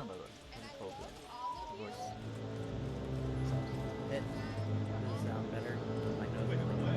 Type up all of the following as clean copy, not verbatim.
doing, by the way? How do you call the voice? It does sound better. My nose Wait, is like what?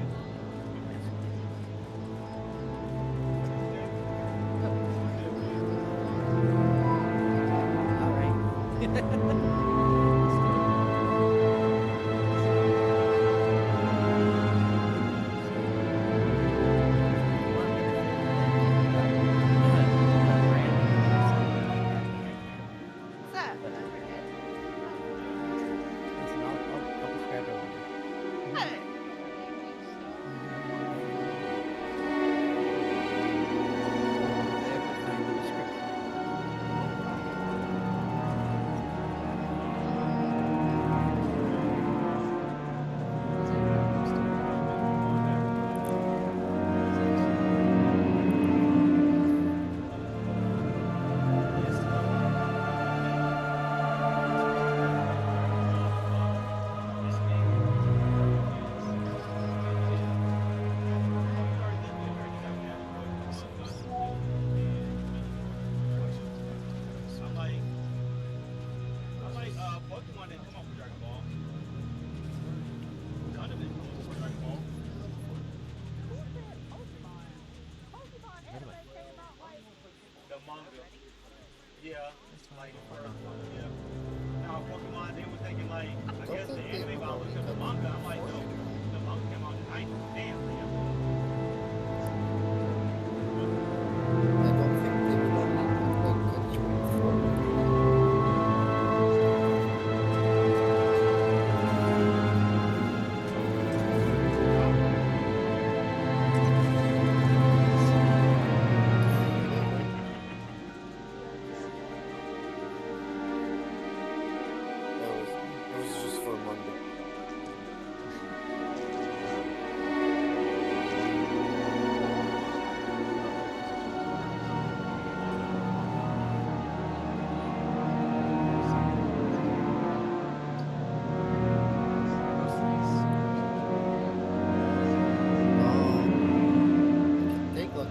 Pokemon didn't come out for Dragon Ball. None of it comes for Dragon Ball. The manga. Yeah. Like, yeah. Now, Pokemon, they were thinking, like, I guess the anime, but I looked at the manga, I'm like, no. The manga came out in the 90s. Damn, yeah. I don't think they will only put one country for it was just for Monday. Take a look.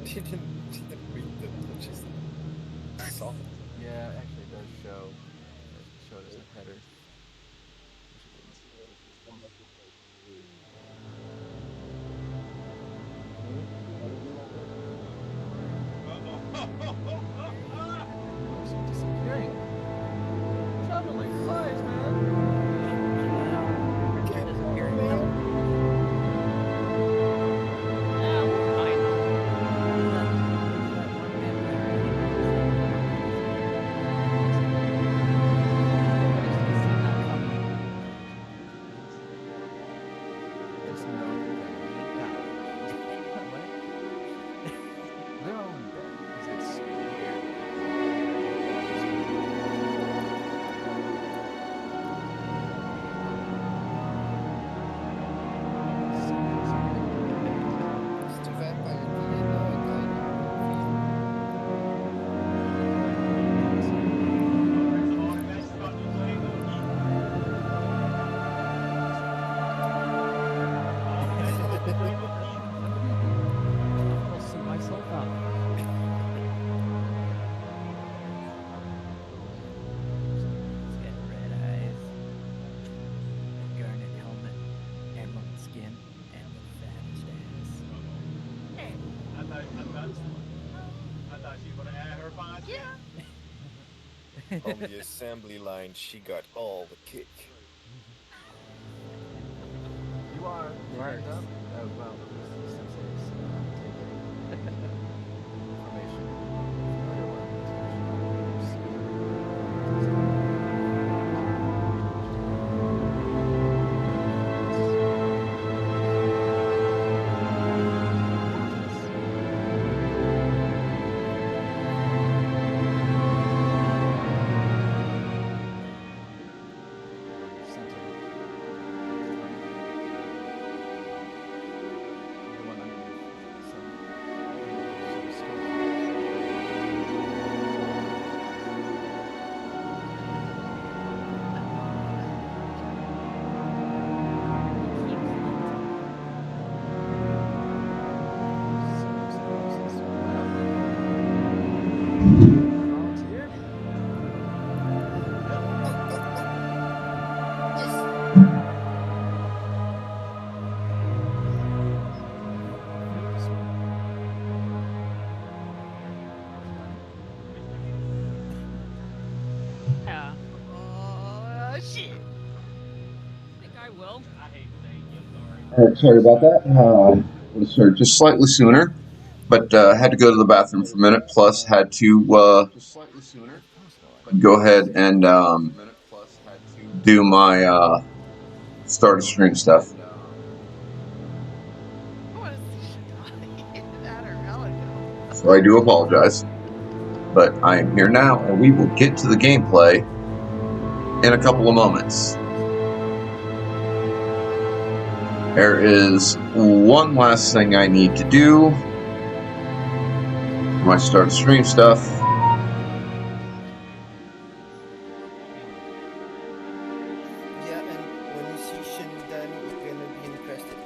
She didn't read the just saw it. Yeah, actually, it does show. It showed as a header. It's disappearing. Traveling flies, man. There's no They're all in bed because it's weird. It's the vampire DNA. I'll see myself out. He's got red eyes, a garnet helmet, emerald skin, and the fattest ass. I thought she was going to add her fine shit. On the assembly line, she got all the cake. You are Works. done? Oh, well, this is taking information. well. Sorry about that. Would have started just slightly sooner, but had to go to the bathroom for a minute. Plus, had to go ahead and do my start of stream stuff. So I do apologize, but I am here now, and we will get to the gameplay in a couple of moments. There is one last thing I need to do. My start of stream stuff. Yeah, and when you see Shin, then you're gonna be interested.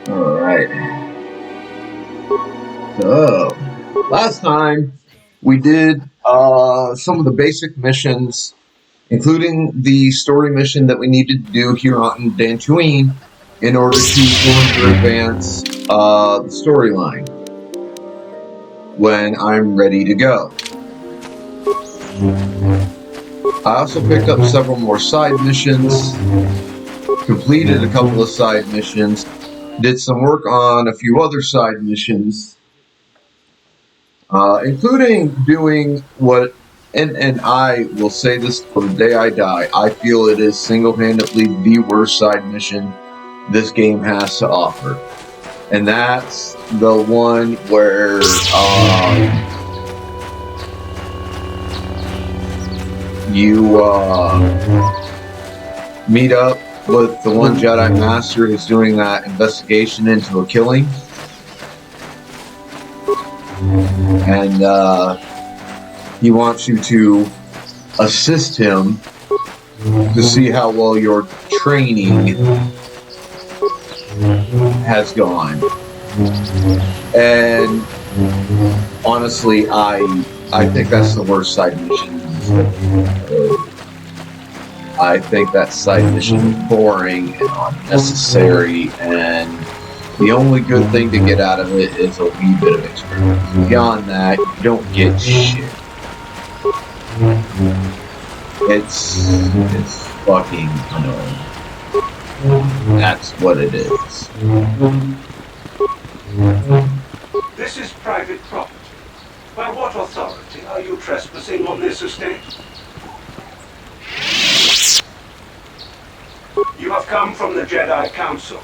Alright. So, last time we did some of the basic missions, including the story mission that we needed to do here on Dantooine in order to further advance the storyline when I'm ready to go. I also picked up several more side missions, completed a couple of side missions, did some work on a few other side missions, including doing what, and I will say this till the day I die, I feel it is single-handedly the worst side mission this game has to offer. And that's the one where you meet up with the one Jedi Master who's doing that investigation into a killing. And he wants you to assist him to see how well your training has gone. And honestly, I think that's the worst side mission. I think that side mission is boring and unnecessary, and the only good thing to get out of it is a wee bit of experience. Beyond that, you don't get shit. It's fucking annoying. That's what it is. This is private property. By what authority are you trespassing on this estate? You have come from the Jedi Council.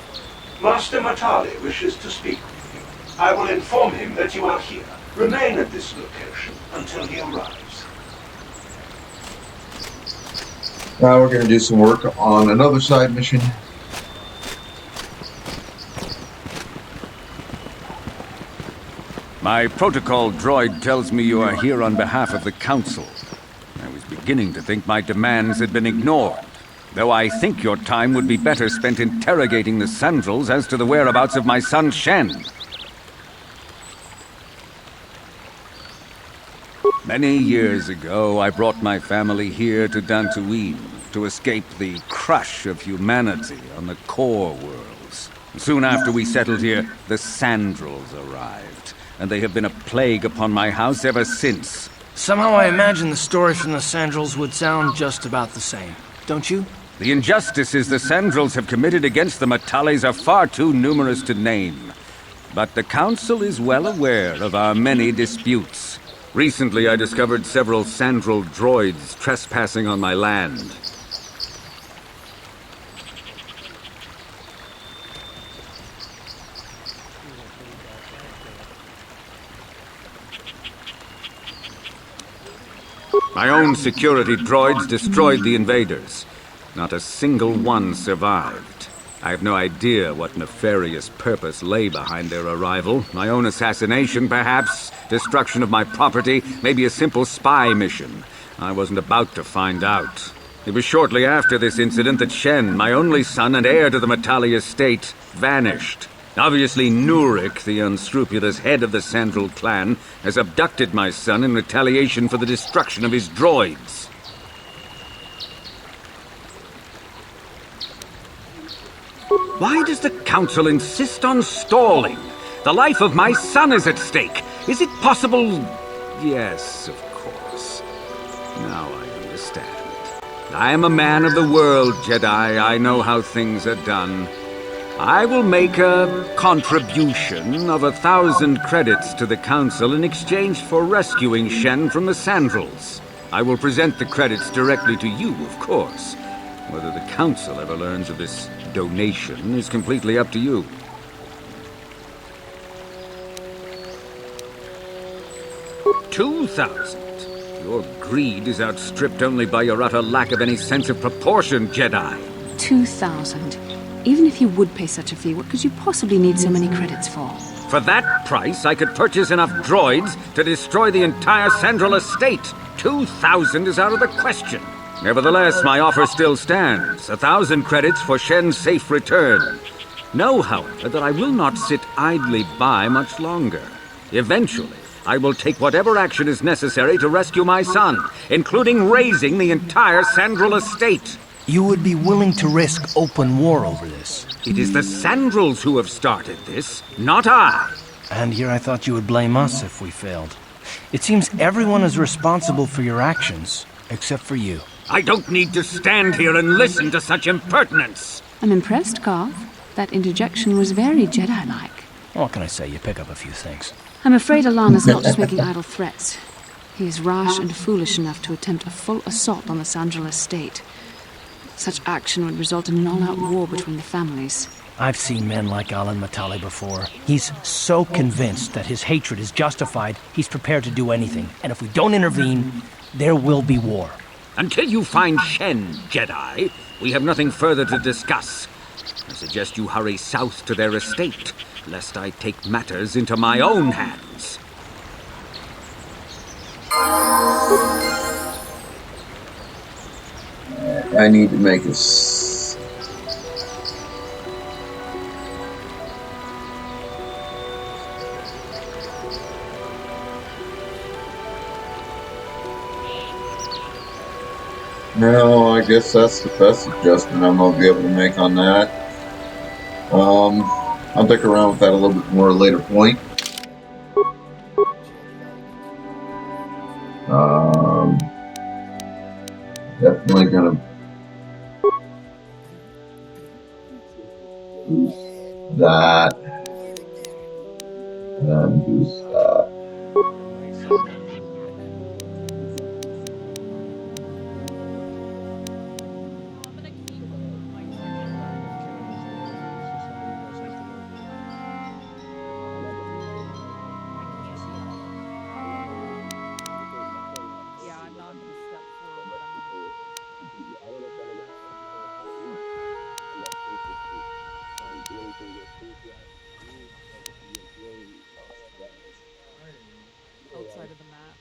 Master Matali wishes to speak with you. I will inform him that you are here. Remain at this location until he arrives. Now we're going to do some work on another side mission. My protocol droid tells me you are here on behalf of the Council. I was beginning to think my demands had been ignored, though I think your time would be better spent interrogating the Sandrels as to the whereabouts of my son Shen. Many years ago, I brought my family here to Dantooine to escape the crush of humanity on the core worlds. Soon after we settled here, the Sandrels arrived, and they have been a plague upon my house ever since. Somehow I imagine the story from the Sandrels would sound just about the same, don't you? The injustices the Sandrels have committed against the Matales are far too numerous to name. But the Council is well aware of our many disputes. Recently, I discovered several Sandrel droids trespassing on my land. My own security droids destroyed the invaders. Not a single one survived. I have no idea what nefarious purpose lay behind their arrival. My own assassination, perhaps? Destruction of my property? Maybe a simple spy mission? I wasn't about to find out. It was shortly after this incident that Shen, my only son and heir to the Matali estate, vanished. Obviously, Nurik, the unscrupulous head of the Sandrel clan, has abducted my son in retaliation for the destruction of his droids. Why does the Council insist on stalling? The life of my son is at stake. Is it possible? Yes, of course. Now I understand. I am a man of the world, Jedi. I know how things are done. I will make a contribution of 1,000 credits to the Council in exchange for rescuing Shen from the Sandrels. I will present the credits directly to you, of course. Whether the Council ever learns of this donation is completely up to you. $2,000? Your greed is outstripped only by your utter lack of any sense of proportion, Jedi. 2,000. Even if you would pay such a fee, what could you possibly need so many credits for? For that price, I could purchase enough droids to destroy the entire Sandrel estate. 2,000 is out of the question. Nevertheless, my offer still stands. 1,000 credits for Shen's safe return. Know, however, that I will not sit idly by much longer. Eventually, I will take whatever action is necessary to rescue my son, including razing the entire Sandrel estate. You would be willing to risk open war over this? It is the Sandrels who have started this, not I. And here I thought you would blame us if we failed. It seems everyone is responsible for your actions, except for you. I don't need to stand here and listen to such impertinence. I'm impressed, Garth. That interjection was very Jedi-like. What can I say? You pick up a few things. I'm afraid Alana's not just making idle threats. He is rash and foolish enough to attempt a full assault on the Sandrel estate. Such action would result in an all-out war between the families. I've seen men like Alan Matali before. He's so convinced that his hatred is justified, he's prepared to do anything. And if we don't intervene, there will be war. Until you find Shen, Jedi, we have nothing further to discuss. I suggest you hurry south to their estate, lest I take matters into my own hands. I need to make a No, I guess that's the best adjustment I'm gonna be able to make on that. I'll dick around with that a little bit more at a later point. Definitely gonna boost that and boost that. Outside of the map.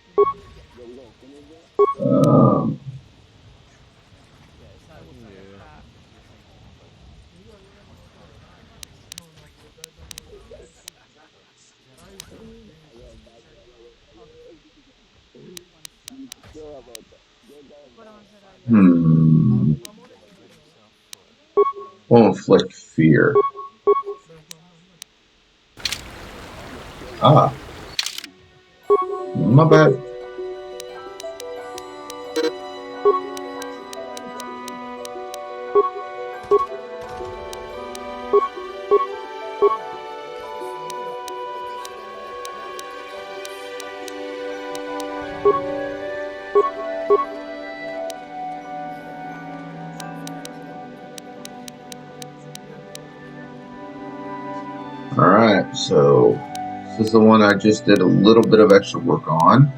Will inflict fear. Ah. My bad. Alright, so this is the one I just did a little bit of extra work on.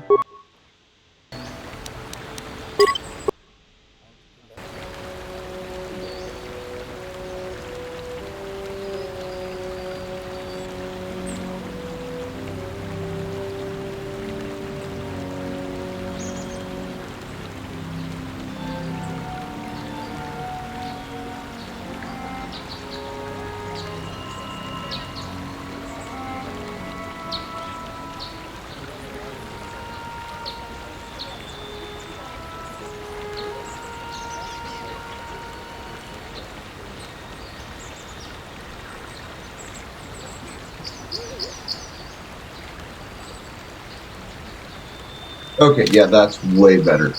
Okay, yeah, that's way better.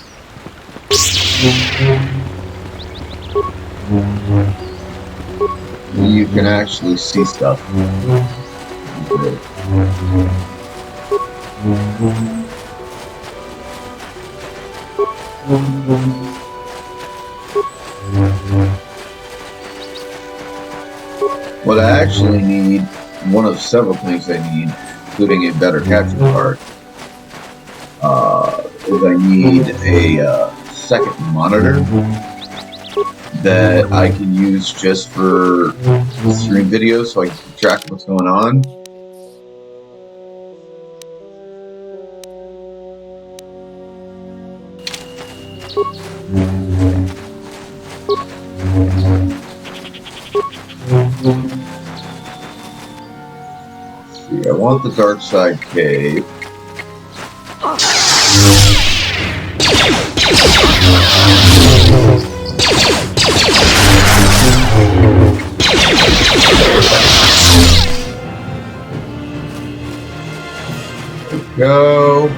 You can actually see stuff. Okay. What I actually need, one of several things I need, including a better capture card, is I need a second monitor that I can use just for stream videos so I can keep track of what's going on. Let's see, I want the dark side cave. Go.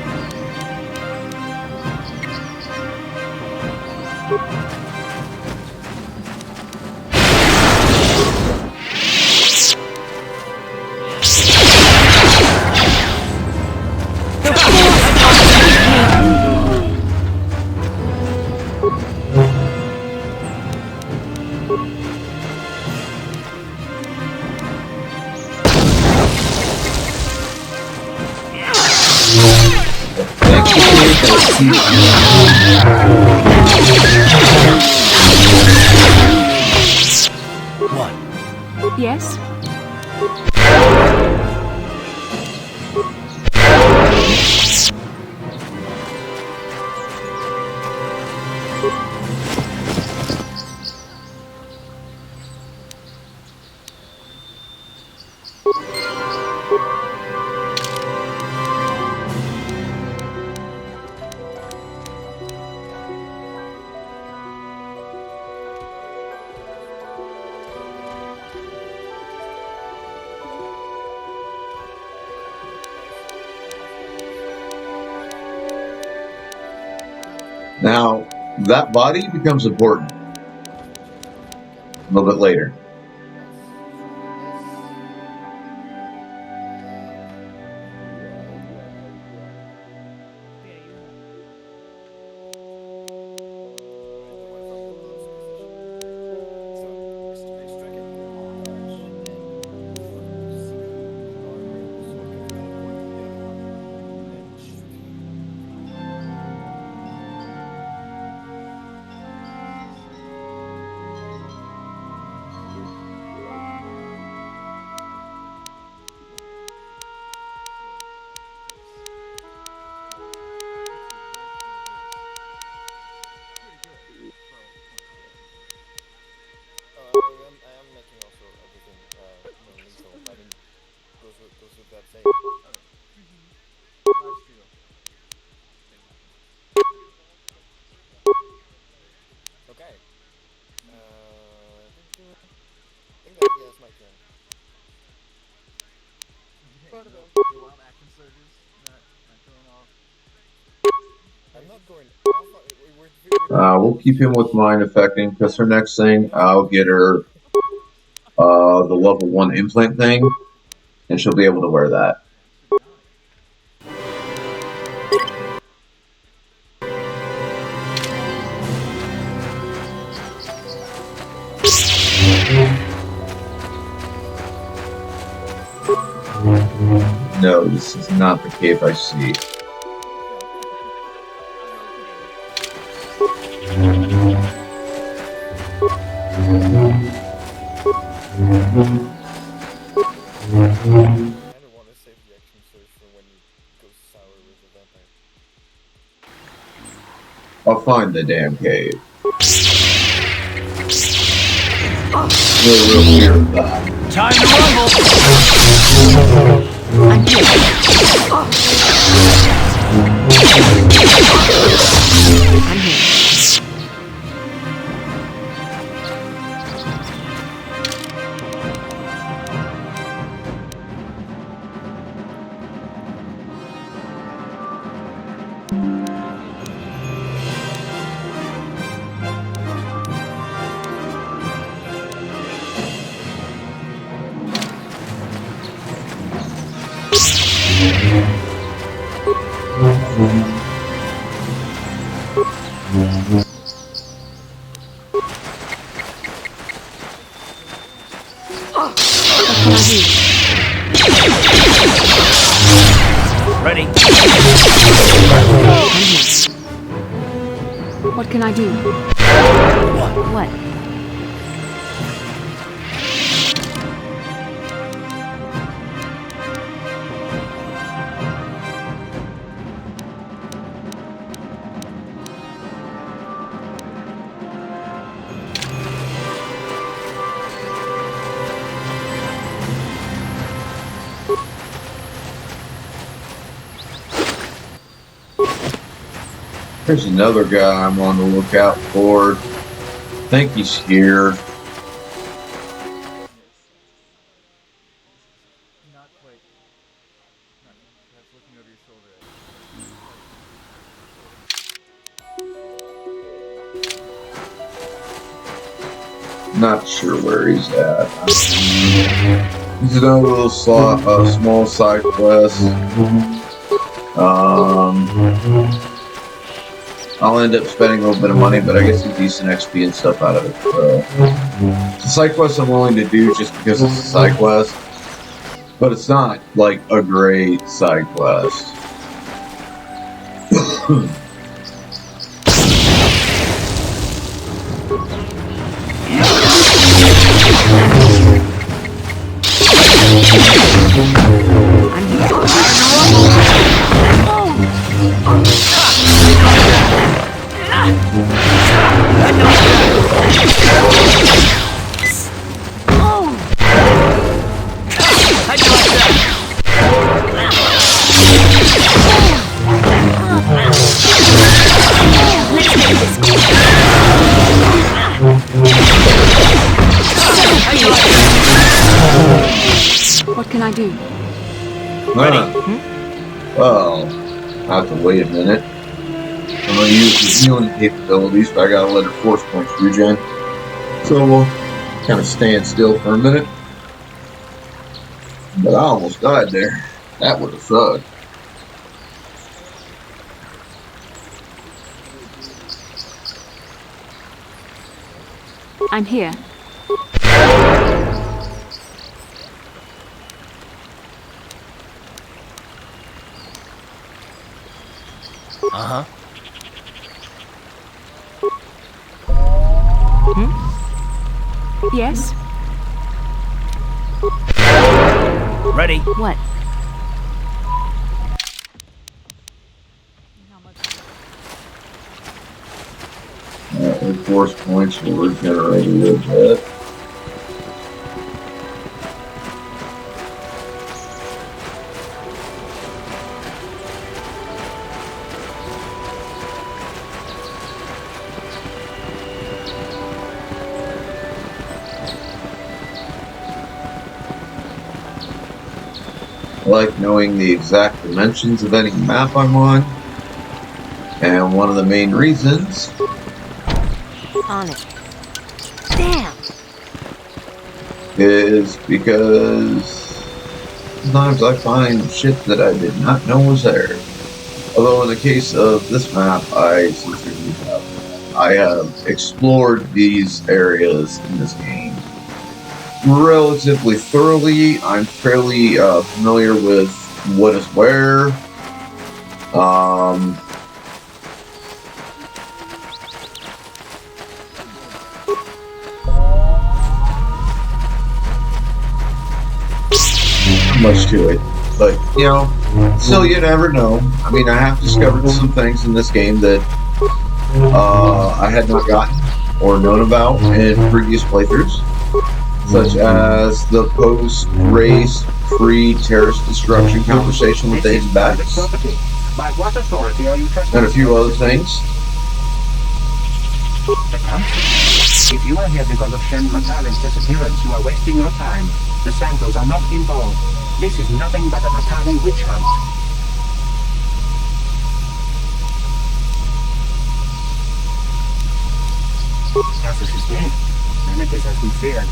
What? Yes? Now, that body becomes important a little bit later. I'm not going off. We'll keep him with mind affecting because her next thing, I'll get her the level 1 implant thing, and she'll be able to wear that. No, this is not the cave I see. I'll find the damn cave. No real fear of that. Time to rumble! I'm here. I'm here. Ready? What can I do? What? There's another guy I'm on the lookout for. I think he's here. Not quite. Not perhaps looking over your shoulder. Not sure where he's at. He's another little small side quest. I'll end up spending a little bit of money, but I get some decent XP and stuff out of it. It's a side quest I'm willing to do just because it's a side quest, but it's not like a great side quest. What can I do? Well, I have to wait a minute. I'm going to use the healing capabilities, but I got to let her force points regen. So we'll kind of stand still for a minute. But I almost died there. That would have sucked. I'm here. Uh-huh. Yes? Ready? What? Her force points will regenerate a little bit. I like knowing the exact dimensions of any map I'm on. And one of the main reasons On it. Damn! is because sometimes I find shit that I did not know was there. Although in the case of this map, I sincerely have. I have explored these areas in this game relatively thoroughly. I'm fairly familiar with what is where. Much to it, but you know, still you never know. I mean, I have discovered some things in this game that I had not gotten or known about in previous playthroughs, such as the post-race free terrorist destruction conversation with the hidden bats, By what authority are you and a few other things. If you are here because of Shen Matale's disappearance, you are wasting your time. The Santos are not involved. This is nothing but a Matale witch hunt. Cassus is dead, and it is as we feared.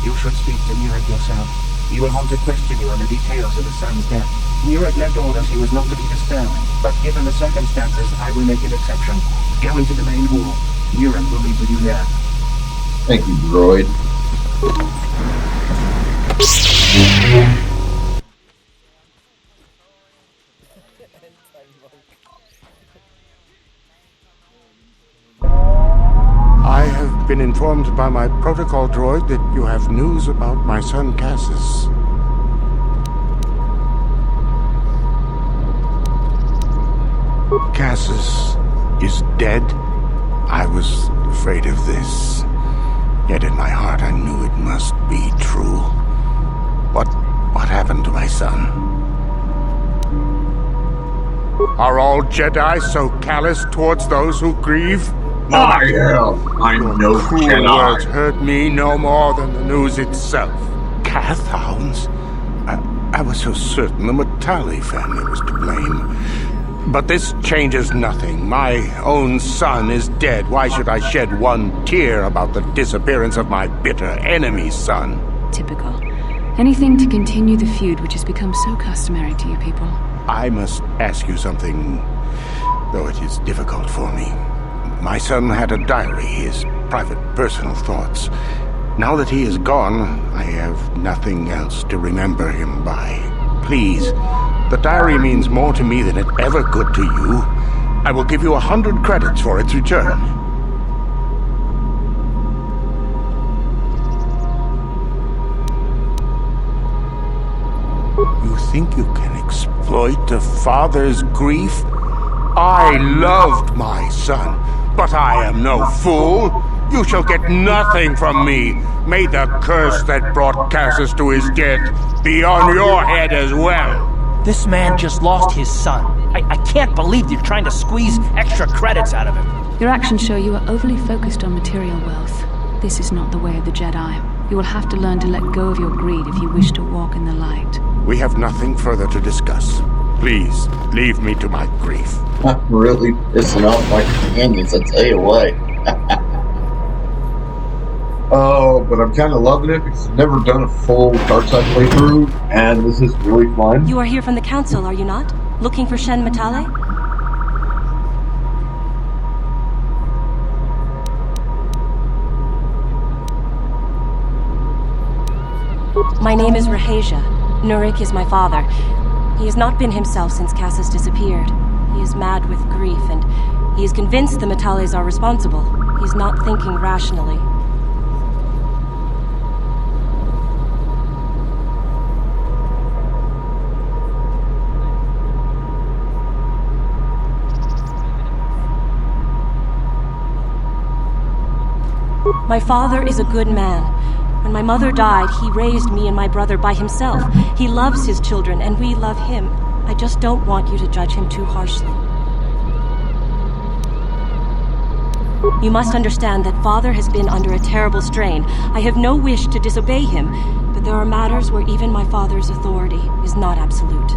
You should speak to Murad yourself. He will want to question you on the details of the son's death. Murad left orders he was not to be disturbed, but given the circumstances, I will make an exception. Go into the main hall. Murad will be with you there. Thank you, droid. I have been informed by my protocol droid that you have news about my son Cassus. Cassus is dead? I was afraid of this. Yet in my heart I knew it must be true. What happened to my son? Are all Jedi so callous towards those who grieve? I am. I'm no Cruel Jedi. words hurt me no more than the news itself. Cath hounds? I was so certain the Matale family was to blame. But this changes nothing. My own son is dead. Why should I shed one tear about the disappearance of my bitter enemy's son? Typical. Anything to continue the feud which has become so customary to you people. I must ask you something, though it is difficult for me. My son had a diary, his private personal thoughts. Now that he is gone, I have nothing else to remember him by. Please, the diary means more to me than it ever could to you. I will give you 100 credits for its return. You think you can exploit a father's grief? I loved my son, but I am no fool. You shall get nothing from me. May the curse that brought Cassus to his death be on your head as well. This man just lost his son. I can't believe you're trying to squeeze extra credits out of him. Your actions show you are overly focused on material wealth. This is not the way of the Jedi. You will have to learn to let go of your greed if you wish to walk in the light. We have nothing further to discuss. Please, leave me to my grief. I'm really pissing off my companions, I tell you what. Oh, but I'm kind of loving it because I've never done a full dark side playthrough, and this is really fun. You are here from the council, are you not? Looking for Shen Matale? My name is Rahasia. Nurik is my father. He has not been himself since Cassus disappeared. He is mad with grief, and he is convinced the Matales are responsible. He is not thinking rationally. My father is a good man. When my mother died, he raised me and my brother by himself. He loves his children, and we love him. I just don't want you to judge him too harshly. You must understand that Father has been under a terrible strain. I have no wish to disobey him, but there are matters where even my father's authority is not absolute.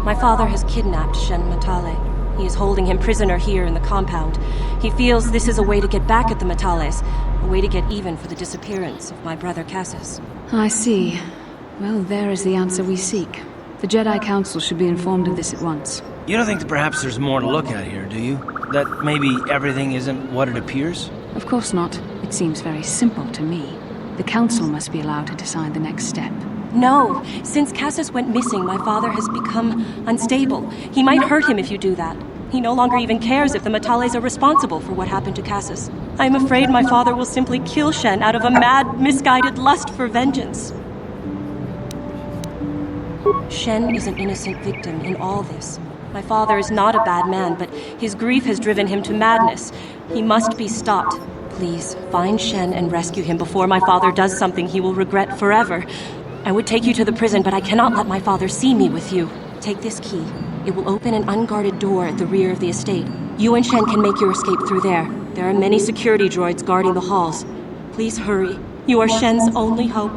My father has kidnapped Shen Matale. He is holding him prisoner here in the compound. He feels this is a way to get back at the Matales, a way to get even for the disappearance of my brother Cassus. I see. Well, there is the answer we seek. The Jedi Council should be informed of this at once. You don't think that perhaps there's more to look at here, do you? That maybe everything isn't what it appears? Of course not. It seems very simple to me. The Council must be allowed to decide the next step. No. Since Cassus went missing, my father has become unstable. He might hurt him if you do that. He no longer even cares if the Matales are responsible for what happened to Cassus. I'm afraid my father will simply kill Shen out of a mad, misguided lust for vengeance. Shen is an innocent victim in all this. My father is not a bad man, but his grief has driven him to madness. He must be stopped. Please, find Shen and rescue him before my father does something he will regret forever. I would take you to the prison, but I cannot let my father see me with you. Take this key. It will open an unguarded door at the rear of the estate. You and Shen can make your escape through there. There are many security droids guarding the halls. Please hurry. You are Shen's only hope.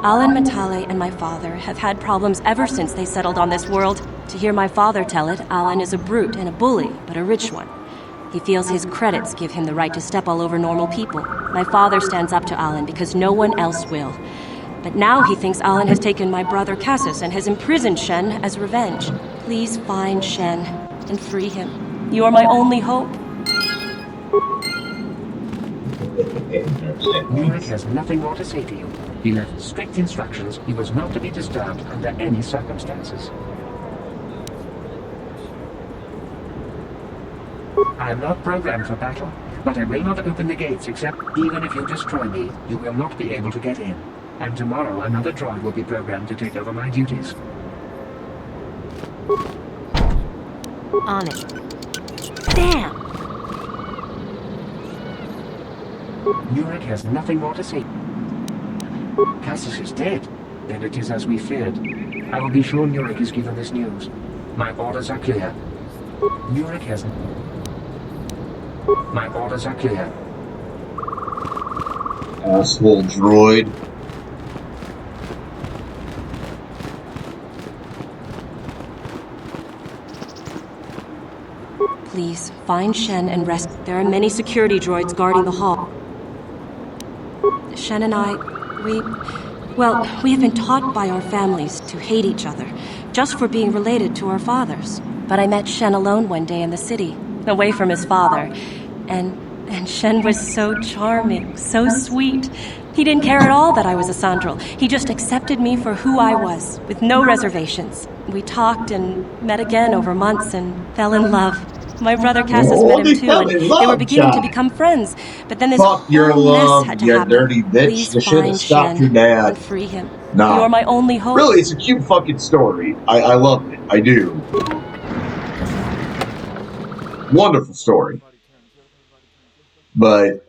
Alan Matale and my father have had problems ever since they settled on this world. To hear my father tell it, Alan is a brute and a bully, but a rich one. He feels his credits give him the right to step all over normal people. My father stands up to Alan because no one else will. But now he thinks Alan has taken my brother Cassus and has imprisoned Shen as revenge. Please find Shen and free him. You are my only hope. Nurik has nothing more to say to you. He left strict instructions he was not to be disturbed under any circumstances. I am not programmed for battle, but I will not open the gates except even if you destroy me, you will not be able to get in. And tomorrow another droid will be programmed to take over my duties. On it. Damn! Nurik has nothing more to say. Cassus is dead. Then it is as we feared. I will be sure Nurik is given this news. My orders are clear. Nurik has... My orders are clear. Asshole droid. Please, find Shen and rest. There are many security droids guarding the hall. Shen and I, we have been taught by our families to hate each other, just for being related to our fathers. But I met Shen alone one day in the city, away from his father, and Shen was so charming, so sweet. He didn't care at all that I was a Sandral. He just accepted me for who I was, with no reservations. We talked and met again over months and fell in love. My brother Cassus met him too, and they were beginning to become friends. But then this Fuck your whole love, mess had to you happen. dirty bitch. Please You should have find stopped Shen your dad. and free him. Nah. You are my only hope. Really, it's a cute fucking story. I love it. I do. Wonderful story. But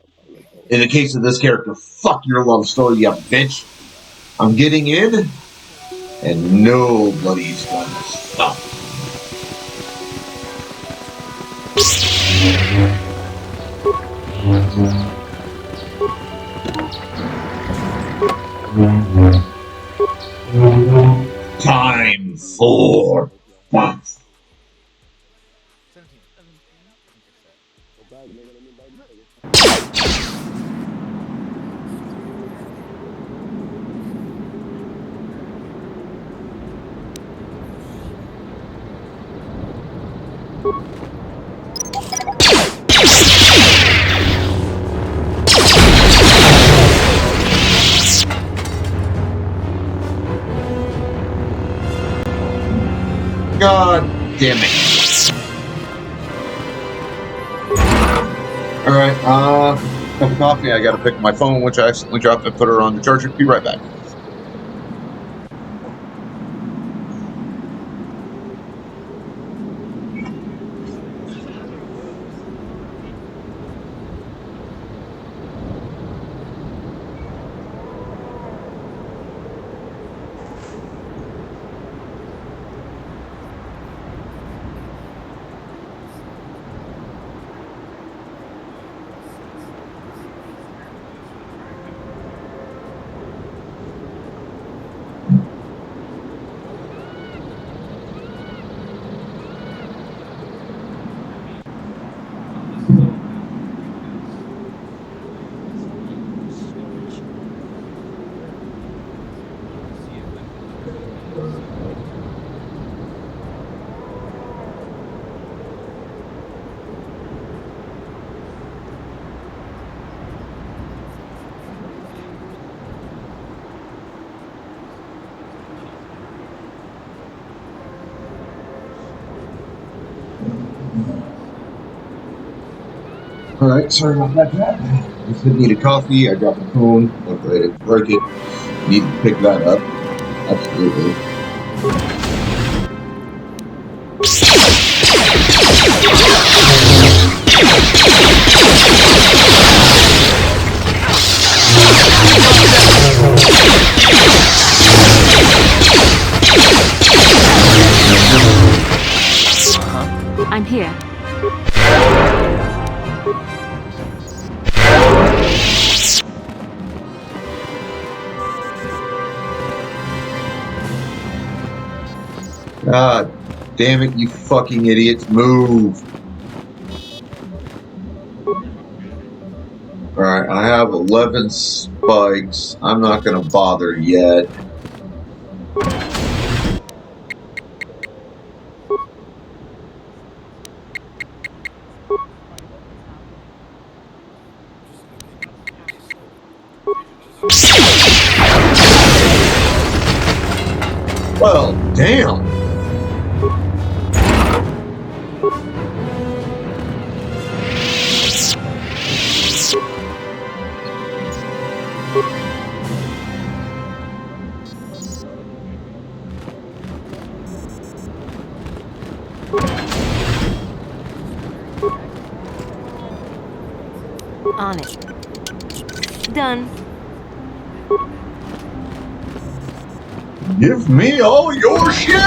in the case of this character, fuck your love story, you bitch. I'm getting in, and nobody's gonna stop me. Time for death. God damn it. Alright, cup of coffee. I gotta pick up my phone, which I accidentally dropped. I put her on the charger. Be right back. Alright, sorry about that, Pat. Just needed coffee, I dropped the phone, luckily I didn't break it. Need to pick that up. Absolutely. I'm here. God damn it, you fucking idiots, move! Alright, I have 11 spikes. I'm not gonna bother yet. Well, damn! On it. Done. Give me all your shit!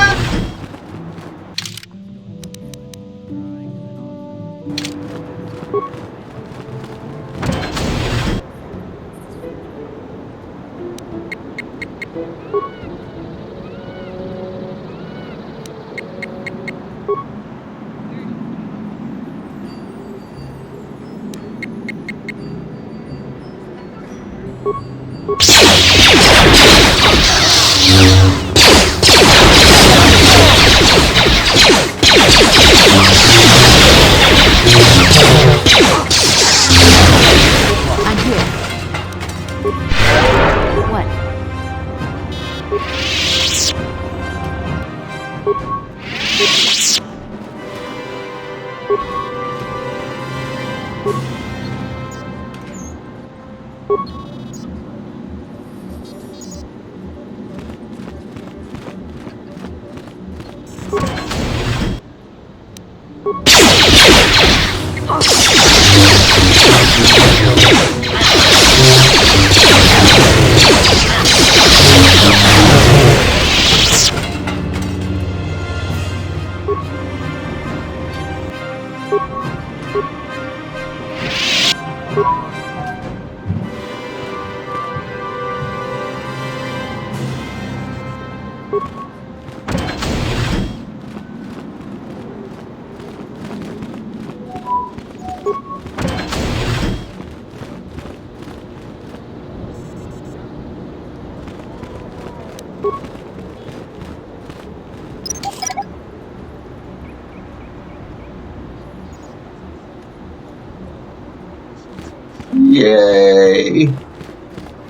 Yay!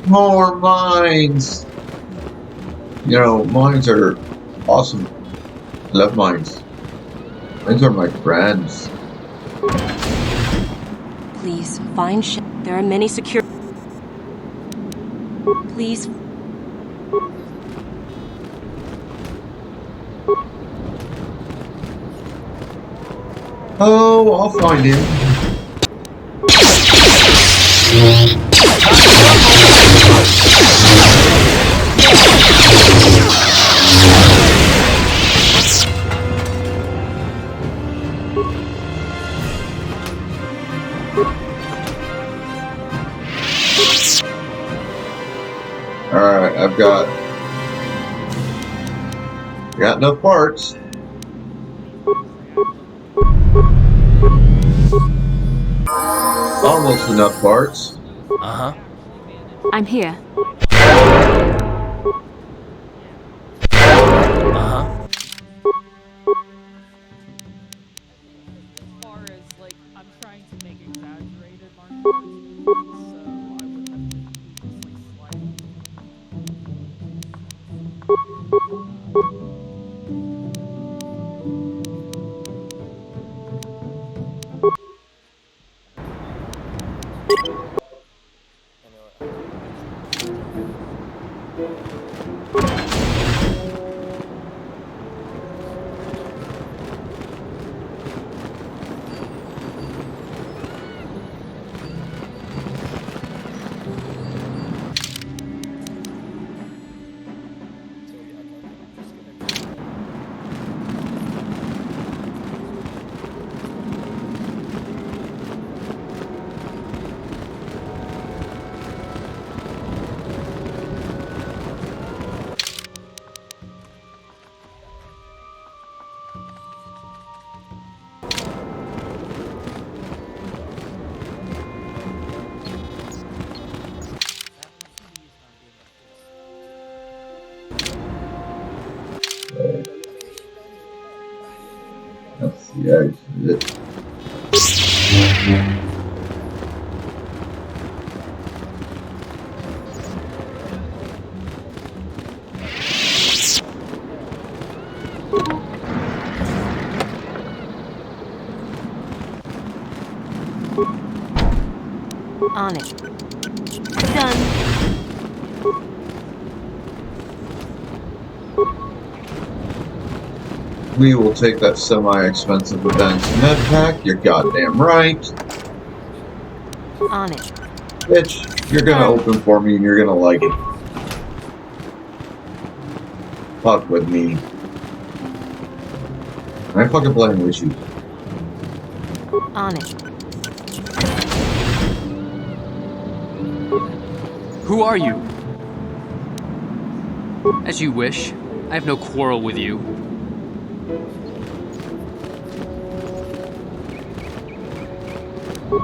More mines! You know, mines are awesome. Love mines. Mines are my friends. Please, find there are many secure... Please... Oh, I'll find him. Alright, I've got enough parts. Almost enough parts. Uh-huh. I'm here. Uh-huh. As far as, like, I'm trying to make exaggerated martial arts movements, so I would have to needlessly slight. That's the exit. On it. Done. We will take that semi-expensive advanced med pack. You're goddamn right. On it. Bitch, you're gonna open for me and you're gonna like it. Fuck with me. I fucking blame with you. On it. Who are you? As you wish. I have no quarrel with you.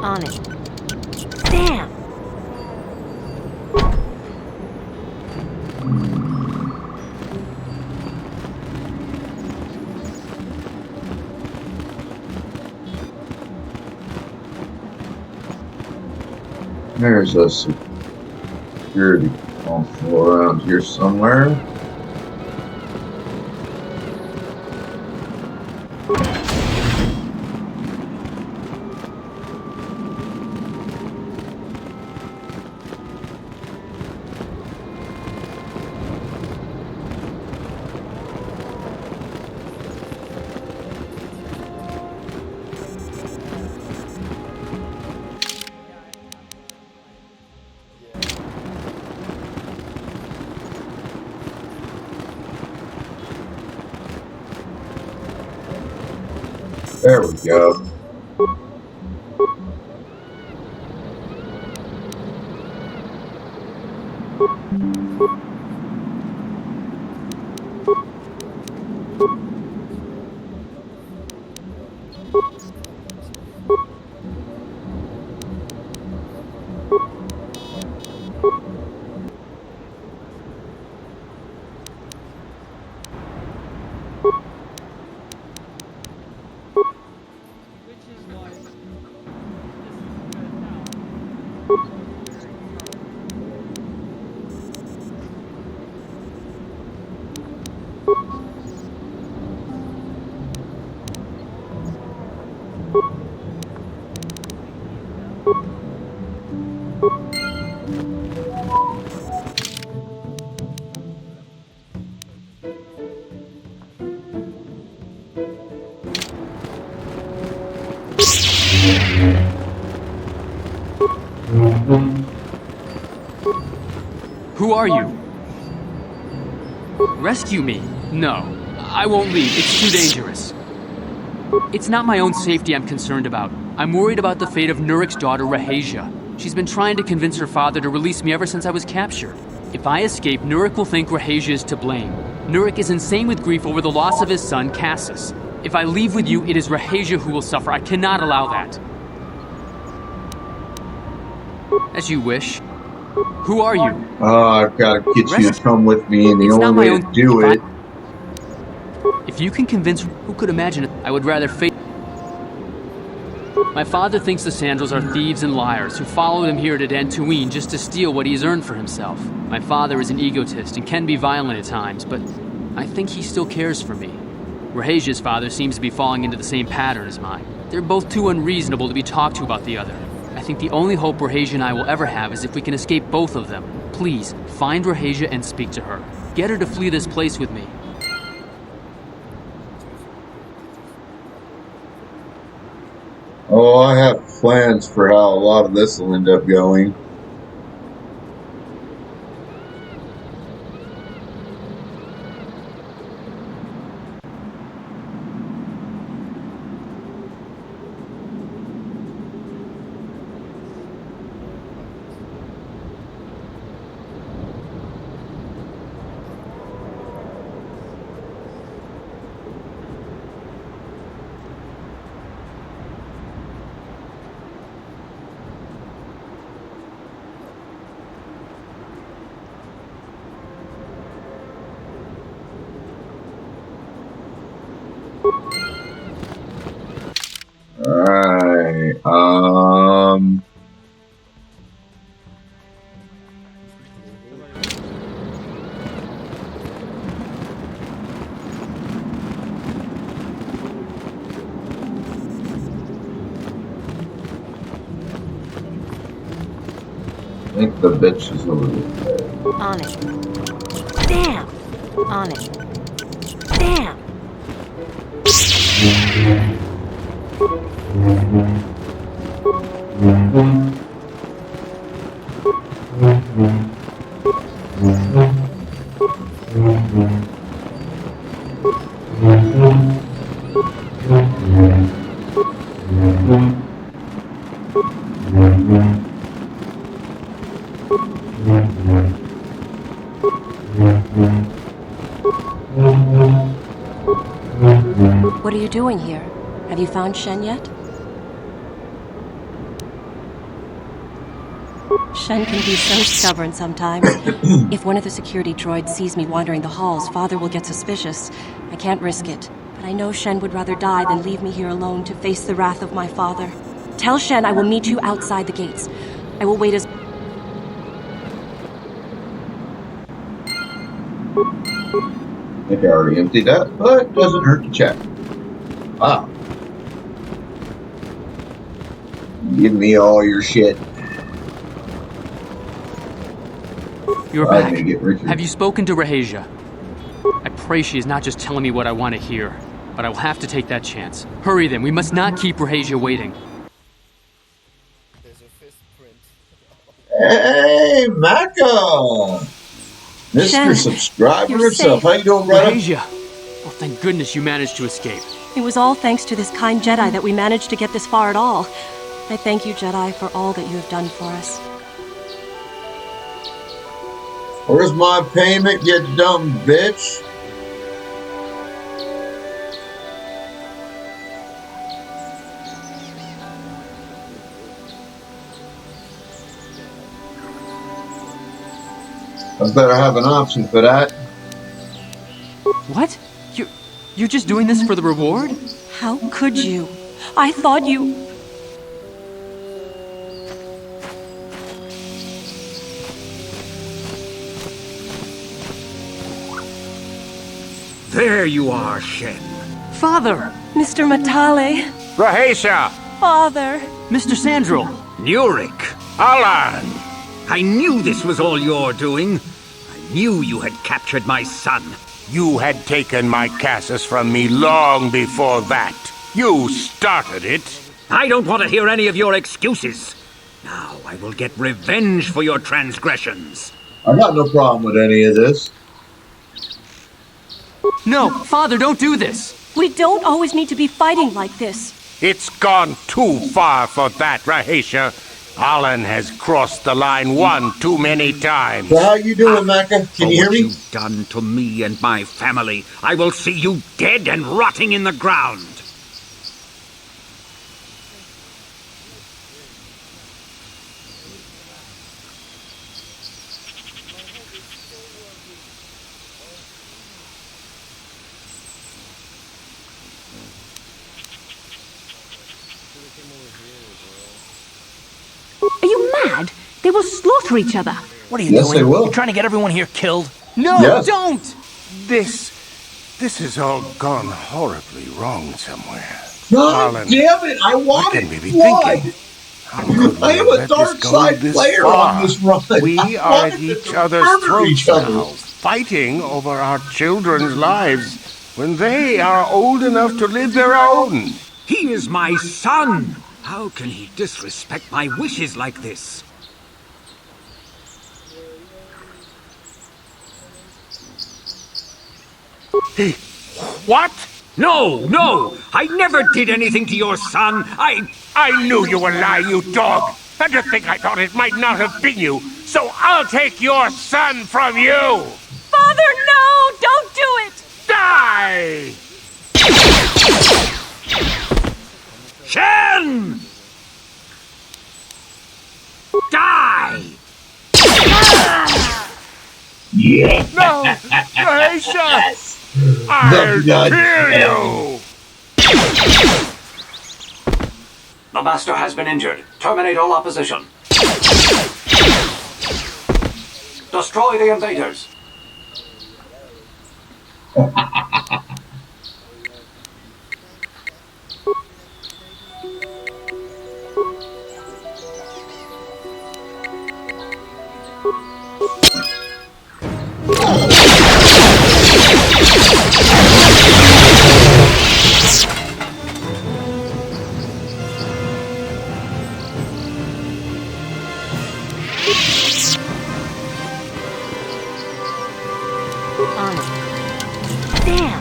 On it. Damn! There's a security console around here somewhere. There we go. Who are you? Rescue me. No, I won't leave. It's too dangerous. It's not my own safety I'm concerned about. I'm worried about the fate of Nurik's daughter, Rahasia. She's been trying to convince her father to release me ever since I was captured. If I escape, Nurik will think Rahasia is to blame. Nurik is insane with grief over the loss of his son, Cassus. If I leave with you, it is Rahasia who will suffer. I cannot allow that. As you wish. Who are you? I've got to get you to come with me, and the only way to do it... If you can convince... Who could imagine it? I would rather face... My father thinks the Sandals are thieves and liars who followed him here to Dantooine just to steal what he's earned for himself. My father is an egotist and can be violent at times, but I think he still cares for me. Rahasia's father seems to be falling into the same pattern as mine. They're both too unreasonable to be talked to about the other. I think the only hope Rahasia and I will ever have is if we can escape both of them. Please, find Rahasia and speak to her. Get her to flee this place with me. Oh, I have plans for how a lot of this will end up going. Alright, I think the bitch is over there. On it. Damn! On it. Damn! What are you doing here? Have you found Shen yet? Shen can be so stubborn sometimes. If one of the security droids sees me wandering the halls, Father will get suspicious. I can't risk it. But I know Shen would rather die than leave me here alone to face the wrath of my father. Tell Shen I will meet you outside the gates. I will wait as... I think I already emptied that, but it doesn't hurt to check. Wow. Give me all your shit. You're I'm back. gonna get Richard. Have you spoken to Rahasia? I pray she is not just telling me what I want to hear, but I will have to take that chance. Hurry then, we must not keep Rahasia waiting. Hey, Macca! Mr. Shen, Subscriber you're himself. safe. How you doing, brother? Rahasia! Oh, thank goodness you managed to escape. It was all thanks to this kind Jedi that we managed to get this far at all. I thank you, Jedi, for all that you have done for us. Where's my payment, you dumb bitch? I better have an option for that. What? You're just doing this for the reward? How could you? I thought you... There you are, Shen. Father! Mr. Matale! Rahasia! Father! Mr. Sandril! Nurik! Alan! I knew this was all your doing. I knew you had captured my son. You had taken my Cassus from me long before that. You started it. I don't want to hear any of your excuses. Now I will get revenge for your transgressions. I got no problem with any of this. No, Father, don't do this! We don't always need to be fighting like this. It's gone too far for that, Rahasia. Alan has crossed the line one too many times. So how you doing, Macca? Can you hear what me? you've done to me and my family, I will see you dead and rotting in the ground. Are you mad? They will slaughter each other. What are you Yes, doing? they will. You're trying to get everyone here killed? No, Yes. don't! This has all gone horribly wrong somewhere. God Alan, damn it! I what want can it! we be Why? thinking? I am a dark side player on this run. We are at each other's throats now, fighting over our children's lives when they are old enough to live their own. He is my son! How can he disrespect my wishes like this? What? No! I never did anything to your son. I knew you were lying, you dog! And to think I thought it might not have been you, so I'll take your son from you! Father, no! Don't do it! Die! Shen! Die! Yeah. No! Raisha! I'll kill you! The Master has been injured. Terminate all opposition. Destroy the invaders. Damn!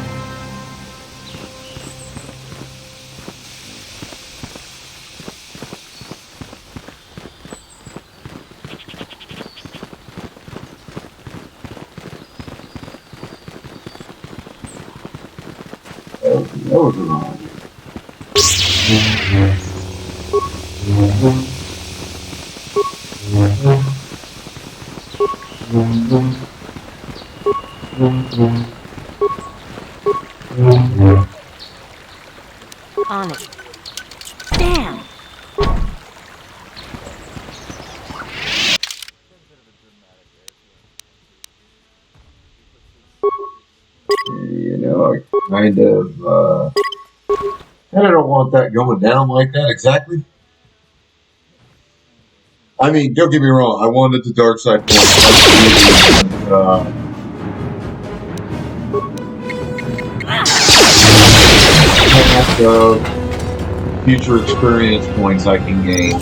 On it. Damn! You know, I kind of don't want that going down like that exactly. I mean, don't get me wrong, I wanted the dark side point. Future experience points I can gain.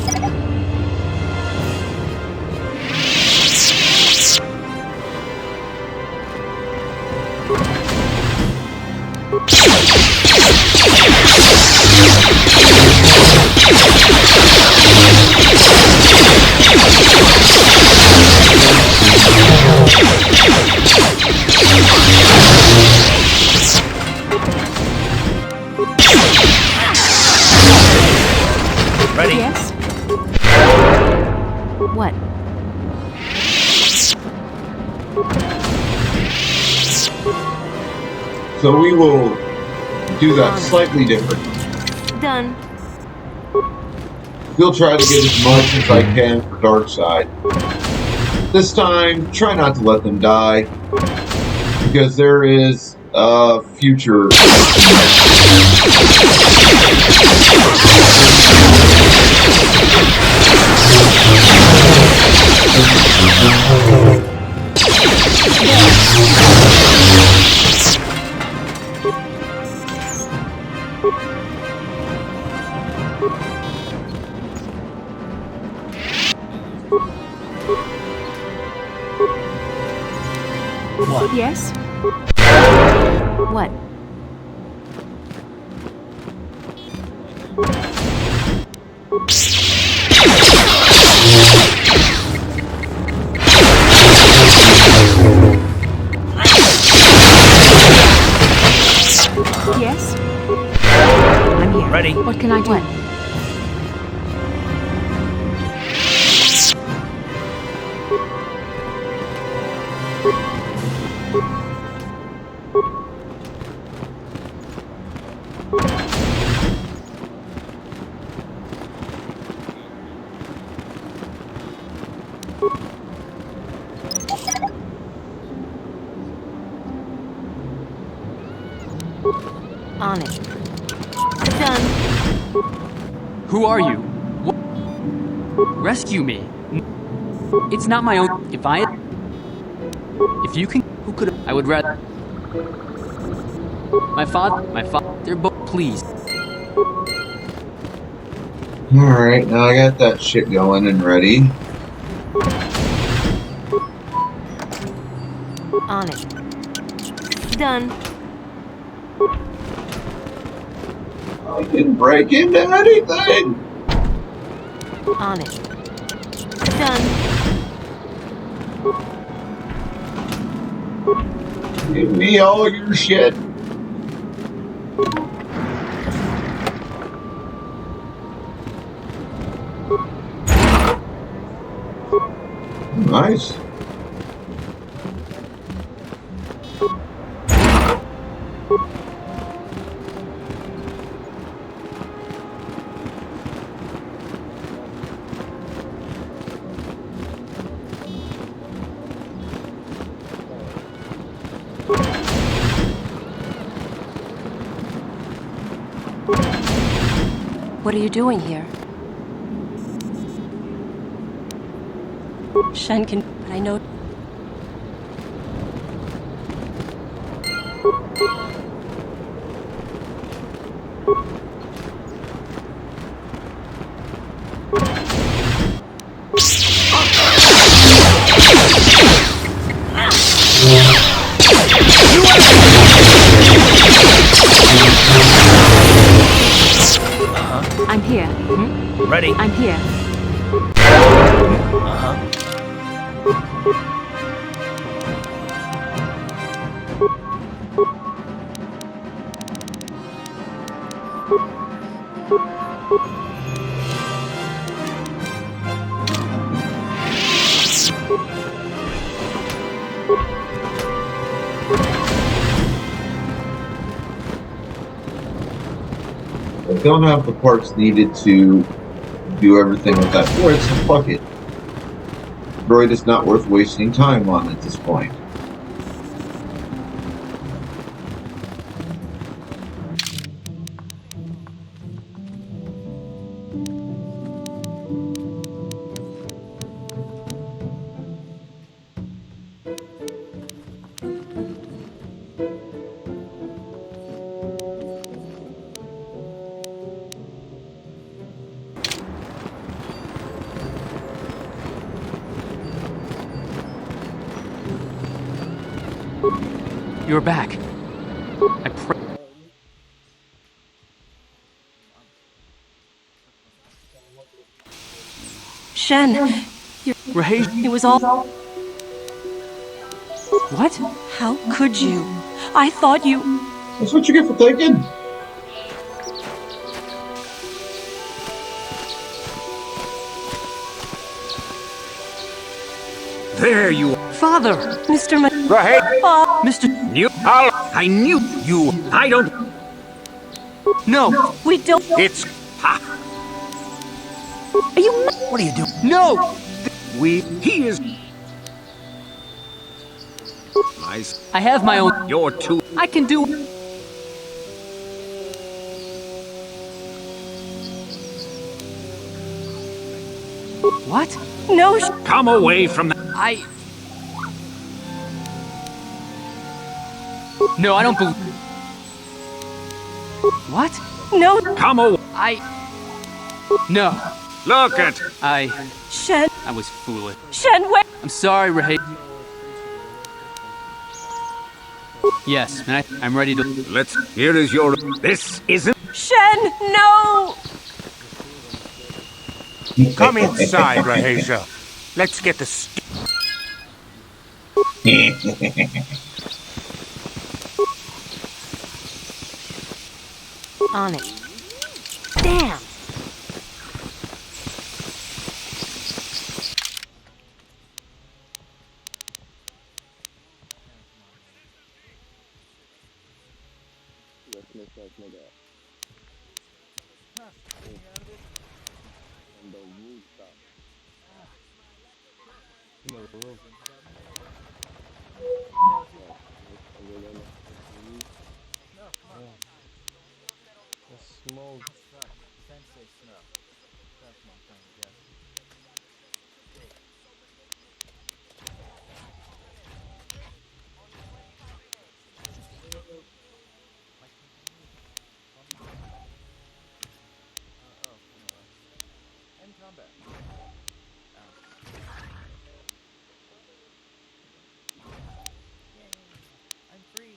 Ready? Yes. What? So we will do that slightly different. Done. Still try to get as much as I can for Darkseid. This time, try not to let them die, because there is a future. What? Yes? What? Yes? I'm here. Ready? What can I do? What? On it. Done. Who are you? Rescue me. It's not my own. If you can, who could? I would rather. My father. They're both. Please. Alright, now I got that shit going and ready. On it. Done. I didn't break into anything! On it. Done. Give me all your shit. Nice. What are you doing here? Shen can, but I know. I'm here. Ready? I'm here. I don't have the parts needed to do everything with that droid, so fuck it. Droid is not worth wasting time on at this point. You're back. I pray. Shen, it was all. What? How could you? I thought you. That's what you get for thinking. There you are. Father, Mr. Right. Mr. I knew you. I don't. No. We don't. It's. Ha. Are you? What are you doing? No. He is. Nice. I have my own. You're too. I can do. What? No. Come away from that. No, I don't believe. What? No. Come away. No. Look at. Shen. I was foolish. Shen, where? I'm sorry, Ray. Yes, and I'm ready to. Here is your. This isn't. Shen, no. Come inside, Rahesia. Let's get the. On it. Damn. combat. Yay! I'm free.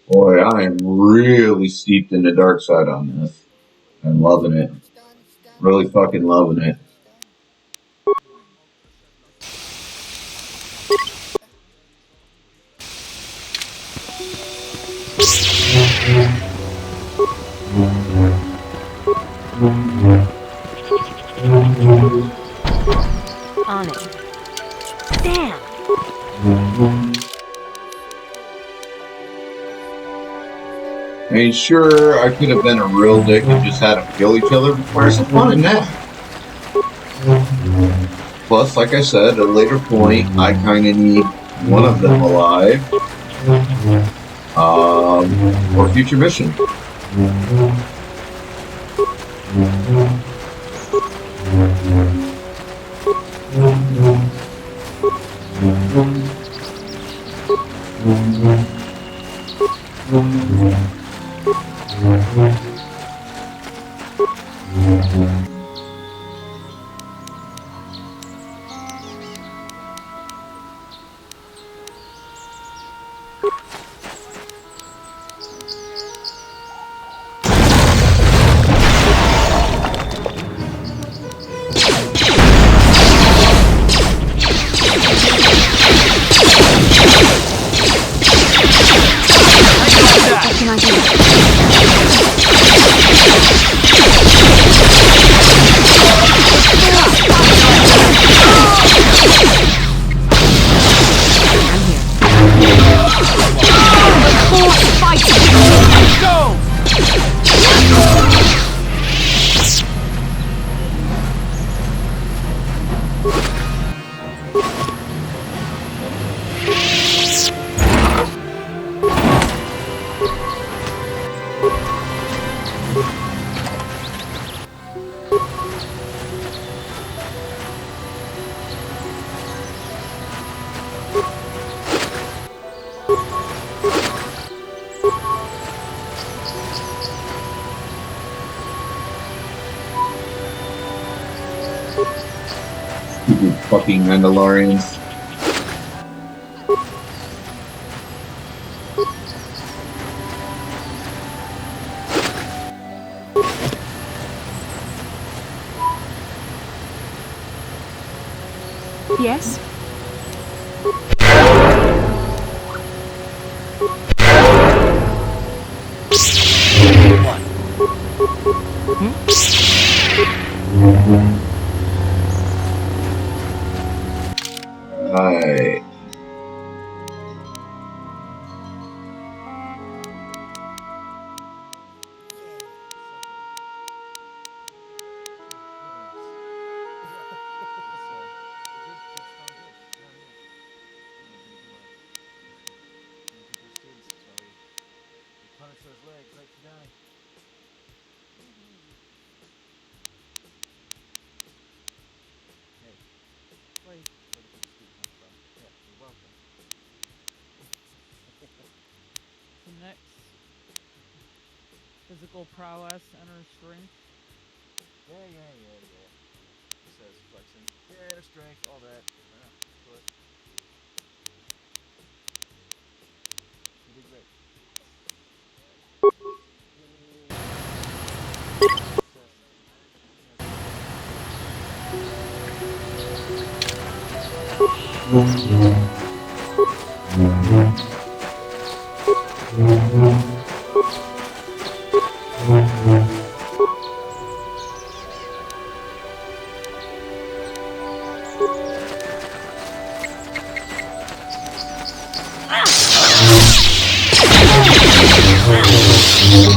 Boy, I am really steeped in the dark side on this. I'm loving it. Really fucking loving it. On it. Damn! I mean, sure, I could have been a real dick and just had them kill each other, but where's the fun in that? Plus, like I said, at a later point, I kind of need one of them alive for future mission. Stupid fucking Mandalorians. Yes? Right. Punish those legs, let you die. Hey, where did the scoop come from? Yeah, you're welcome. So next, physical prowess, inner strength. Yeah. It says flexing. Yeah, inner strength, all that. Push. You did great.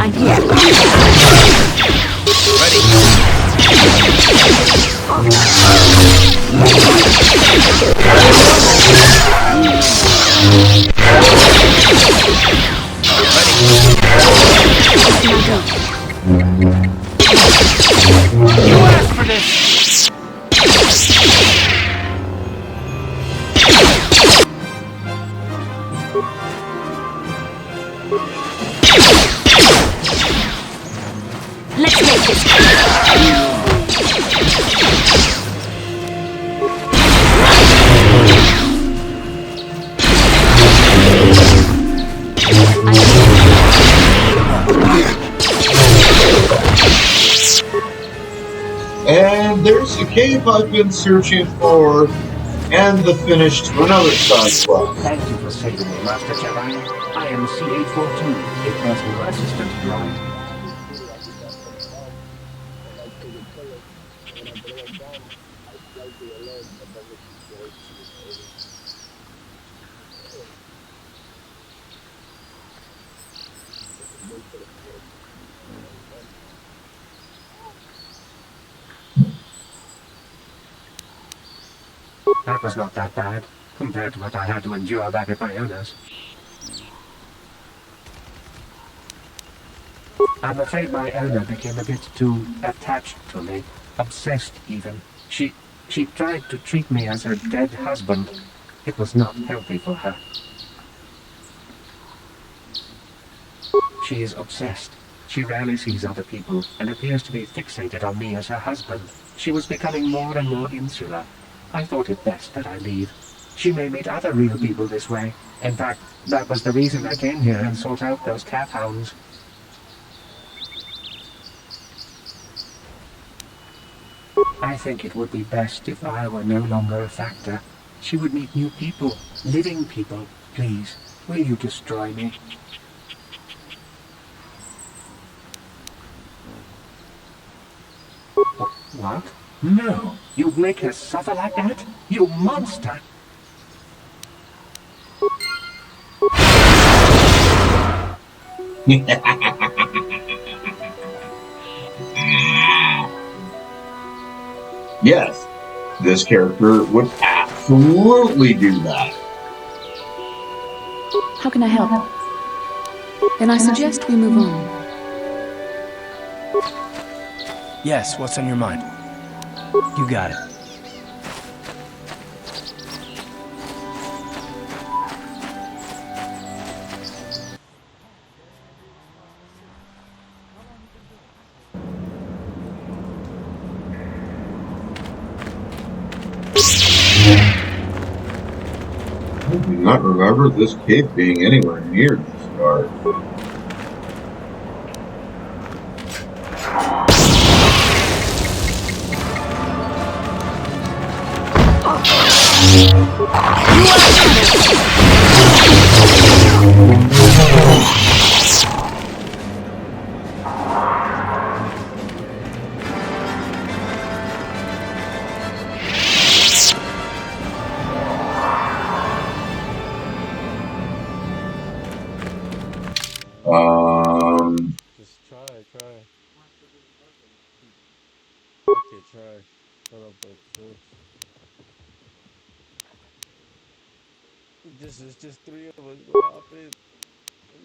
I'm here. You asked for this! it's the cave I've been searching for, and the finish to another side quest. Thank you for saving me, Master Jedi. I am C842, a personal assistant droid. That was not that bad, compared to what I had to endure back at my owner's. I'm afraid my owner became a bit too attached to me, obsessed even. She tried to treat me as her dead husband. It was not healthy for her. She is obsessed. She rarely sees other people and appears to be fixated on me as her husband. She was becoming more and more insular. I thought it best that I leave. She may meet other real people this way. In fact, that was the reason I came here and sought out those cat hounds. I think it would be best if I were no longer a factor. She would meet new people, living people. Please, will you destroy me? What? No! You'd make her suffer like that? You monster! Yes, this character would absolutely do that. How can I help? Then I suggest we move on. Yes, what's on your mind? You got it. I do not remember this cave being anywhere near this dark. Just try. Okay, try. Shut up, but it's just three of us. Go hop in.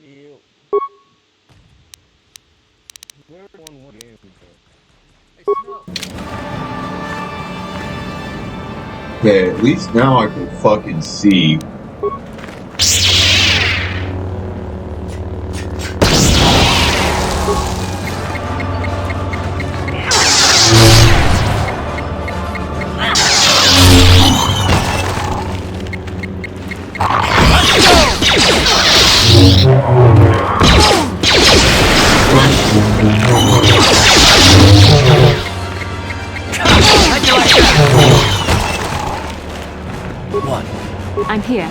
Kneel. Where one game, Okay, at least now I can fucking see. What? I'm here.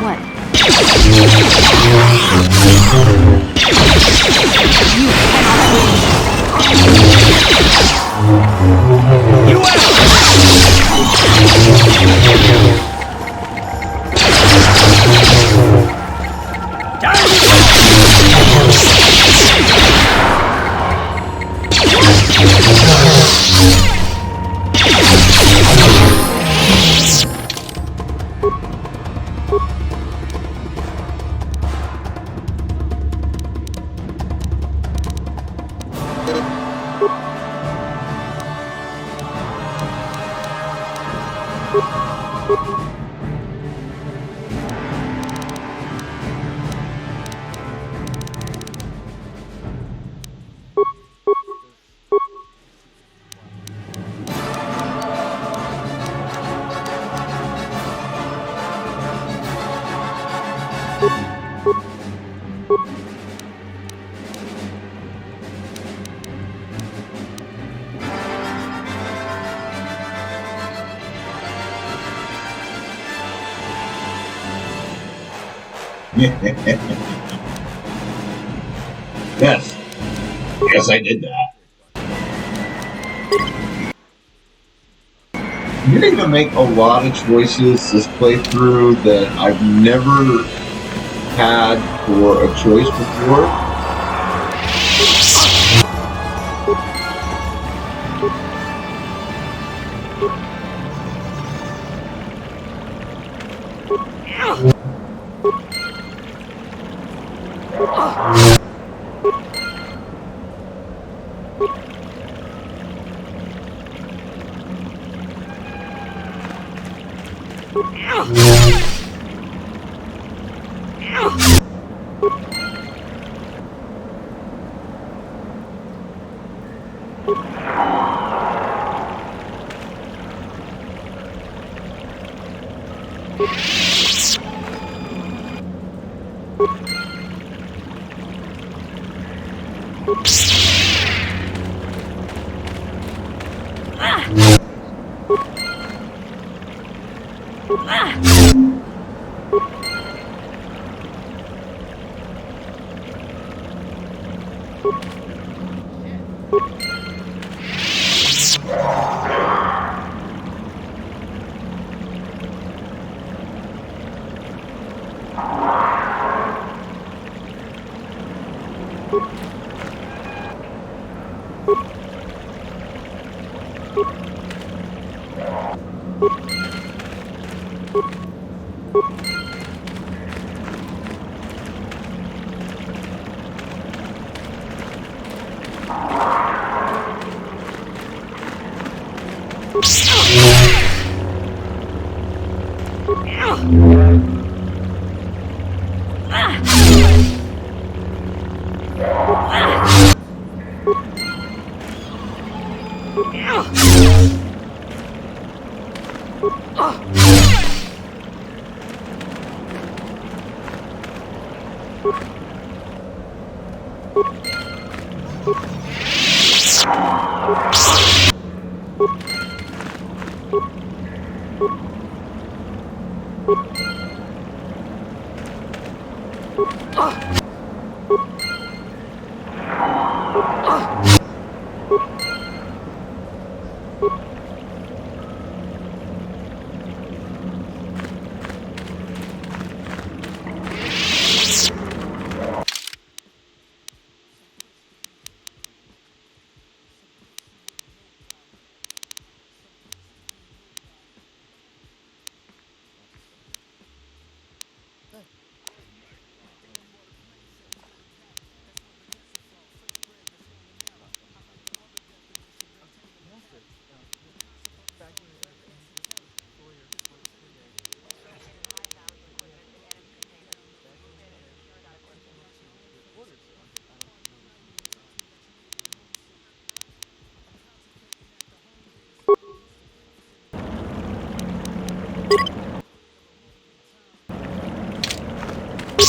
What? You cannot win. Yes. Yes, I did that. You're going to make a lot of choices this playthrough that I've never had for a choice before.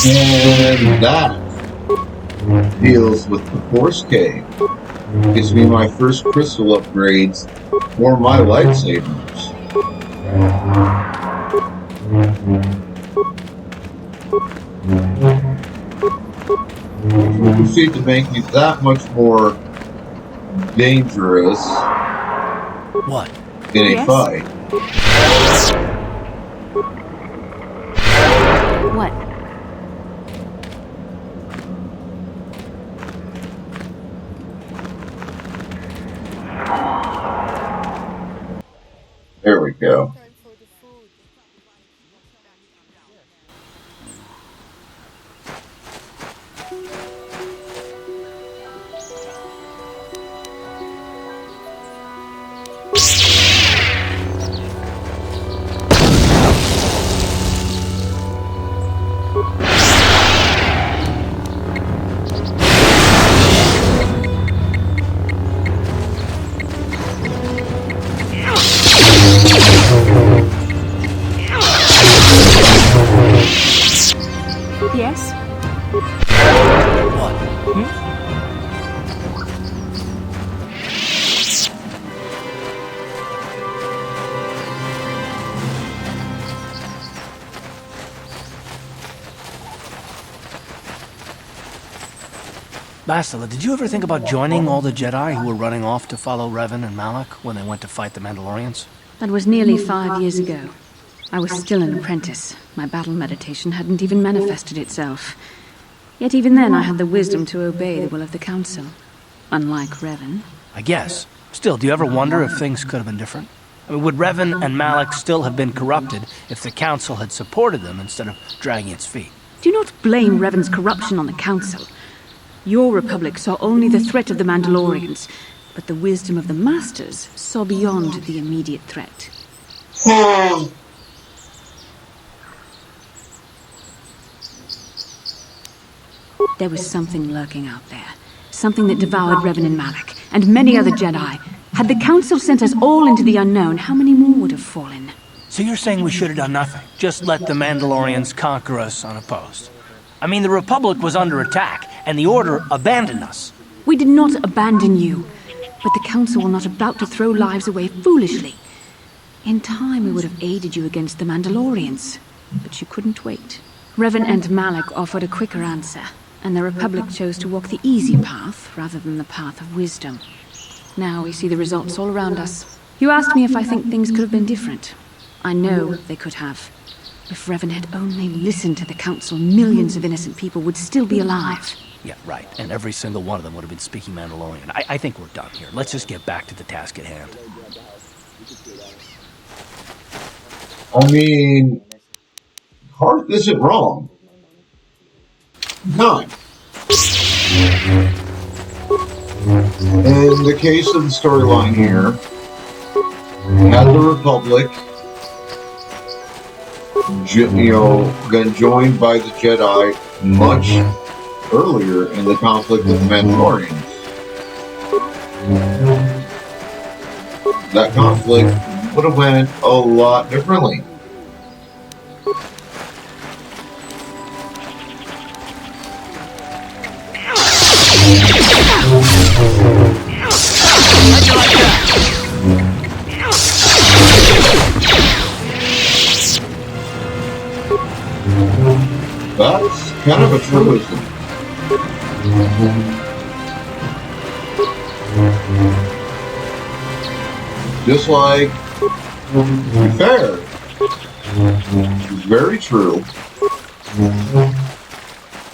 And that deals with the Force Cave. Gives me my first crystal upgrades for my lightsabers. Which will proceed to make me that much more dangerous. What? In a fight. What? There we go. Bastila, did you ever think about joining all the Jedi who were running off to follow Revan and Malak when they went to fight the Mandalorians? That was nearly 5 years ago. I was still an apprentice. My battle meditation hadn't even manifested itself. Yet even then I had the wisdom to obey the will of the Council. Unlike Revan. I guess. Still, do you ever wonder if things could have been different? I mean, would Revan and Malak still have been corrupted if the Council had supported them instead of dragging its feet? Do not blame Revan's corruption on the Council. Your Republic saw only the threat of the Mandalorians, but the wisdom of the Masters saw beyond the immediate threat. There was something lurking out there. Something that devoured Revan and Malak, and many other Jedi. Had the Council sent us all into the unknown, how many more would have fallen? So you're saying we should have done nothing? Just let the Mandalorians conquer us unopposed? I mean, the Republic was under attack, and the Order abandoned us. We did not abandon you, but the Council were not about to throw lives away foolishly. In time, we would have aided you against the Mandalorians, but you couldn't wait. Revan and Malak offered a quicker answer, and the Republic chose to walk the easy path rather than the path of wisdom. Now we see the results all around us. You asked me if I think things could have been different. I know they could have. If Revan had only listened to the Council, millions of innocent people would still be alive. Yeah, right. And every single one of them would have been speaking Mandalorian. I think we're done here. Let's just get back to the task at hand. I mean, Hearth isn't wrong. None. In the case of the storyline here, had the Republic, been joined by the Jedi much earlier in the conflict with the Mandalorians, that conflict would have went a lot differently. That's kind of a truism. Just like, to be fair, it's very true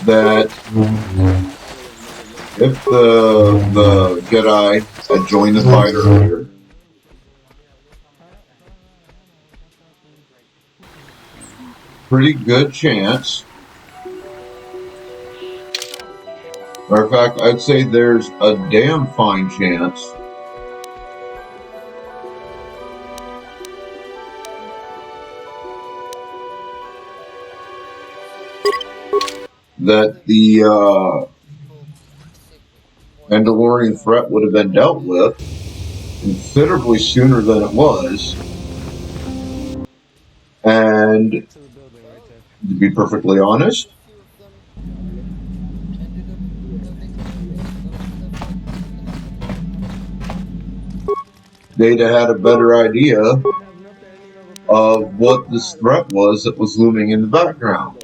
that if the Jedi had joined the fight earlier, pretty good chance. Matter of fact, I'd say there's a damn fine chance that the Mandalorian threat would have been dealt with considerably sooner than it was. And to be perfectly honest, they'd have had a better idea of what this threat was that was looming in the background.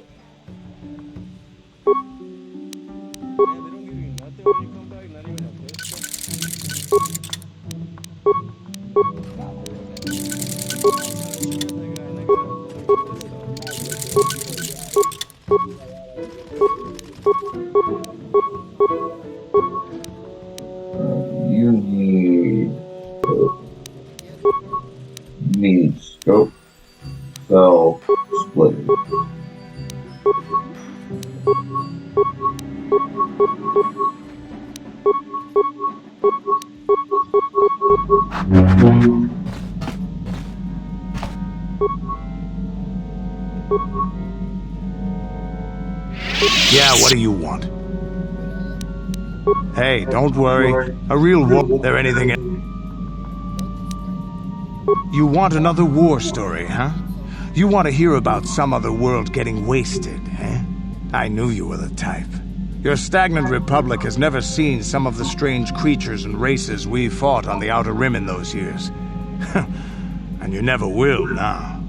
You need scope cell splitting. Yeah, what do you want? Hey, don't worry. A real war. There anything? You want another war story, huh? You want to hear about some other world getting wasted, eh? I knew you were the type. Your stagnant republic has never seen some of the strange creatures and races we fought on the Outer Rim in those years. And you never will now.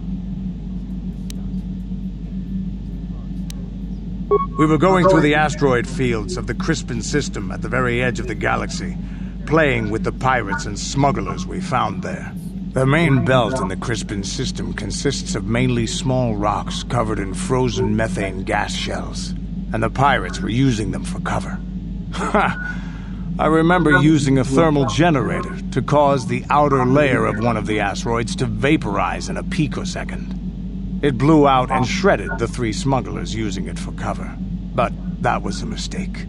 We were going through the asteroid fields of the Crispin system at the very edge of the galaxy, playing with the pirates and smugglers we found there. The main belt in the Crispin system consists of mainly small rocks covered in frozen methane gas shells, and the pirates were using them for cover. Ha! I remember using a thermal generator to cause the outer layer of one of the asteroids to vaporize in a picosecond. It blew out and shredded the 3 smugglers using it for cover. But that was a mistake.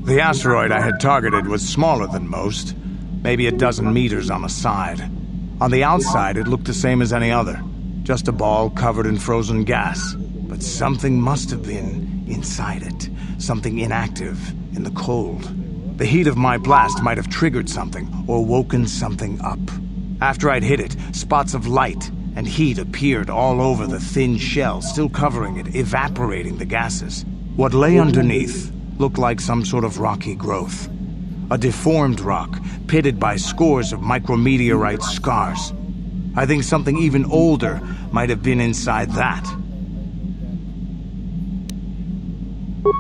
The asteroid I had targeted was smaller than most, maybe a dozen meters on a side. On the outside, it looked the same as any other, just a ball covered in frozen gas. But something must have been inside it, something inactive in the cold. The heat of my blast might have triggered something or woken something up. After I'd hit it, spots of light and heat appeared all over the thin shell, still covering it, evaporating the gases. What lay underneath looked like some sort of rocky growth. A deformed rock, pitted by scores of micrometeorite scars. I think something even older might have been inside that.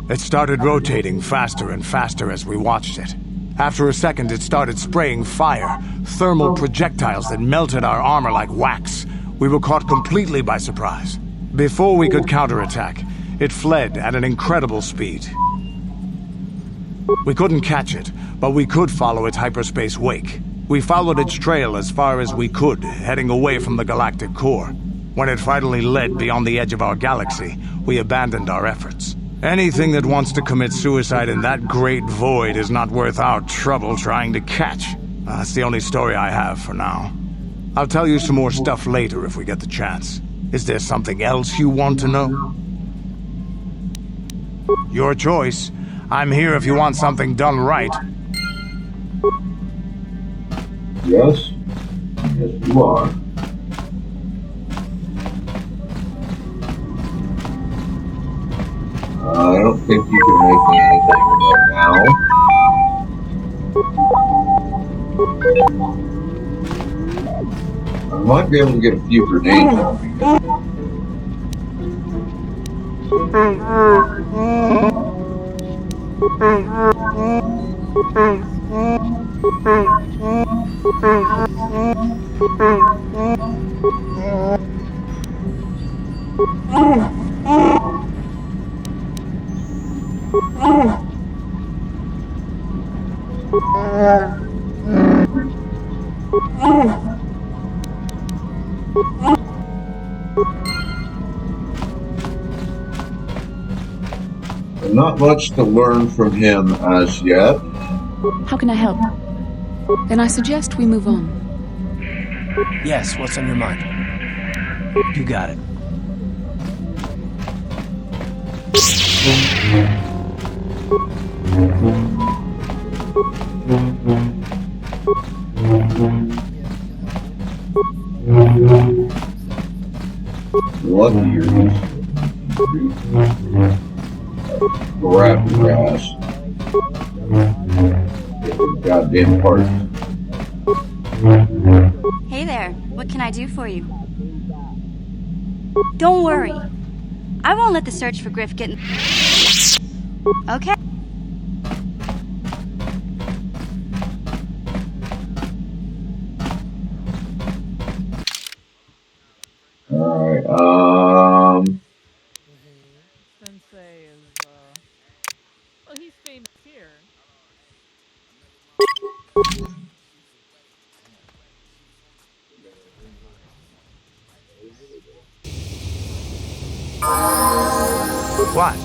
It started rotating faster and faster as we watched it. After a second, it started spraying fire, thermal projectiles that melted our armor like wax. We were caught completely by surprise. Before we could counterattack, it fled at an incredible speed. We couldn't catch it, but we could follow its hyperspace wake. We followed its trail as far as we could, heading away from the galactic core. When it finally led beyond the edge of our galaxy, we abandoned our efforts. Anything that wants to commit suicide in that great void is not worth our trouble trying to catch. That's the only story I have for now. I'll tell you some more stuff later if we get the chance. Is there something else you want to know? Your choice. I'm here if you want something done right. Yes. Yes, you are. I don't think you can make me anything right now. I might be able to get a few grenades off you. Not much to learn from him as yet. How can I help? Then I suggest we move on. Yes, what's on your mind? You got it. Lucky you're grab your ass. Get the goddamn parts. Hey there, what can I do for you? Don't worry. I won't let the search for Griff get in... Okay. Alright, Sensei is, well, he's famous here. What?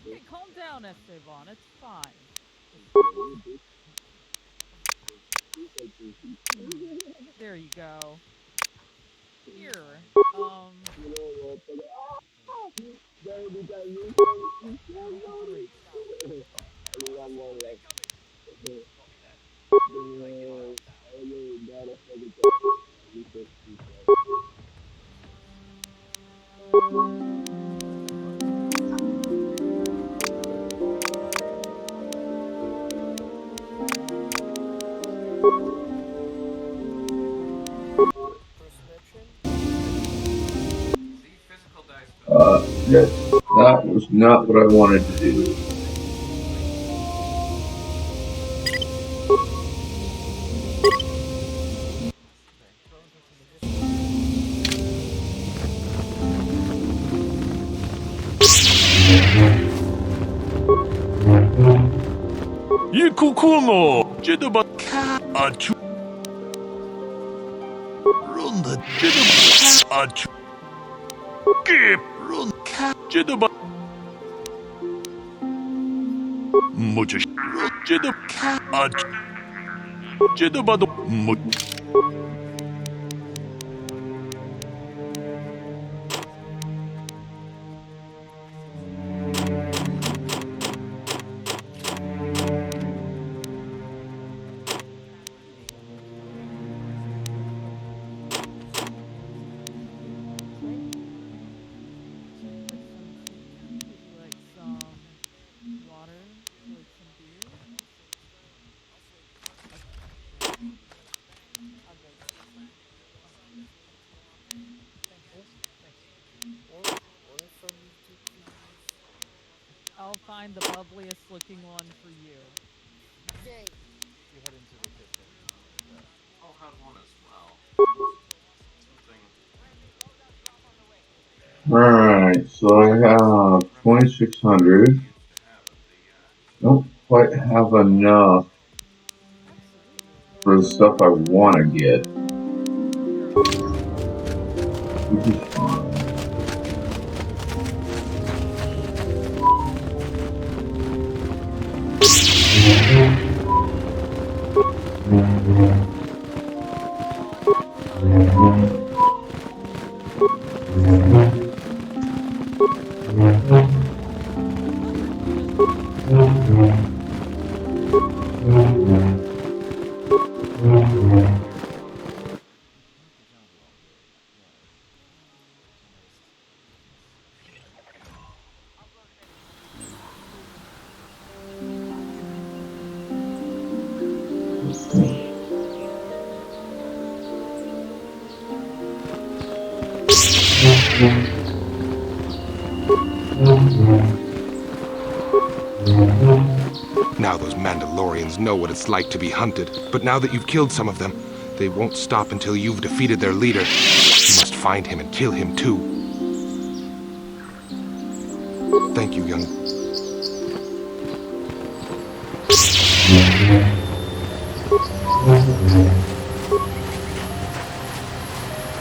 Okay, calm down, Esteban. It's fine. There you go. Here, That was not what I wanted to do. Kukumo, Jiduba Achu Runda Jiduba Achu Kip Runda Jiduba Mucha Jiduba Achu Jiduba I'll find the bubbliest looking one for you. You head into the kitchen. I'll have one as well. Alright, so I have 2,600. Don't quite have enough for the stuff I want to get. Which is fine. Now those Mandalorians know what it's like to be hunted, but now that you've killed some of them, they won't stop until you've defeated their leader. You must find him and kill him too. Thank you, young.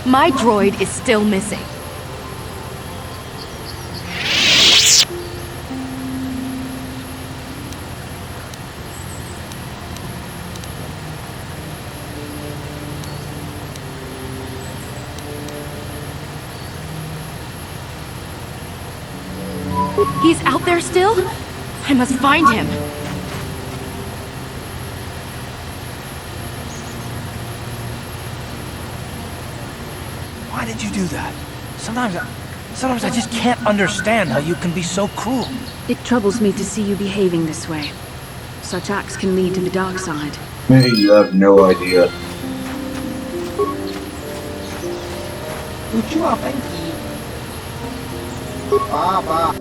My droid is still missing. He's out there still? I must find him. Why did you do that? Sometimes I just can't understand how you can be so cruel. It troubles me to see you behaving this way. Such acts can lead to the dark side. Hey, you have no idea. Lucu apa ini? Apa?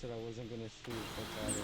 Said I wasn't gonna shoot. That's out of him.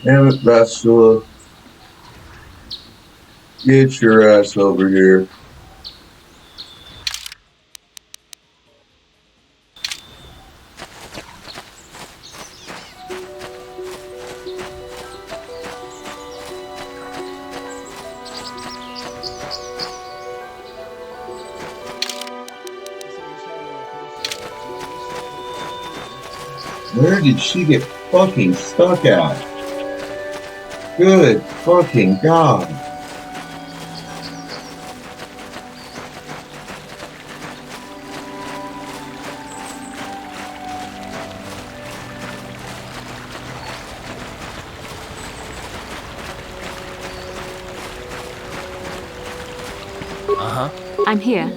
Damn it, Bastila. Get your ass over here. Where did she get fucking stuck at? Good fucking God. Uh-huh. I'm here.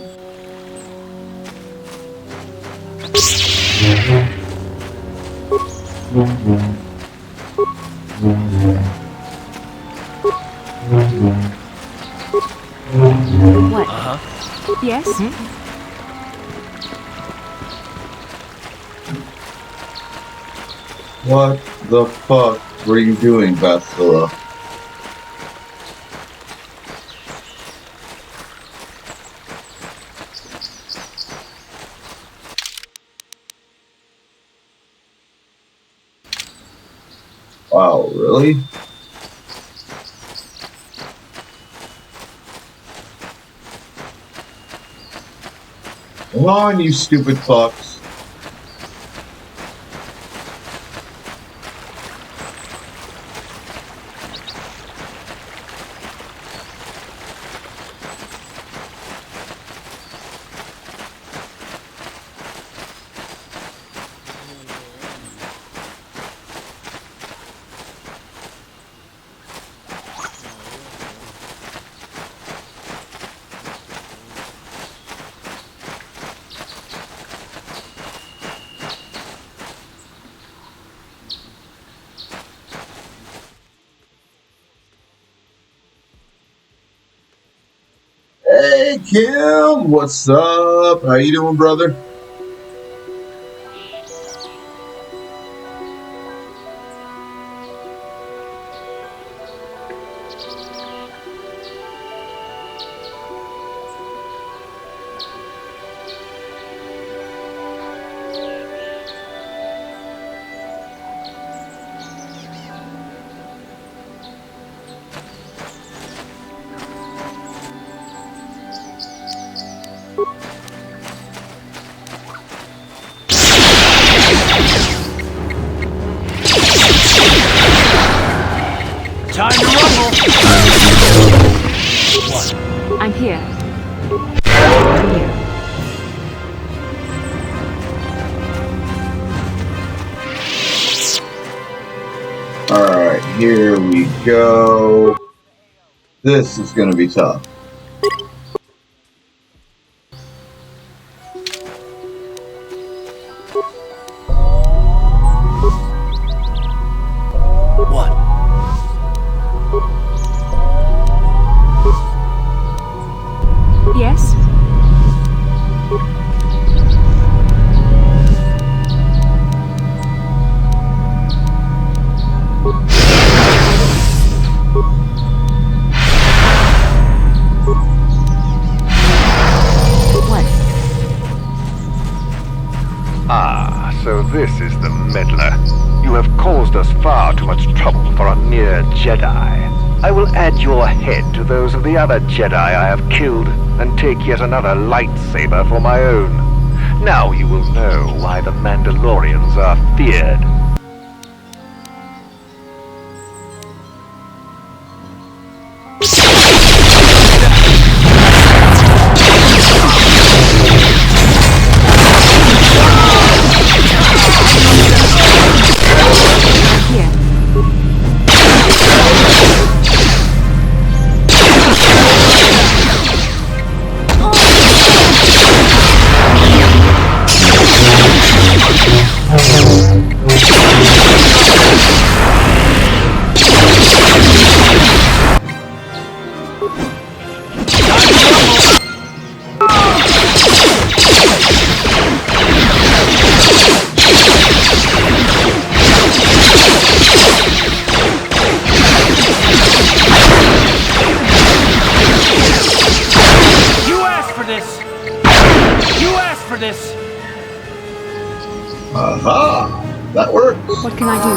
What? Uh-huh. Yes? What the fuck were you doing, Bastila? Wow, really? Come on, you stupid fucks. Hey, Kim, what's up? How you doing, brother? Time to rumble! I'm here. Alright, here we go. This is gonna be tough. What? Yes? What? Ah, so this is the meddler. You have caused us far too much trouble for a mere Jedi. I will add your head to those of the other Jedi I have killed, and take yet another lightsaber for my own. Now you will know why the Mandalorians are feared. this. Aha! That works. What can I do?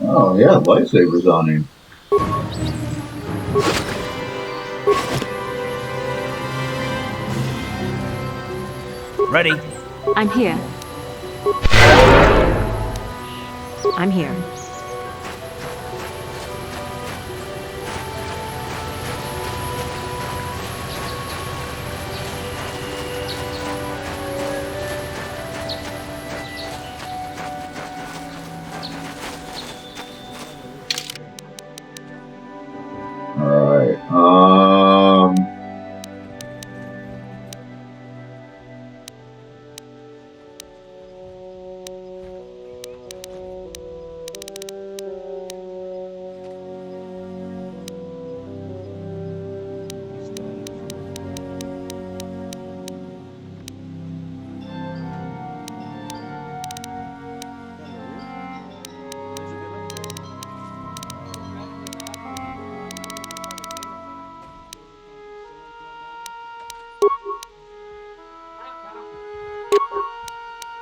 Oh, yeah, lightsabers on him. Ready? I'm here. I'm here. Alright,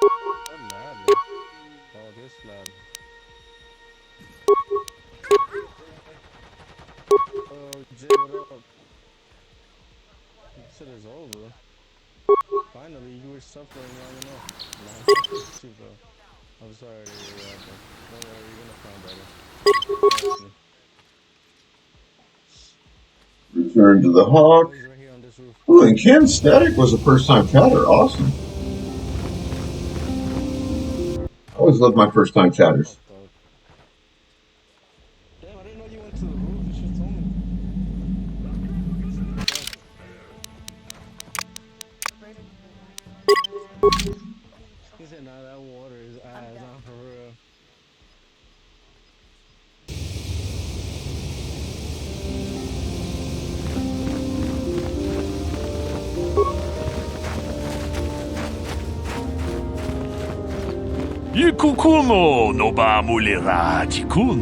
What lab, man? Oh, this lab. Oh, Jay, what up? This shit is over. Finally, you were suffering long enough. Nah, you, bro. I'm sorry to hear that, but don't worry, you're gonna find better. Trust me. return to the Hawk. Ooh, and Ken Static was a first-time chatter. Awesome. I always love my first-time chatters. Damn, I didn't know you went to the roof. You should tell me. He said, nah, that water is ass, not for real. Ikukuno no ba mulera tikun.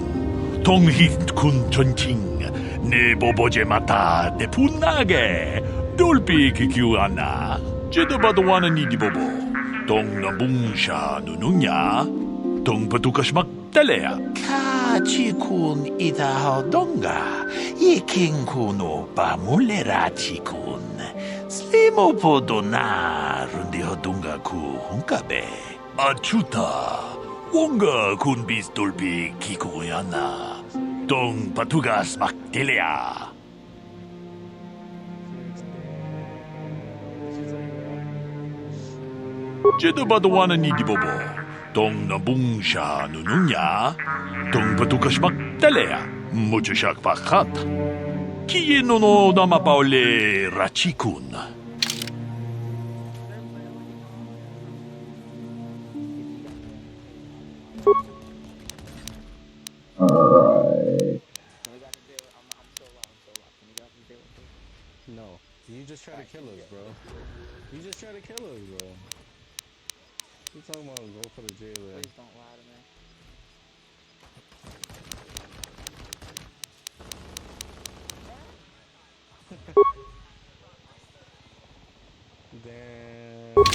Tonghit kun chonching. Ne boboje mata de punage. Dolpi kikiwana. Jedabadwana ni di bobo. Tong nambungsha nununya. Tong patukashmak talea. Kachikun ida donga. Ikinkuno ba mulera tikun. Slimo podona rundi hodunga ku hunkabe. Achuta, wonga kun bis dolpi kikuyana, tong patugas maktilea. Jeda badawana ni di bobo, tong nabungsha nununya, tong patugas maktilea, muchashak pakat. Kiye no damapaule rachikun. Alright. No, you just try to kill us, bro. You just try to kill us, bro. You talking about go for the jail? Please don't lie to me. Damn.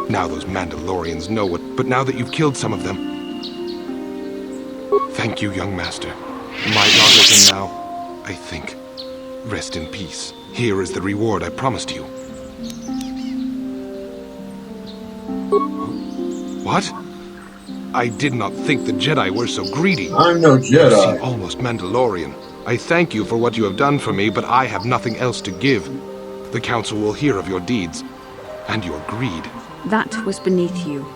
Now those Mandalorians know what, but now that you've killed some of them... Thank you, young master. My daughter can now, I think, rest in peace. Here is the reward I promised you. What? I did not think the Jedi were so greedy. I'm no Jedi. You seem almost Mandalorian. I thank you for what you have done for me, but I have nothing else to give. The Council will hear of your deeds and your greed. That was beneath you.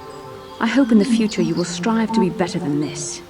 I hope in the future you will strive to be better than this.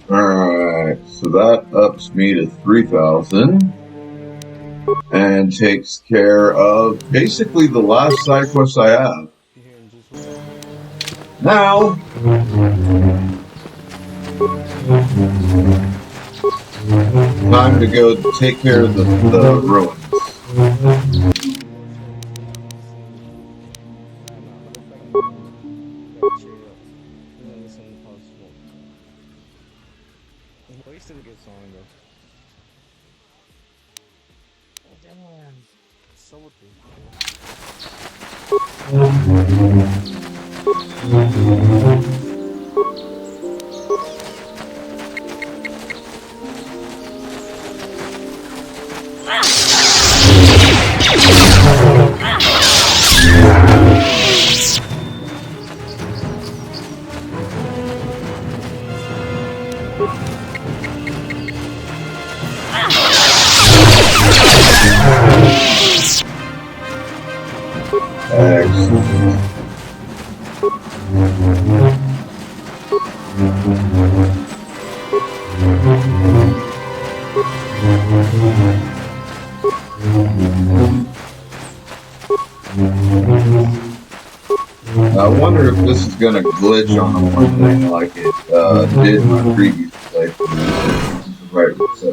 Alright, so that ups me to 3,000 and takes care of basically the last side quest I have. Now, time to go take care of the ruins. Wasted a good song though. Damn. So I wonder if this is going to glitch on the one thing like it did in my previous playthrough. Right, so.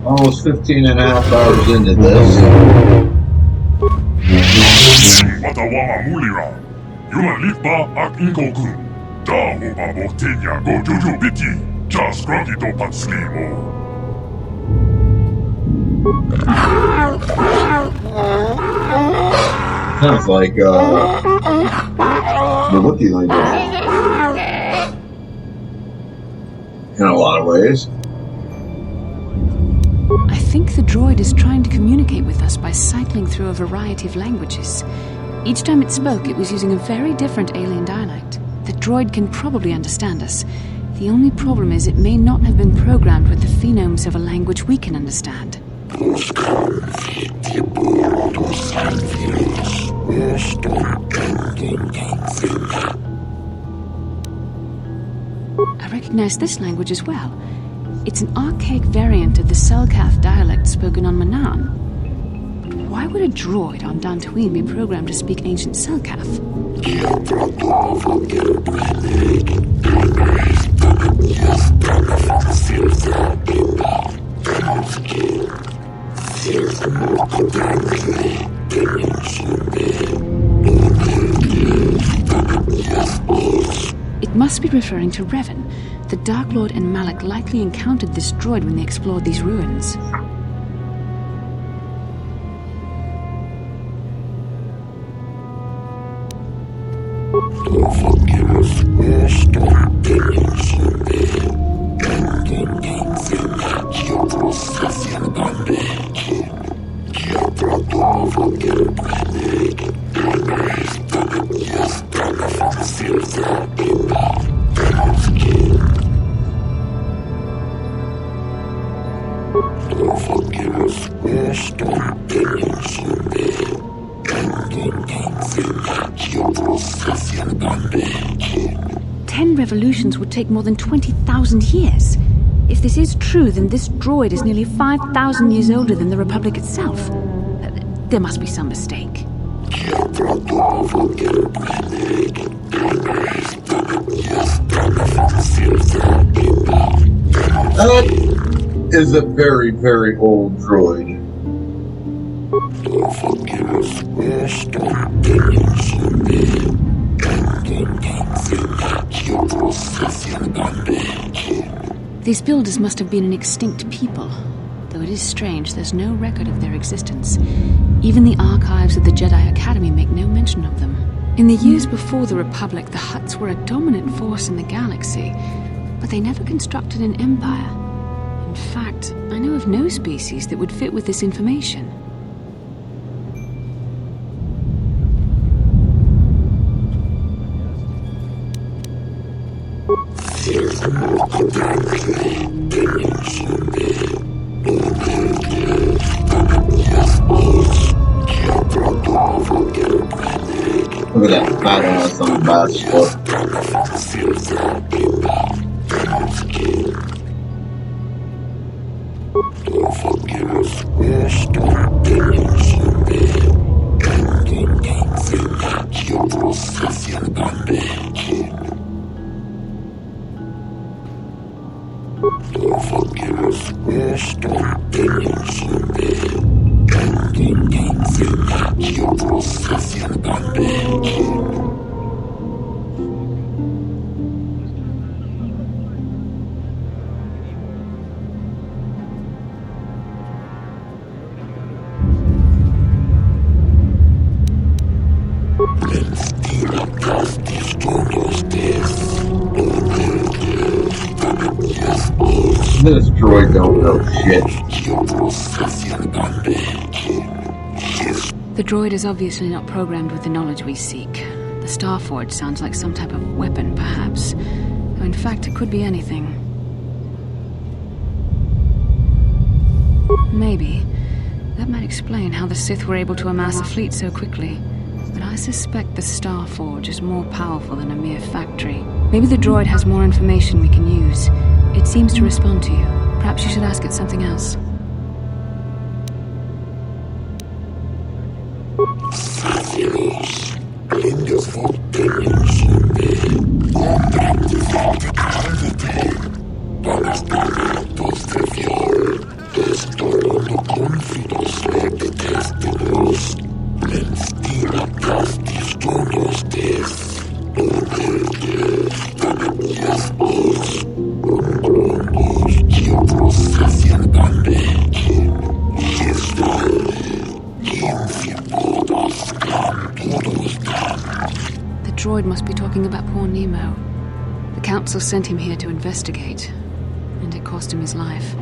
Almost 15 and a half hours into this. Sounds like the Wookiee language in a lot of ways. I think the droid is trying to communicate with us by cycling through a variety of languages. Each time it spoke, it was using a very different alien dialect. The droid can probably understand us. The only problem is it may not have been programmed with the phonemes of a language we can understand. I recognize this language as well. It's an archaic variant of the Selkath dialect spoken on Manaan. But why would a droid on Dantooine be programmed to speak ancient Selkath? It must be referring to Revan. The Dark Lord and Malak likely encountered this droid when they explored these ruins. Revolutions would take more than 20,000 years. If this is true, then this droid is nearly 5,000 years older than the Republic itself. There must be some mistake. That is a very, very old droid. These builders must have been an extinct people, though it is strange there's no record of their existence. Even the archives of the Jedi Academy make no mention of them. In the years before the Republic, the Hutts were a dominant force in the galaxy, but they never constructed an empire. In fact, I know of no species that would fit with this information. Look at that fat ass on the basket. This droid don't know shit. The droid is obviously not programmed with the knowledge we seek. The Starforge sounds like some type of weapon, perhaps. Though in fact, it could be anything. Maybe. That might explain how the Sith were able to amass a fleet so quickly. But I suspect the Starforge is more powerful than a mere factory. Maybe the droid has more information we can use. It seems to respond to you. Perhaps you should ask it something else. The droid must be talking about poor Nemo. The Council sent him here to investigate, and it cost him his life.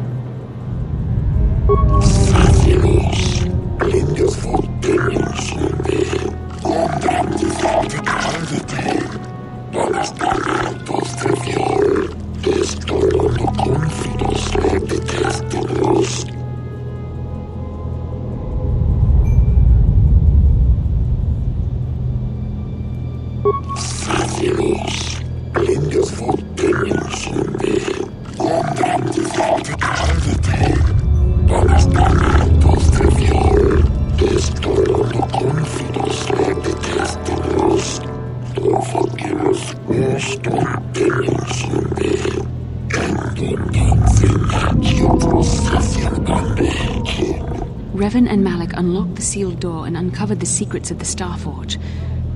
Revan and Malik unlocked the sealed door and uncovered the secrets of the Starforge.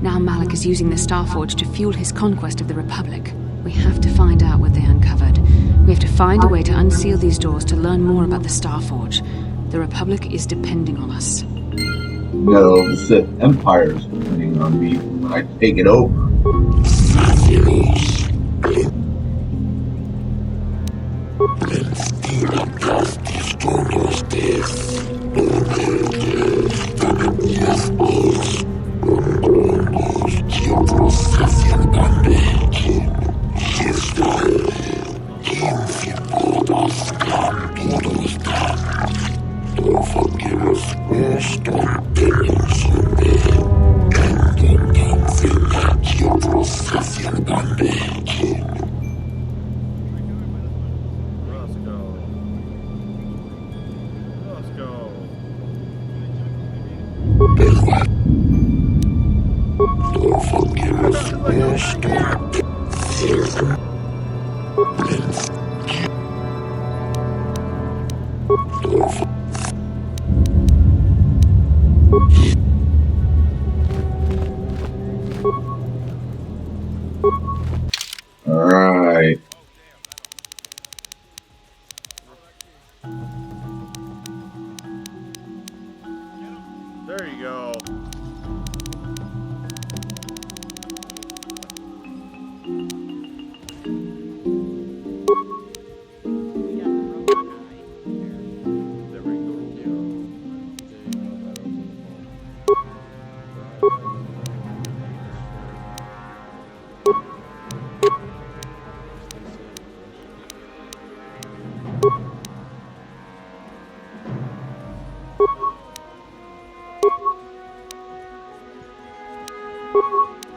Now Malik is using the Starforge to fuel his conquest of the Republic. We have to find out what they uncovered. We have to find a way to unseal these doors to learn more about the Starforge. The Republic is depending on us. No, the Sith Empire is depending on me when I take it over. Alright. There you go.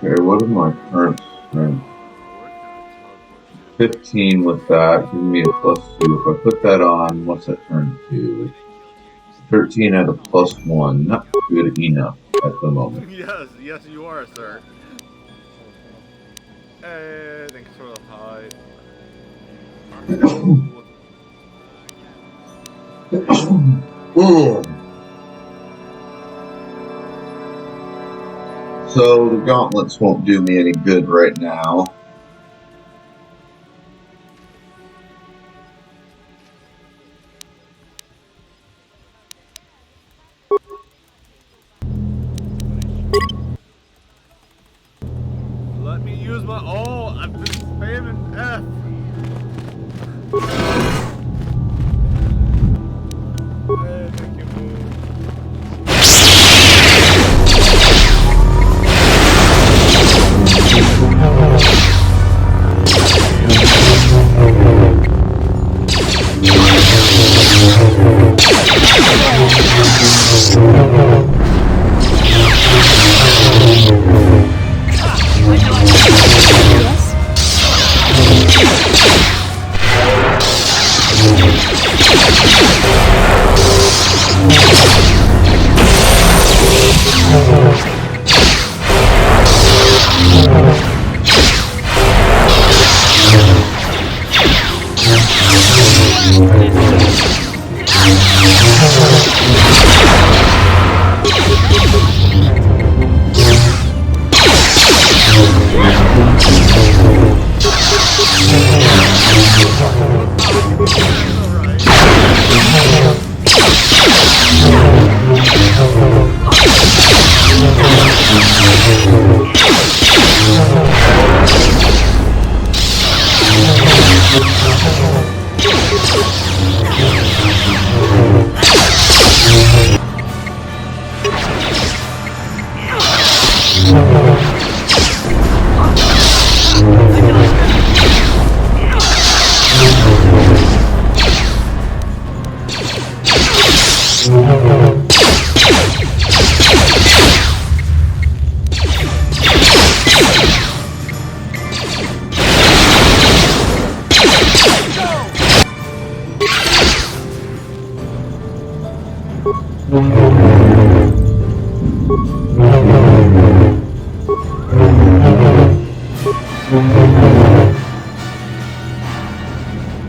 Okay, what is my current strength? 15 with that, give me a +2. If I put that on, what's that turn to? 13 at a +1. Not good enough at the moment. Yes, yes you are, sir. Hey, thanks for the hide. So the gauntlets won't do me any good right now. Let me use my. Oh, I've been spamming F. Hey, thank you, Moon.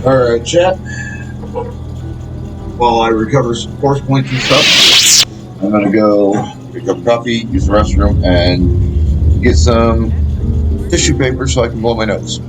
Alright, chat. While I recover some force points and stuff. I'm gonna go pick up coffee, use the restroom, and get some tissue paper so I can blow my nose.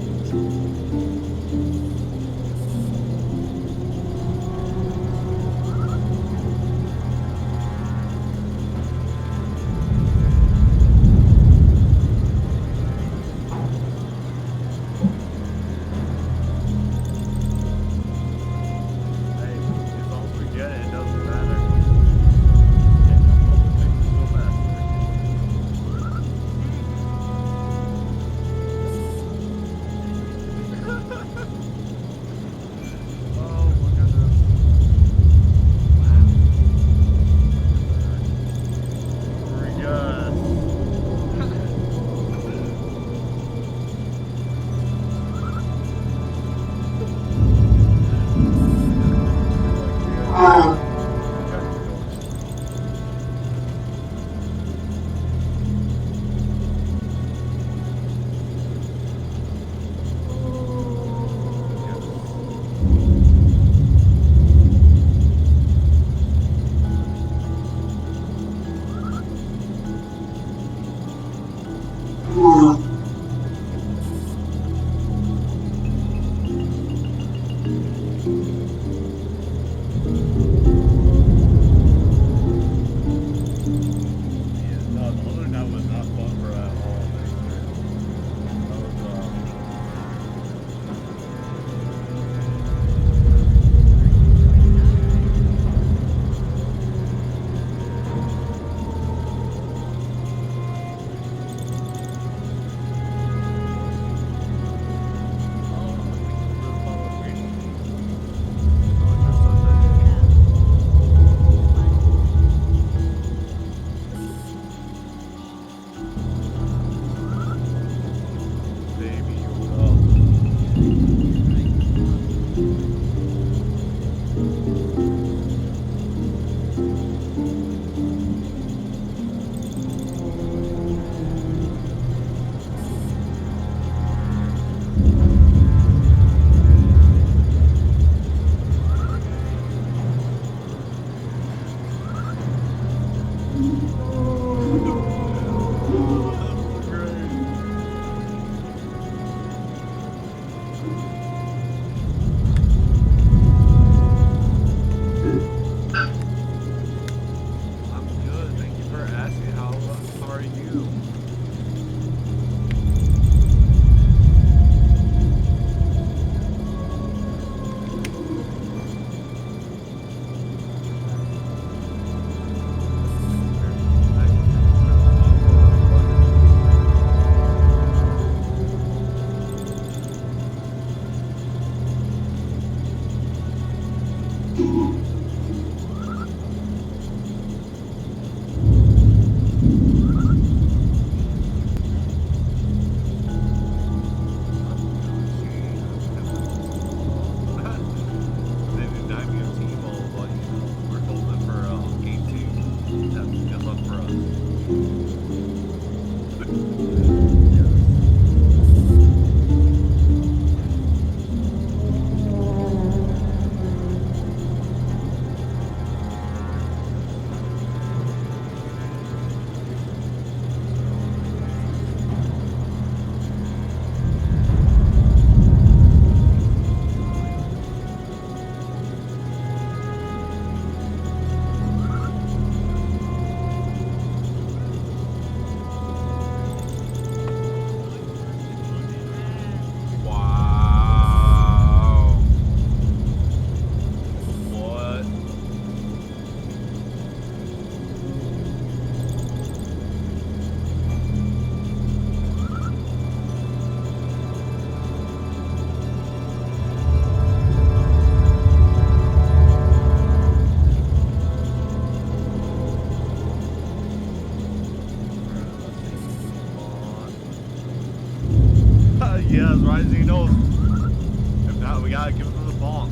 Yeah, as right as he knows. If not, we gotta give it to the bonk.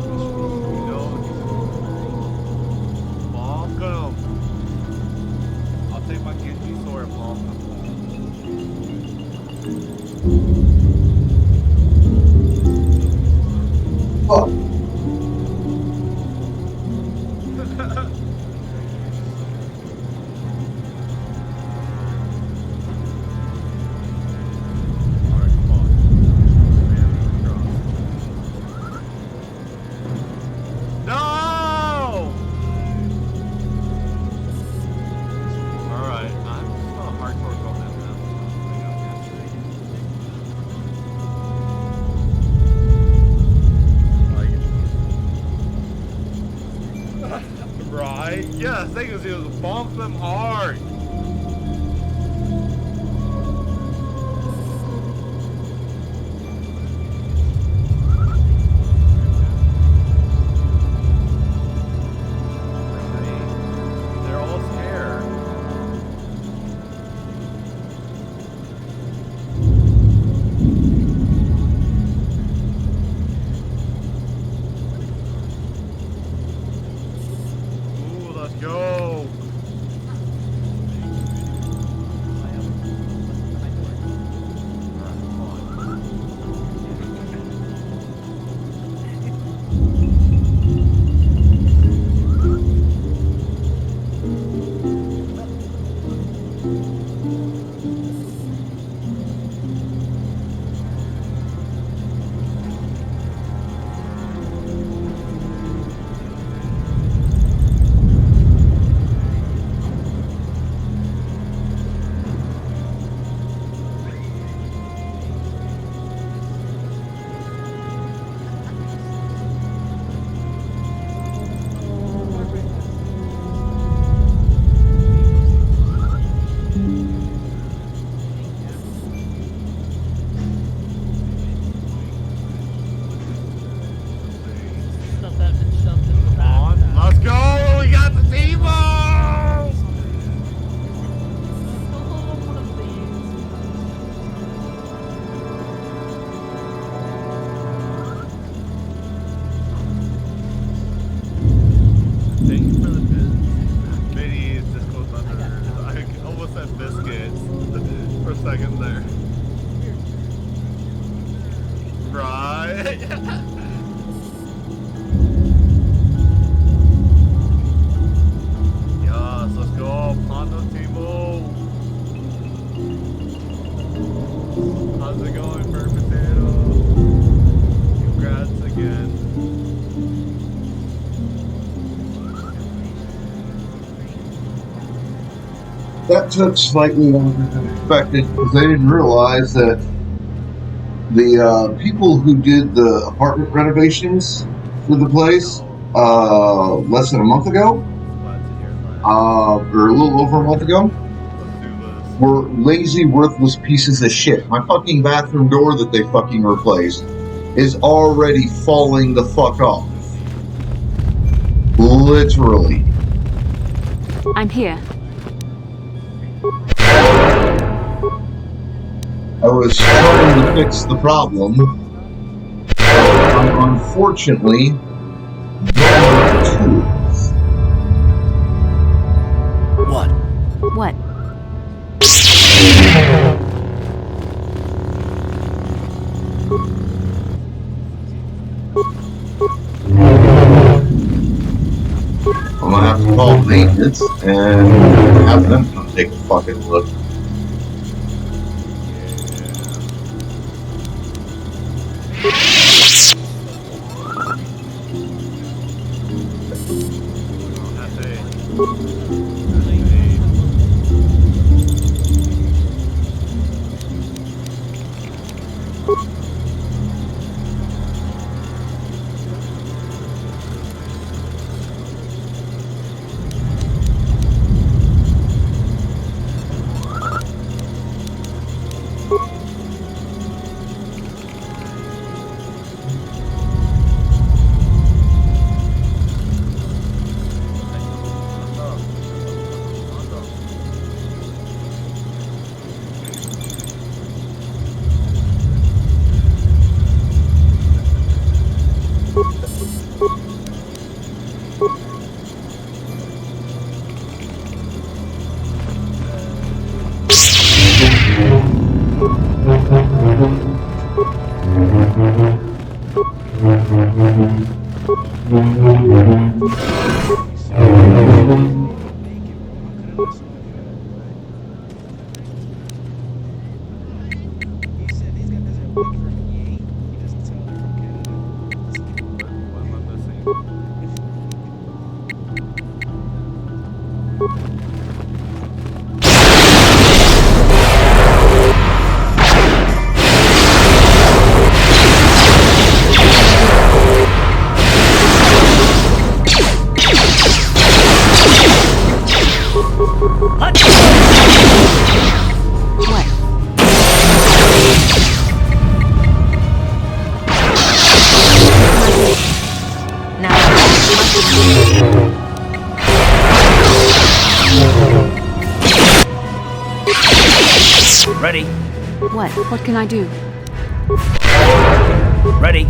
You know, bonk him. I'll take my Genji sword and bonk him. Oh. thing is, you bonk them hard. They're all scared. Ooh, let's go. Stuff that had been shoved in the back. Let's go! We got the T-Bones! Thank you for the minis, Disco Thunder. I almost said biscuits for a second there. Right? Yes, let's go. Pondo Timo. How's it going, Burnt Potato? Congrats again. That took slightly longer than expected because they didn't realize that the people who did the apartment renovations for the place less than a month ago, or a little over a month ago, were lazy, worthless pieces of shit. My fucking bathroom door that they fucking replaced is already falling the fuck off. Literally. I'm here. I was trying to fix the problem. Unfortunately, there are tools. What? What? I'm gonna have to call maintenance and have them come take a fucking look. Ready? What? What can I do? Ready?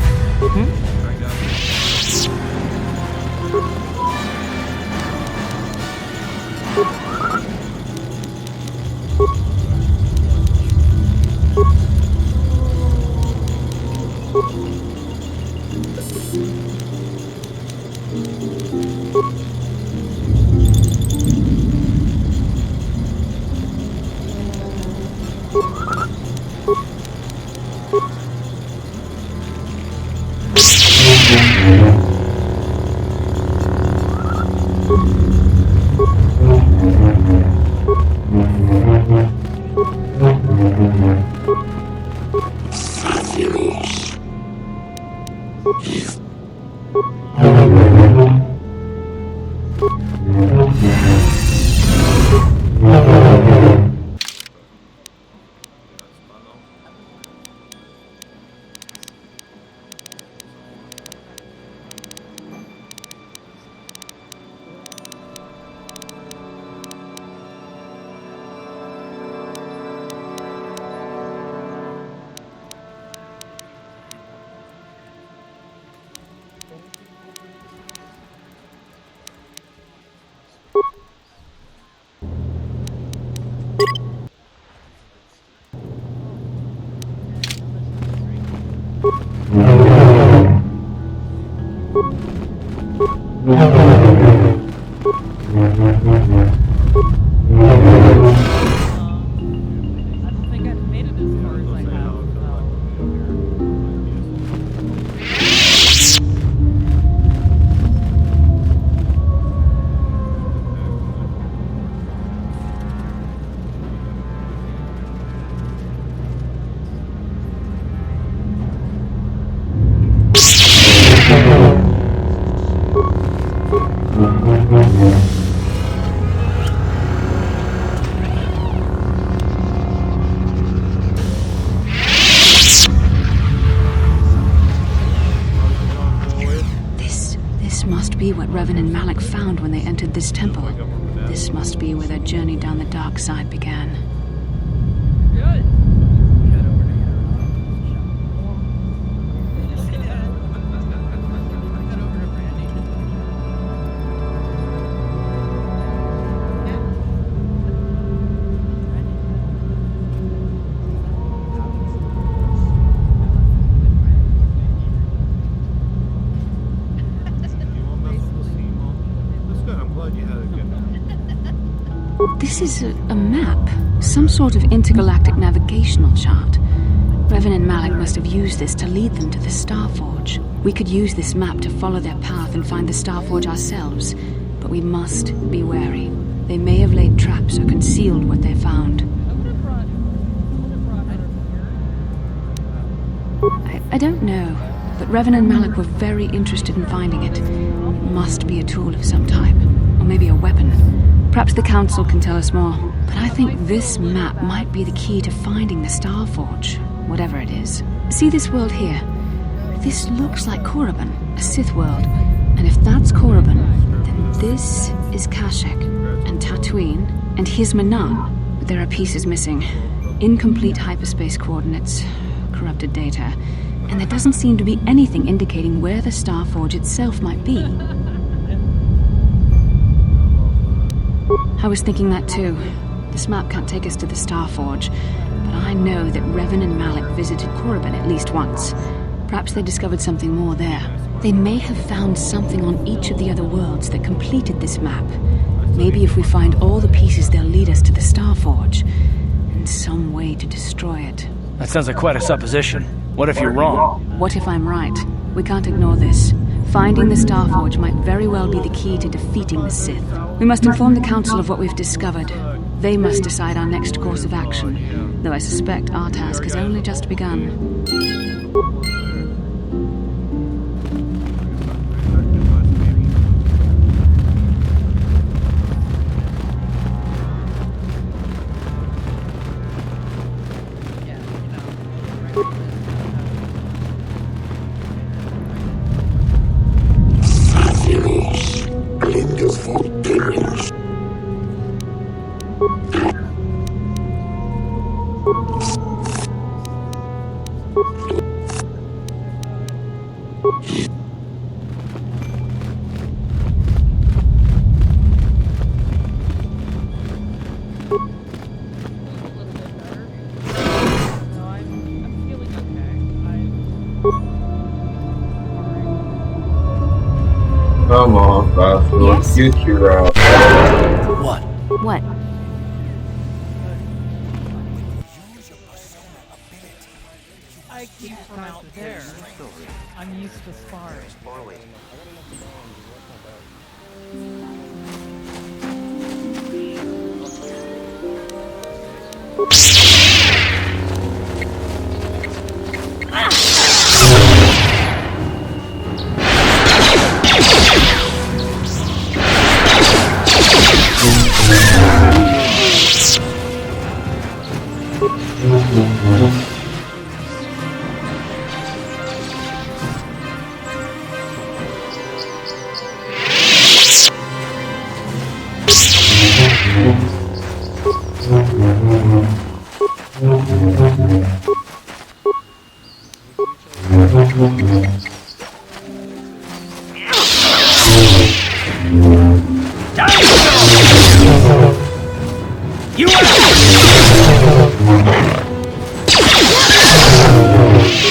This must be what Revan and Malik found when they entered this temple. This must be where their journey down the dark side began. Good. This is a map. Some sort of intergalactic navigational chart. Revan and Malik must have used this to lead them to the Starforge. We could use this map to follow their path and find the Starforge ourselves, but we must be wary. They may have laid traps or concealed what they found. I don't know, but Revan and Malik were very interested in finding it. It must be a tool of some type, or maybe a weapon. Perhaps the Council can tell us more, but I think this map might be the key to finding the Starforge, whatever it is. See this world here? This looks like Korriban, a Sith world. And if that's Korriban, then this is Kashyyyk, and Tatooine, and here's Manaan. But there are pieces missing. Incomplete hyperspace coordinates, corrupted data, and there doesn't seem to be anything indicating where the Starforge itself might be. I was thinking that too. This map can't take us to the Starforge, but I know that Revan and Malik visited Korriban at least once. Perhaps they discovered something more there. They may have found something on each of the other worlds that completed this map. Maybe if we find all the pieces, they'll lead us to the Starforge, and some way to destroy it. That sounds like quite a supposition. What if you're wrong? What if I'm right? We can't ignore this. Finding the Starforge might very well be the key to defeating the Sith. We must inform the Council of what we've discovered. They must decide our next course of action, though I suspect our task has only just begun. Come on, Buffalo. Yes? Get your What? What? I came from out there. I'm used to sparring.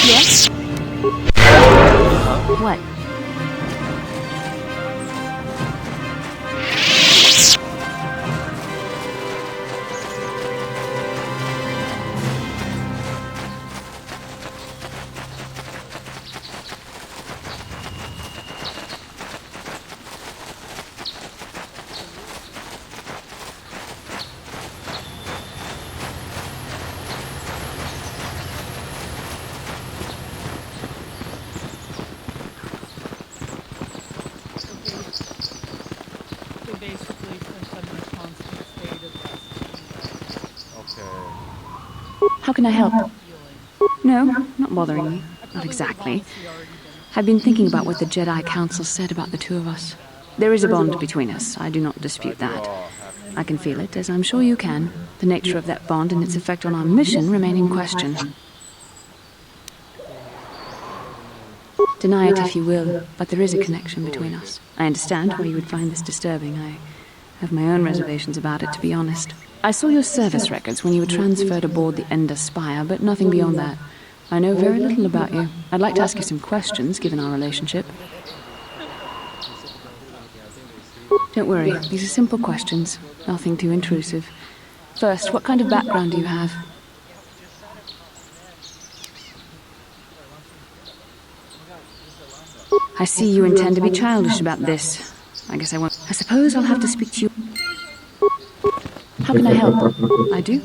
Yes? What? So basically, since I'm in a constant state of rest, How can I help? No, not bothering you. Not exactly. I've been thinking about what the Jedi Council said about the two of us. There is a bond between us. I do not dispute that. I can feel it, as I'm sure you can. The nature of that bond and its effect on our mission remain in question. Deny it if you will, but there is a connection between us. I understand why you would find this disturbing. I have my own reservations about it, to be honest. I saw your service records when you were transferred aboard the Ender Spire, but nothing beyond that. I know very little about you. I'd like to ask you some questions, given our relationship. Don't worry, these are simple questions. Nothing too intrusive. First, what kind of background do you have? I see you intend to be childish about this. I guess I won't. I suppose I'll have to speak to you. How can I help? I do.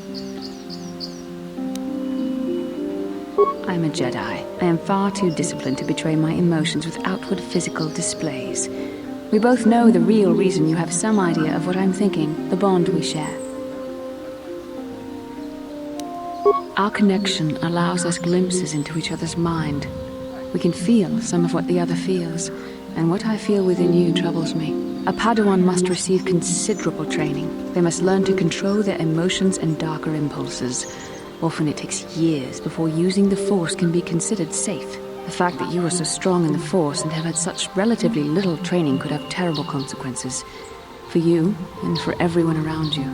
I'm a Jedi. I am far too disciplined to betray my emotions with outward physical displays. We both know the real reason you have some idea of what I'm thinking, the bond we share. Our connection allows us glimpses into each other's mind. We can feel some of what the other feels, and what I feel within you troubles me. A Padawan must receive considerable training. They must learn to control their emotions and darker impulses. Often it takes years before using the Force can be considered safe. The fact that you are so strong in the Force and have had such relatively little training could have terrible consequences. For you, and for everyone around you.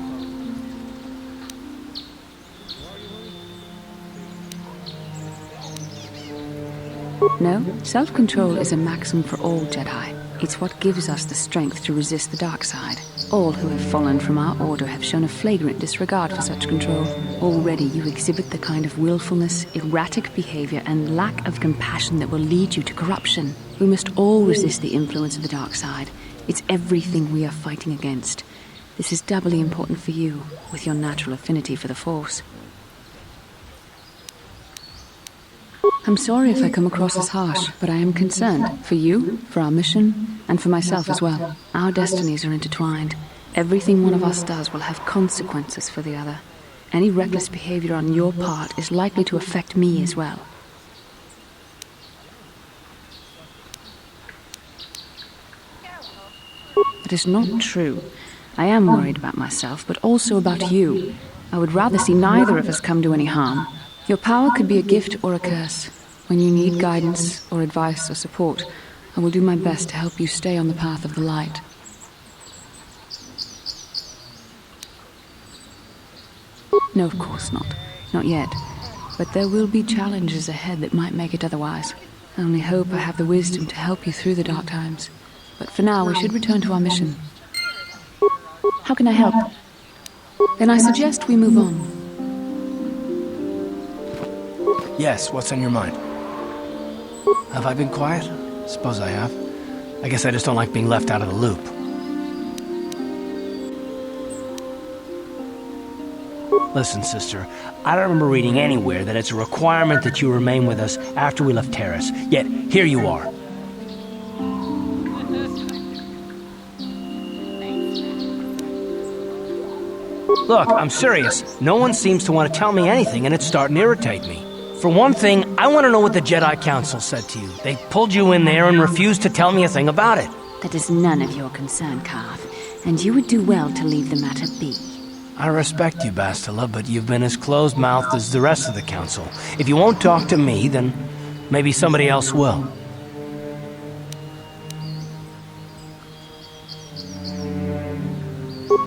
No, self-control is a maxim for all Jedi. It's what gives us the strength to resist the dark side. All who have fallen from our order have shown a flagrant disregard for such control. Already you exhibit the kind of willfulness, erratic behavior, and lack of compassion that will lead you to corruption. We must all resist the influence of the dark side. It's everything we are fighting against. This is doubly important for you, with your natural affinity for the Force. I'm sorry if I come across as harsh, but I am concerned for you, for our mission, and for myself as well. Our destinies are intertwined. Everything one of us does will have consequences for the other. Any reckless behavior on your part is likely to affect me as well. That is not true. I am worried about myself, but also about you. I would rather see neither of us come to any harm. Your power could be a gift or a curse. When you need guidance or advice or support, I will do my best to help you stay on the path of the light. No, of course not. Not yet. But there will be challenges ahead that might make it otherwise. I only hope I have the wisdom to help you through the dark times. But for now, we should return to our mission. How can I help? Then I suggest we move on. Yes, what's on your mind? Have I been quiet? Suppose I have. I guess I just don't like being left out of the loop. Listen, sister, I don't remember reading anywhere that it's a requirement that you remain with us after we left Terrace. Yet, here you are. Look, I'm serious. No one seems to want to tell me anything, and it's starting to irritate me. For one thing, I want to know what the Jedi Council said to you. They pulled you in there and refused to tell me a thing about it. That is none of your concern, Carth, and you would do well to leave the matter be. I respect you, Bastila, but you've been as closed-mouthed as the rest of the Council. If you won't talk to me, then maybe somebody else will.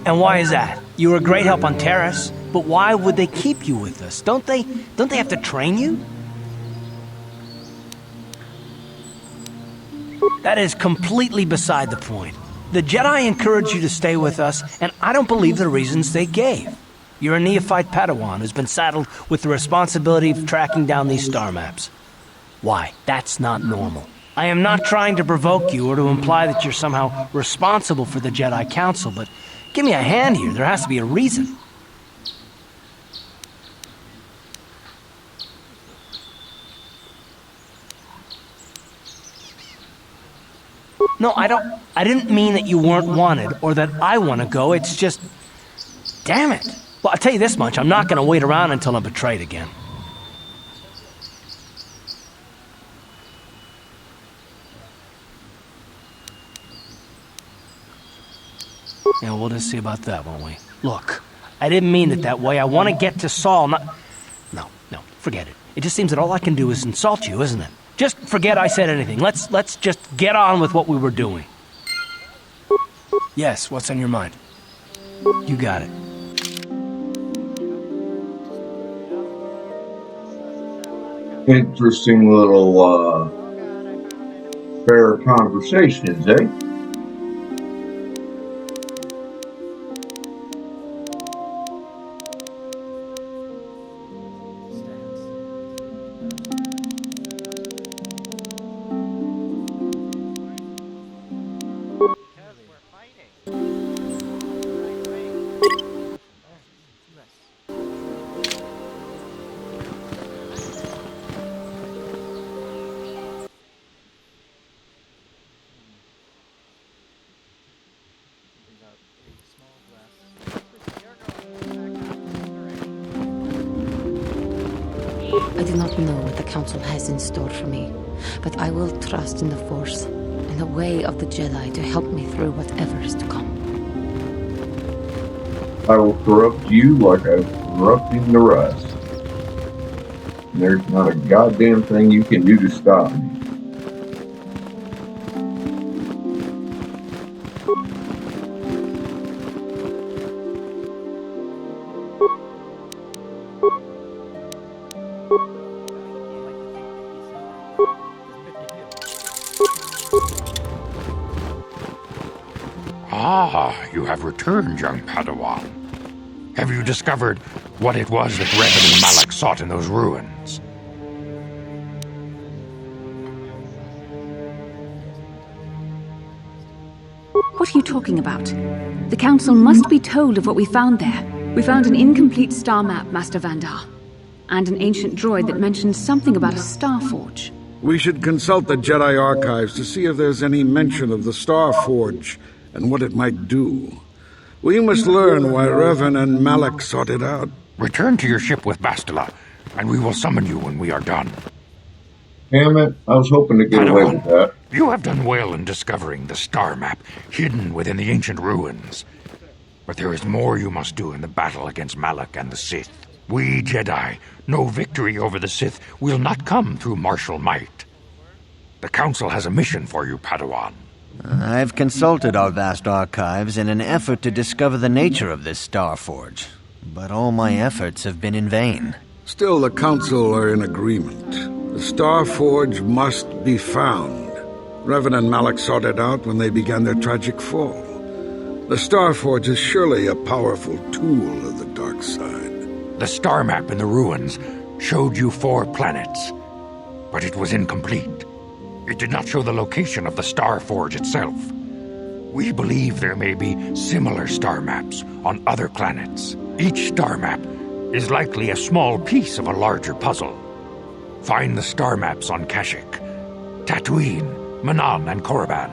And why is that? You were a great help on Terrace, but why would they keep you with us? Don't they have to train you? That is completely beside the point. The Jedi encouraged you to stay with us, and I don't believe the reasons they gave. You're a neophyte Padawan who's been saddled with the responsibility of tracking down these star maps. Why? That's not normal. I am not trying to provoke you or to imply that you're somehow responsible for the Jedi Council, but give me a hand here. There has to be a reason. No, I didn't mean that you weren't wanted or that I want to go. It's just, damn it. Well, I'll tell you this much. I'm not going to wait around until I'm betrayed again. Yeah, we'll just see about that, won't we? Look, I didn't mean it that way. I want to get to Saul, not... No, forget it. It just seems that all I can do is insult you, isn't it? Just forget I said anything. Let's just get on with what we were doing. Yes, what's on your mind? You got it. Interesting little, fair conversations, eh? I do not know what the Council has in store for me, but I will trust in the Force and the way of the Jedi to help me through whatever is to come. I will corrupt you like I'm corrupting the rest. And there's not a goddamn thing you can do to stop me. Ah, you have returned, young Padawan. Have you discovered what it was that Revan and Malak sought in those ruins? What are you talking about? The Council must be told of what we found there. We found an incomplete star map, Master Vandar, and an ancient droid that mentioned something about a star forge. We should consult the Jedi archives to see if there's any mention of the Star Forge and what it might do. We must learn why Revan and Malak sought it out. Return to your ship with Bastila, and we will summon you when we are done. Damn it, I was hoping to get away with that. You have done well in discovering the star map hidden within the ancient ruins. But there is more you must do in the battle against Malak and the Sith. We Jedi know victory over the Sith will not come through martial might. The Council has a mission for you, Padawan. I've consulted our vast archives in an effort to discover the nature of this Star Forge, but all my efforts have been in vain. Still, the Council are in agreement. The Star Forge must be found. Revan and Malak sought it out when they began their tragic fall. The Star Forge is surely a powerful tool of the dark side. The star map in the ruins showed you 4 planets, but it was incomplete. It did not show the location of the Star Forge itself. We believe there may be similar star maps on other planets. Each star map is likely a small piece of a larger puzzle. Find the star maps on Kashyyyk, Tatooine, Manan, and Korriban,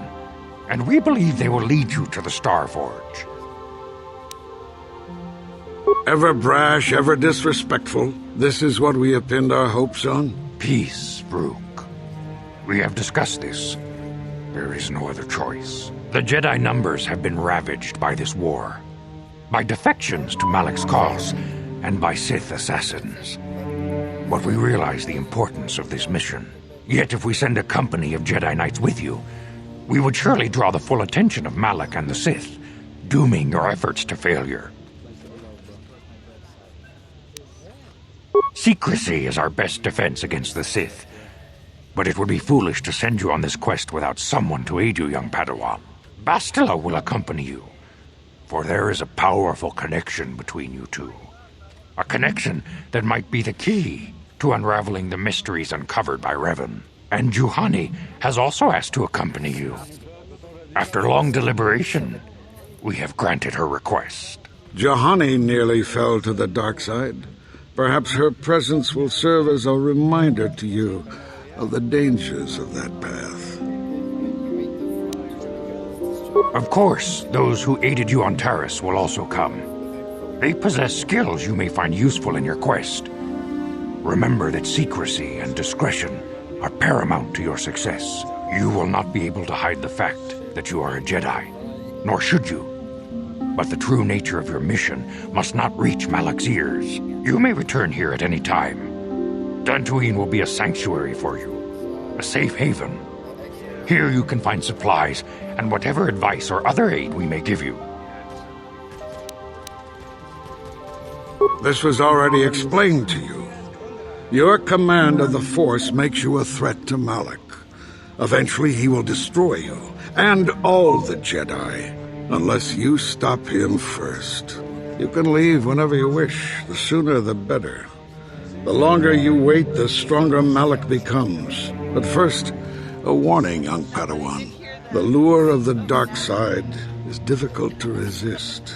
and we believe they will lead you to the Star Forge. Ever brash, ever disrespectful, this is what we have pinned our hopes on? Peace, Rook. We have discussed this. There is no other choice. The Jedi numbers have been ravaged by this war, by defections to Malak's cause, and by Sith assassins. But we realize the importance of this mission. Yet if we send a company of Jedi Knights with you, we would surely draw the full attention of Malak and the Sith, dooming your efforts to failure. Secrecy is our best defense against the Sith. But it would be foolish to send you on this quest without someone to aid you, young Padawan. Bastila will accompany you, for there is a powerful connection between you two. A connection that might be the key to unraveling the mysteries uncovered by Revan. And Juhani has also asked to accompany you. After long deliberation, we have granted her request. Juhani nearly fell to the dark side. Perhaps her presence will serve as a reminder to you of the dangers of that path. Of course, those who aided you on Taris will also come. They possess skills you may find useful in your quest. Remember that secrecy and discretion are paramount to your success. You will not be able to hide the fact that you are a Jedi, nor should you. But the true nature of your mission must not reach Malak's ears. You may return here at any time. Dantooine will be a sanctuary for you, a safe haven. Here you can find supplies and whatever advice or other aid we may give you. This was already explained to you. Your command of the Force makes you a threat to Malak. Eventually he will destroy you, and all the Jedi, unless you stop him first. You can leave whenever you wish, the sooner the better. The longer you wait, the stronger Malak becomes. But first, a warning, young Padawan. The lure of the dark side is difficult to resist.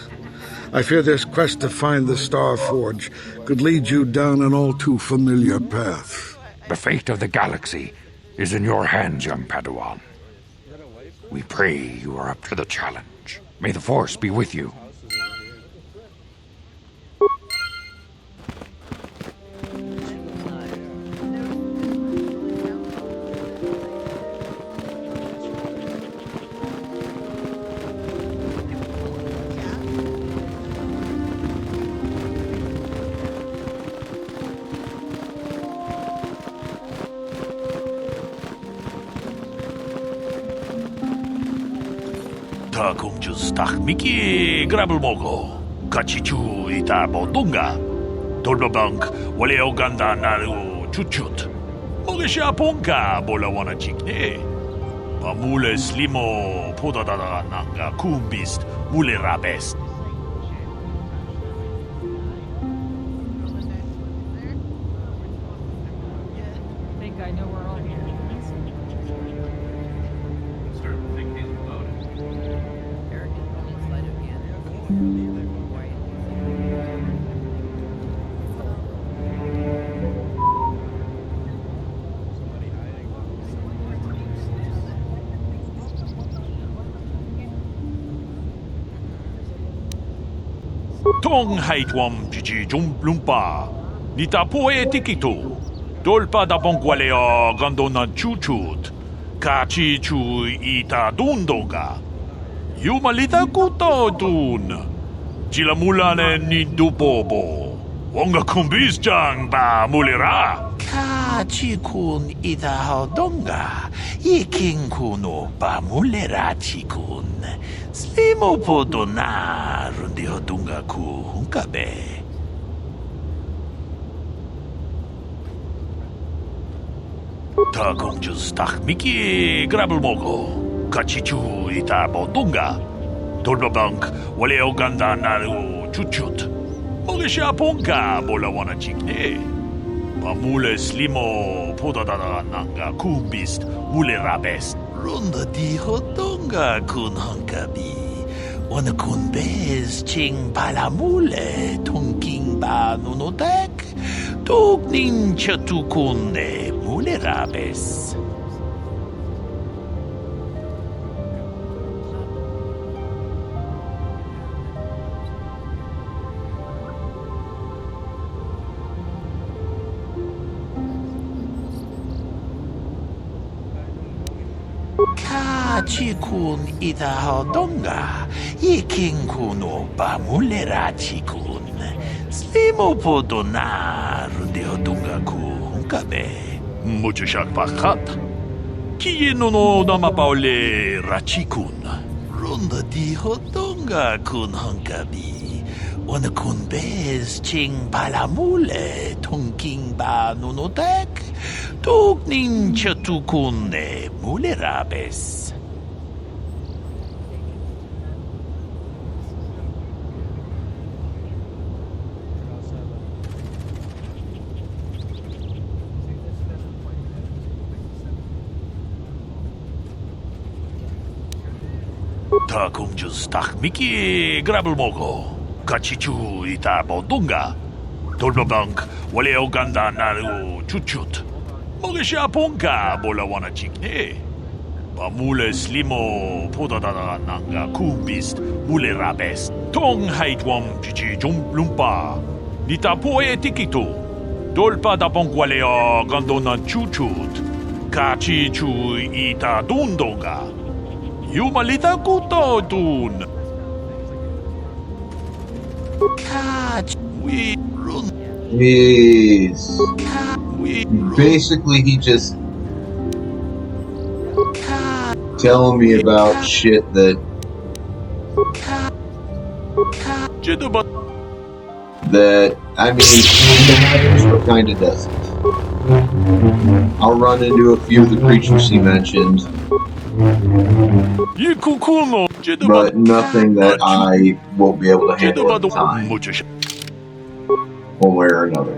I fear this quest to find the Star Forge could lead you down an all too familiar path. The fate of the galaxy is in your hands, young Padawan. We pray you are up to the challenge. May the Force be with you. 다 공주스 딱 미끼 그랍을 먹고 같이 주이다 보던가 돌바방크 원래 오간다 나루 추추트 먹으시아 본가 몰라와나 찍네 바물레 슬리모 포다다다 난가 쿰비스트 물레라베스트 I think I know where all the enemies Start thinking about it. Eric is on his side again. 통 하이트웜 지지 좀 lumpa nita poe tikito dolpa da bonqualeo gandona chuchut kachi chu ita dundonga yumalita kuto dun Jilamulane nindupobo. Wonga kumbisjang ba mulira. Kachikun idahodonga. Iking kuno ba mulera chikun. Slimo podona rundi hodunga ku hunkabe. Ta kongjus tak miki grabel mogo. Kachichu ita bodunga. Tolbabank wale oganda naru chuchut. Mogisha ponka bola wana chikne. Pamule slimo podadada nanga kumbist mule rabest. Runda di hodonga kun hankabi. Wana kun bez ching palamule tonking ba nunotek. Tok nin chatukunne mule rabes. Kachikun idahodonga. Iking kuno ba mulera chikun. Slimo podona rundi hodunga ku hunkabe. Mucho shak pakat. Kiye no namapaole rachikun. Runda di hodonga kun hunkabi. Wana kun bez ching palamule tonking ba nunotek. Tok nin chatukunne mule rabes. Ta kongjus tak miki grabel mogo. Kachichu ita bodunga. Tolbabank wale oganda naru chuchut. Mogisha ponka bola wana chikne. Pamule slimo podadada nanga kumbist mule rabest. Tong haitwam chichi lumpa. Nita poe tikito. Dolpa da bonkwalea gandona chuchut. Kachichu ita dundonga. Yumalita kuto dun. Jeez. Basically, he just telling me about shit that I mean, kind of doesn't. I'll run into a few of the creatures he mentioned, but nothing that I won't be able to handle at the time, one way or another.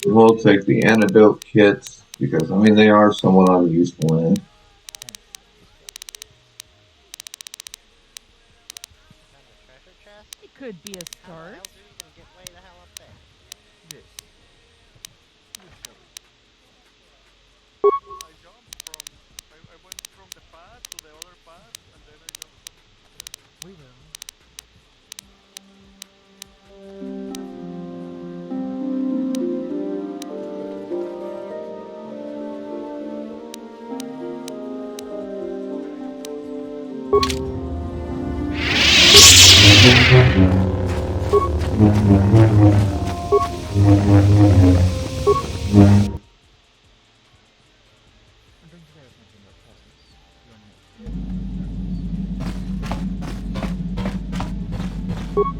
We'll take the antidote kits because, I mean, they are somewhat unuseful in. It could be a start.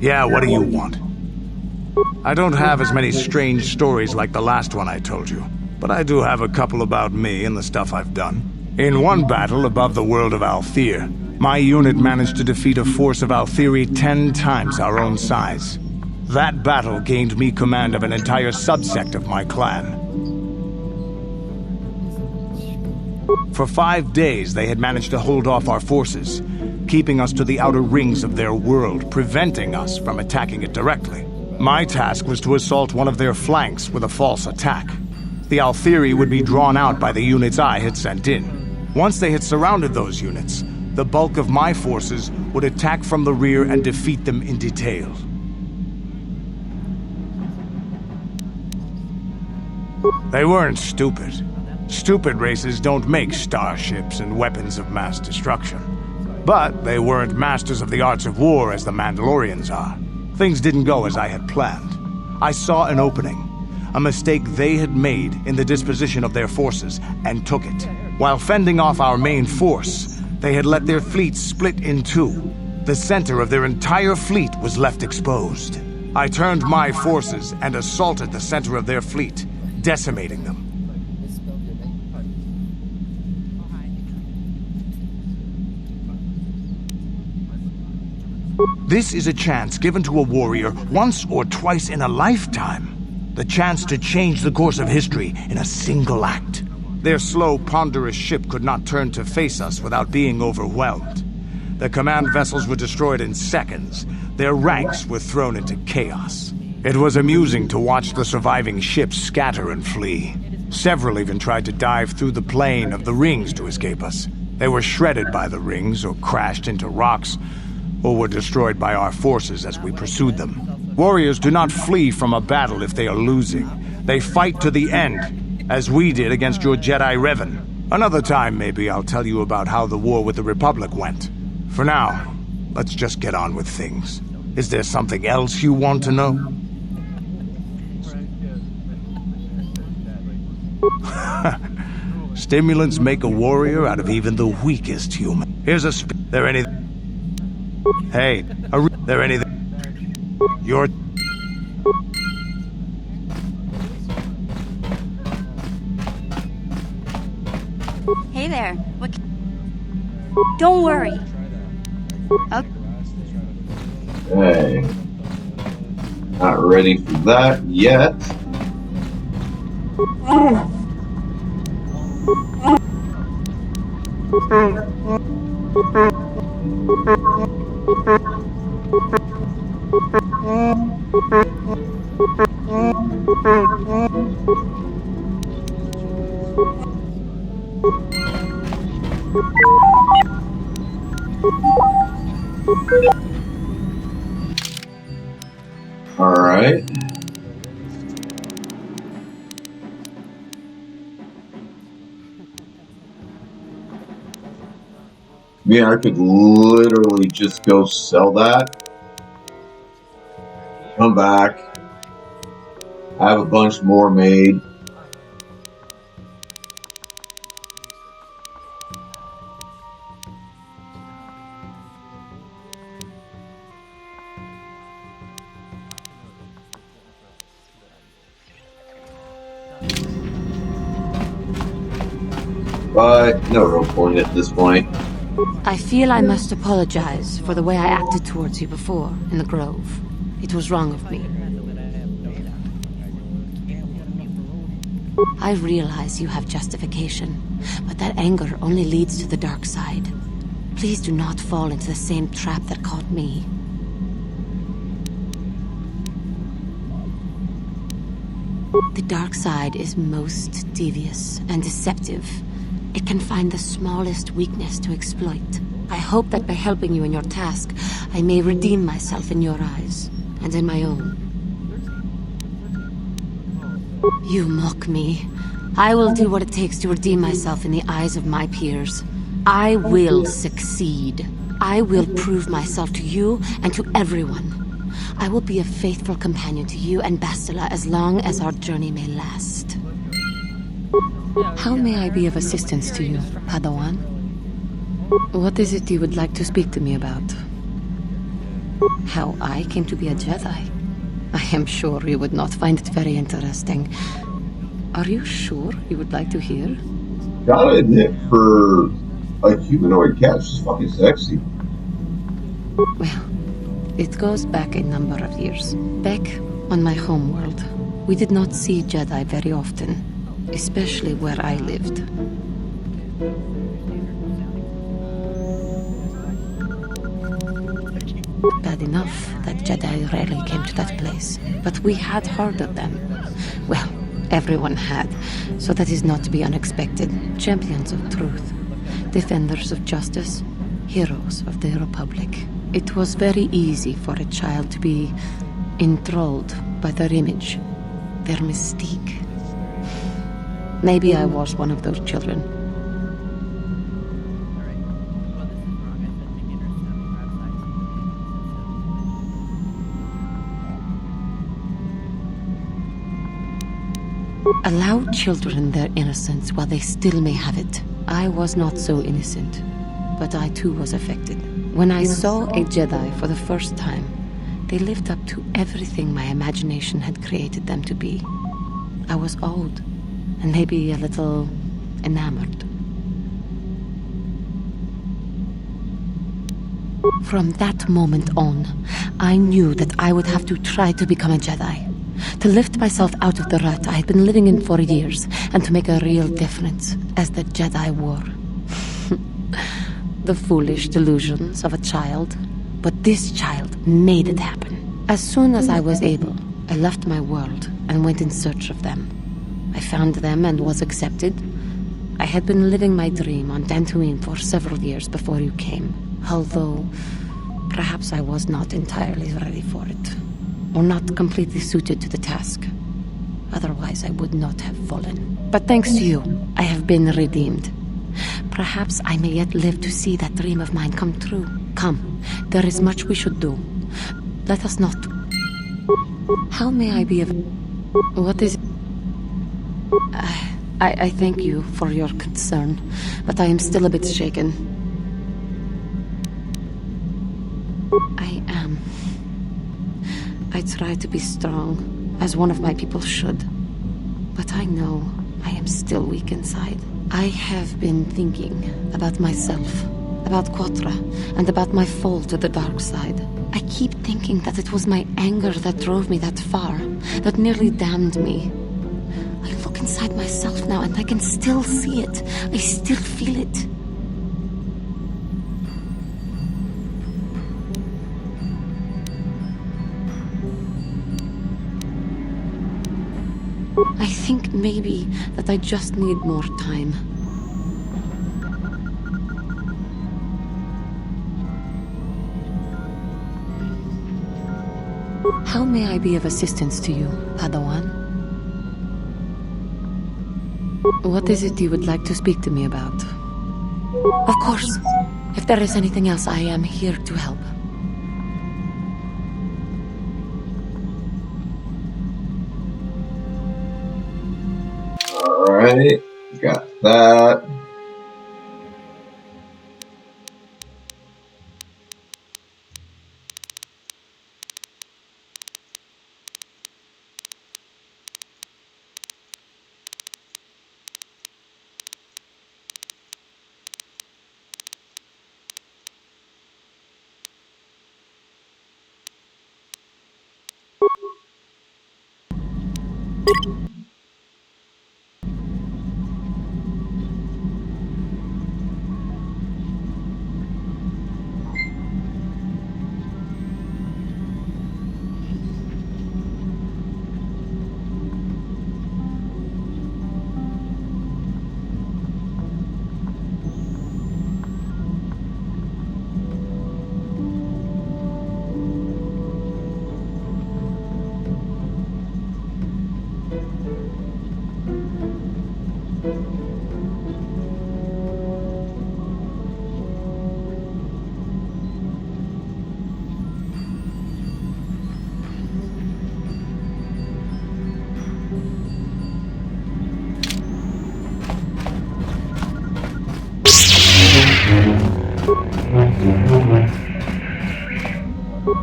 Yeah, what do you want? I don't have as many strange stories like the last one I told you, but I do have a couple about me and the stuff I've done. In one battle above the world of Althir, my unit managed to defeat a force of Althiri 10 times our own size. That battle gained me command of an entire subsect of my clan. For 5 days, they had managed to hold off our forces, keeping us to the outer rings of their world, preventing us from attacking it directly. My task was to assault one of their flanks with a false attack. The Althiri would be drawn out by the units I had sent in. Once they had surrounded those units, the bulk of my forces would attack from the rear and defeat them in detail. They weren't stupid. Stupid races don't make starships and weapons of mass destruction. But they weren't masters of the arts of war as the Mandalorians are. Things didn't go as I had planned. I saw an opening, a mistake they had made in the disposition of their forces, and took it. While fending off our main force, they had let their fleet split in two. The center of their entire fleet was left exposed. I turned my forces and assaulted the center of their fleet, decimating them. This is a chance given to a warrior once or twice in a lifetime. The chance to change the course of history in a single act. Their slow, ponderous ship could not turn to face us without being overwhelmed. The command vessels were destroyed in seconds. Their ranks were thrown into chaos. It was amusing to watch the surviving ships scatter and flee. Several even tried to dive through the plane of the rings to escape us. They were shredded by the rings, or crashed into rocks, or were destroyed by our forces as we pursued them. Warriors do not flee from a battle if they are losing. They fight to the end, as we did against your Jedi Revan. Another time, maybe, I'll tell you about how the war with the Republic went. For now, let's just get on with things. Is there something else you want to know? Stimulants make a warrior out of even the weakest human. Here's a there anything? Hey, there anything? You're... Hey there. What? Don't worry. Okay. Not ready for that yet. All right. Yeah, I could literally just go sell that, come back, have a bunch more made. But no real point at this point. I feel I must apologize for the way I acted towards you before, in the Grove. It was wrong of me. I realize you have justification, but that anger only leads to the dark side. Please do not fall into the same trap that caught me. The dark side is most devious and deceptive. It can find the smallest weakness to exploit. I hope that by helping you in your task, I may redeem myself in your eyes, and in my own. You mock me. I will do what it takes to redeem myself in the eyes of my peers. I will succeed. I will prove myself to you and to everyone. I will be a faithful companion to you and Bastila as long as our journey may last. How may I be of assistance to you, Padawan? What is it you would like to speak to me about? How I came to be a Jedi? I am sure you would not find it very interesting. Are you sure you would like to hear? Gotta admit, for a humanoid cat, she's fucking sexy. Well, it goes back a number of years. Back on my homeworld, we did not see Jedi very often. Especially where I lived. Bad enough that Jedi rarely came to that place, but we had heard of them. Well, everyone had, so that is not to be unexpected. Champions of truth, defenders of justice, heroes of the Republic. It was very easy for a child to be enthralled by their image, their mystique. Maybe I was one of those children. Allow children their innocence while they still may have it. I was not so innocent, but I too was affected. When I saw a Jedi for the first time, they lived up to everything my imagination had created them to be. I was awed, and maybe a little enamored. From that moment on, I knew that I would have to try to become a Jedi. To lift myself out of the rut I had been living in for years, and to make a real difference, as the Jedi wore. The foolish delusions of a child. But this child made it happen. As soon as I was able, I left my world and went in search of them. I found them and was accepted. I had been living my dream on Dantooine for several years before you came, although perhaps I was not entirely ready for it, or not completely suited to the task. Otherwise, I would not have fallen. But thanks to you, I have been redeemed. Perhaps I may yet live to see that dream of mine come true. Come, there is much we should do. Let us not... How may I be of... What is... I thank you for your concern, but I am still a bit shaken. I am. I try to be strong, as one of my people should. But I know I am still weak inside. I have been thinking about myself, about KOTR, and about my fall to the dark side. I keep thinking that it was my anger that drove me that far, that nearly damned me. I look inside myself now and I can still see it. I still feel it. I think maybe that I just need more time. How may I be of assistance to you, Padawan? What is it you would like to speak to me about? Of course. If there is anything else, I am here to help. Alright, got that.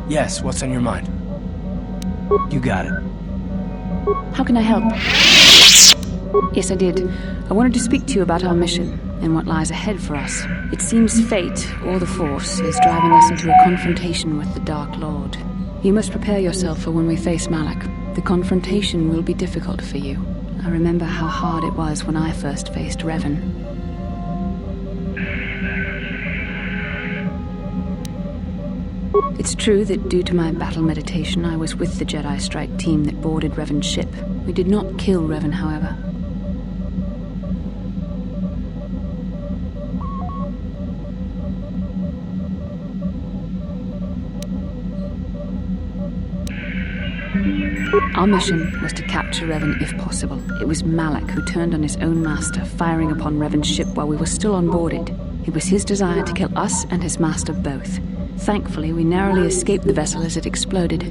Yes, what's on your mind? You got it. How can I help? Yes, I did. I wanted to speak to you about our mission and what lies ahead for us. It seems fate, or the Force, is driving us into a confrontation with the Dark Lord. You must prepare yourself for when we face Malak. The confrontation will be difficult for you. I remember how hard it was when I first faced Revan. It's true that due to my battle meditation, I was with the Jedi strike team that boarded Revan's ship. We did not kill Revan, however. Our mission was to capture Revan if possible. It was Malak who turned on his own master, firing upon Revan's ship while we were still on board it. It was his desire to kill us and his master both. Thankfully, we narrowly escaped the vessel as it exploded.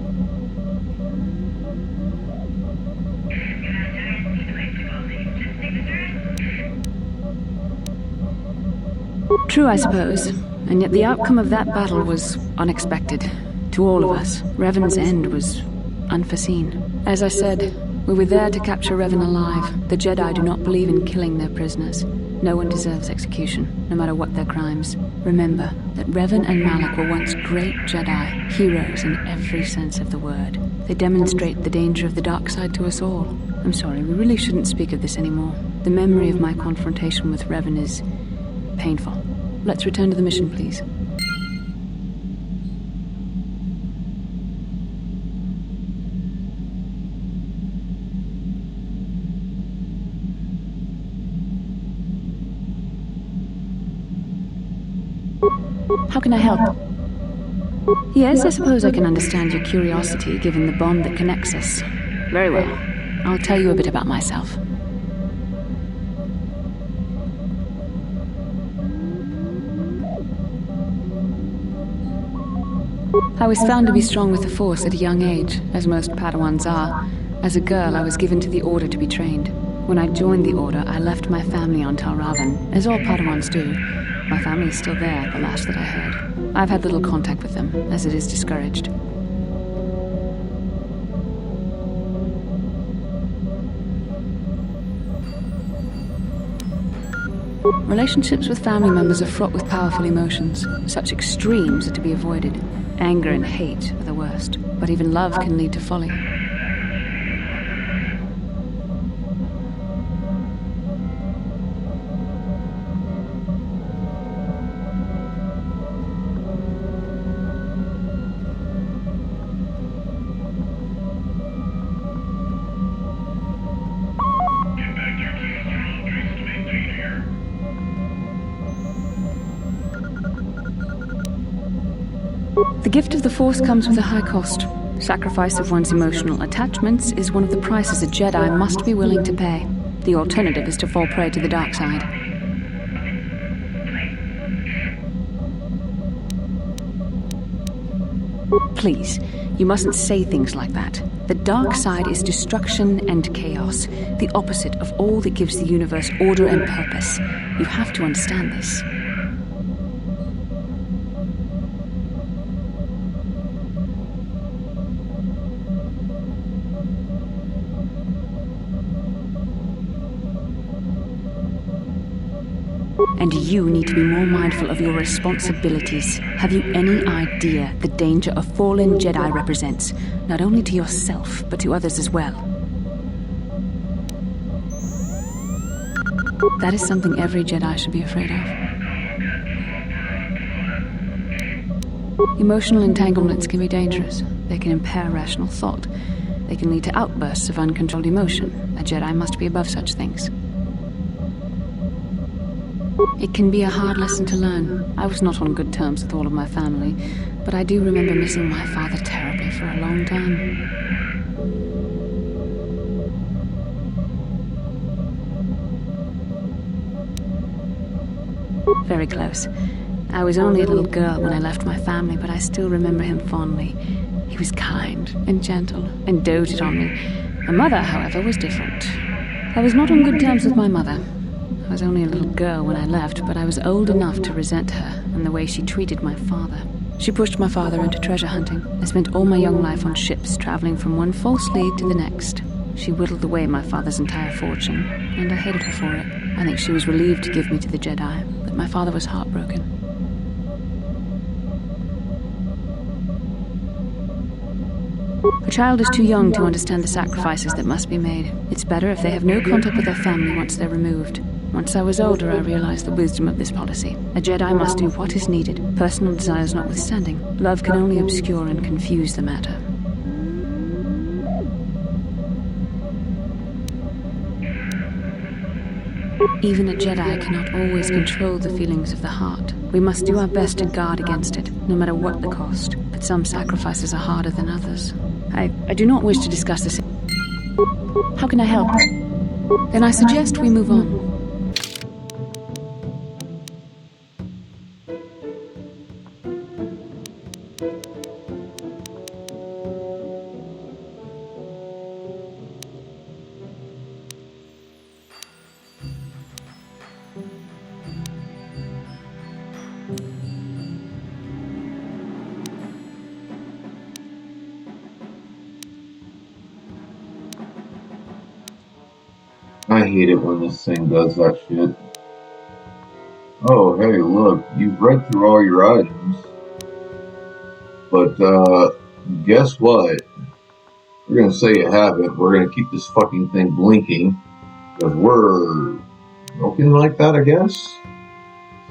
True, I suppose. And yet the outcome of that battle was unexpected. To all of us, Revan's end was unforeseen. As I said, we were there to capture Revan alive. The Jedi do not believe in killing their prisoners. No one deserves execution, no matter what their crimes. Remember that Revan and Malak were once great Jedi, heroes in every sense of the word. They demonstrate the danger of the dark side to us all. I'm sorry, we really shouldn't speak of this anymore. The memory of my confrontation with Revan is painful. Let's return to the mission, please. How can I help? Yes, I suppose I can understand your curiosity, given the bond that connects us. Very well. I'll tell you a bit about myself. I was found to be strong with the Force at a young age, as most Padawans are. As a girl, I was given to the Order to be trained. When I joined the Order, I left my family on Tal Ravan, as all Padawans do. My family is still there, the last that I heard. I've had little contact with them, as it is discouraged. Relationships with family members are fraught with powerful emotions. Such extremes are to be avoided. Anger and hate are the worst, but even love can lead to folly. The gift of the Force comes with a high cost. Sacrifice of one's emotional attachments is one of the prices a Jedi must be willing to pay. The alternative is to fall prey to the dark side. Please, you mustn't say things like that. The dark side is destruction and chaos, the opposite of all that gives the universe order and purpose. You have to understand this. And you need to be more mindful of your responsibilities. Have you any idea the danger a fallen Jedi represents, not only to yourself, but to others as well? That is something every Jedi should be afraid of. Emotional entanglements can be dangerous. They can impair rational thought. They can lead to outbursts of uncontrolled emotion. A Jedi must be above such things. It can be a hard lesson to learn. I was not on good terms with all of my family, but I do remember missing my father terribly for a long time. Very close. I was only a little girl when I left my family, but I still remember him fondly. He was kind and gentle and doted on me. My mother, however, was different. I was not on good terms with my mother. I was only a little girl when I left, but I was old enough to resent her and the way she treated my father. She pushed my father into treasure hunting. I spent all my young life on ships, traveling from one false lead to the next. She whittled away my father's entire fortune, and I hated her for it. I think she was relieved to give me to the Jedi, but my father was heartbroken. A child is too young to understand the sacrifices that must be made. It's better if they have no contact with their family once they're removed. Once I was older, I realized the wisdom of this policy. A Jedi must do what is needed, personal desires notwithstanding. Love can only obscure and confuse the matter. Even a Jedi cannot always control the feelings of the heart. We must do our best to guard against it, no matter what the cost. But some sacrifices are harder than others. I do not wish to discuss this. How can I help? Then I suggest we move on. I hate it when this thing does that shit. Oh, hey, look, you've read through all your items. But, guess what? We're gonna say you haven't. We're gonna keep this fucking thing blinking. Because we're broken like that, I guess?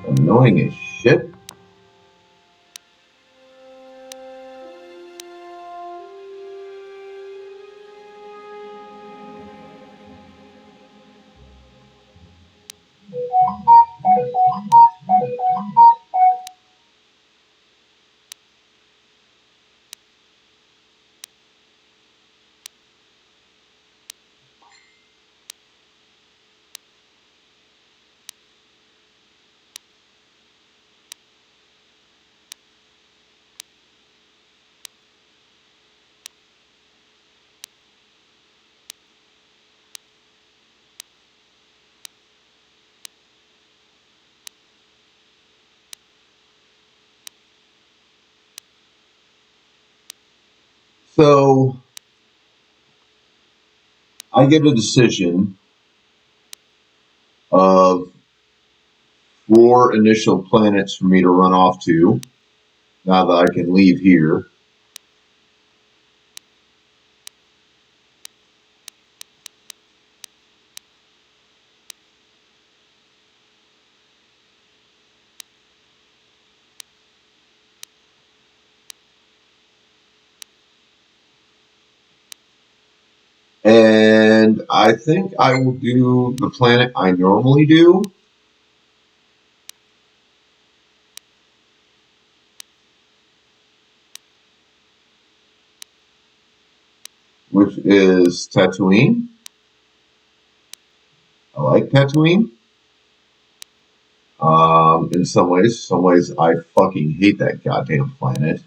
It's annoying as shit. So, I get a decision of 4 initial planets for me to run off to, now that I can leave here. And I think I will do the planet I normally do. Which is Tatooine. I like Tatooine. In some ways I fucking hate that goddamn planet.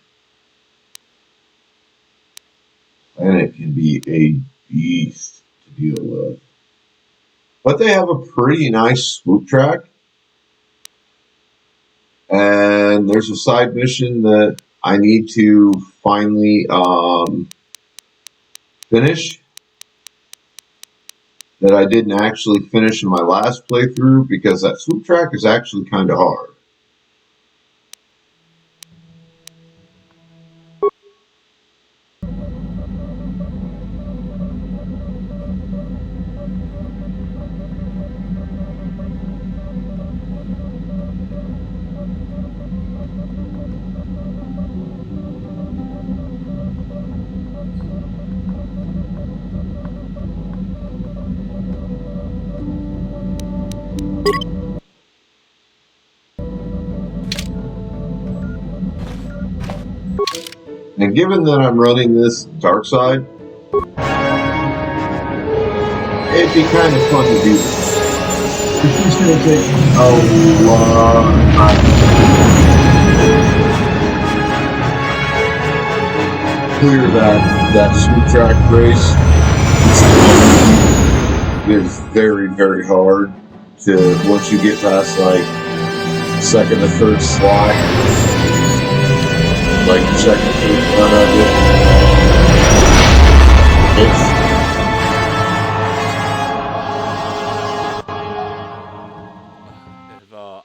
Planet can be a beast to deal with. But they have a pretty nice swoop track. And there's a side mission that I need to finally finish that I didn't actually finish in my last playthrough because that swoop track is actually kind of hard. And given that I'm running this dark side, it'd be kind of fun to do this. It's just going to take a long time. Clear that swoop track race. It is very, very hard to, once you get past like second or third slot, like the second or third run of it, If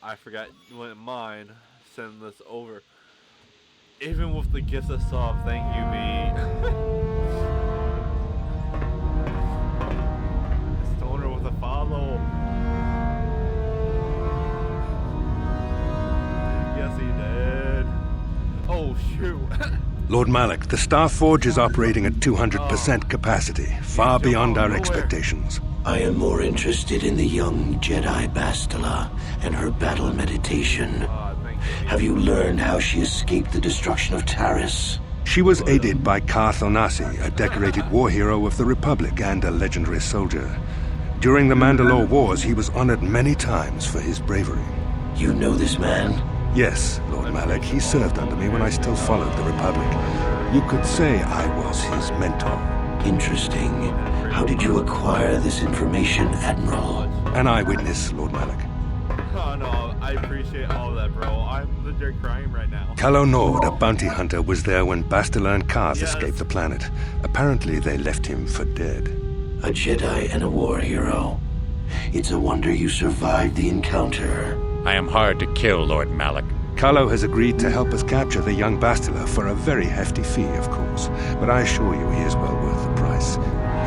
I forgot, you wouldn't mind sending this over. Even with the gifts I saw, thank you, me. Stoner with a follow. true. Lord Malik, the Star Forge is operating at 200% capacity, far beyond our expectations. I am more interested in the young Jedi Bastila and her battle meditation. Have you learned how she escaped the destruction of Taris? She was aided by Karth Onasi, a decorated war hero of the Republic and a legendary soldier. During the Mandalore Wars, he was honored many times for his bravery. You know this man? Yes, Lord Malik. He served under me when I still followed the Republic. You could say I was his mentor. Interesting. How did you acquire this information, Admiral? An eyewitness, Lord Malik. Oh no, I appreciate all of that, bro. I'm legit crying right now. Calo Nord, a bounty hunter, was there when Bastila and Karth escaped the planet. Apparently, they left him for dead. A Jedi and a war hero. It's a wonder you survived the encounter. I am hard to kill, Lord Malik. Calo has agreed to help us capture the young Bastila for a very hefty fee, of course. But I assure you he is well worth the price.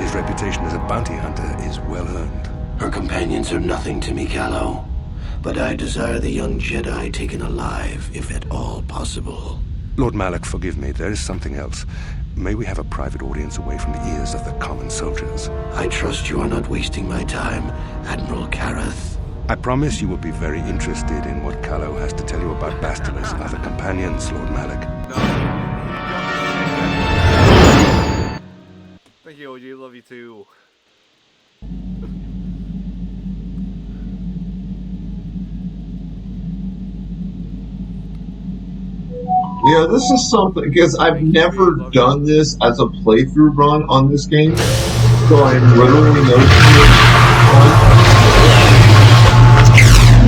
His reputation as a bounty hunter is well earned. Her companions are nothing to me, Calo. But I desire the young Jedi taken alive, if at all possible. Lord Malik, forgive me, there is something else. May we have a private audience away from the ears of the common soldiers? I trust you are not wasting my time, Admiral Karath. I promise you will be very interested in what Calo has to tell you about Bastila's other companions, Lord Malik. Thank you, OG. Love you too. Yeah, this is something, because I've never done this as a playthrough run on this game, so I'm literally noticing it.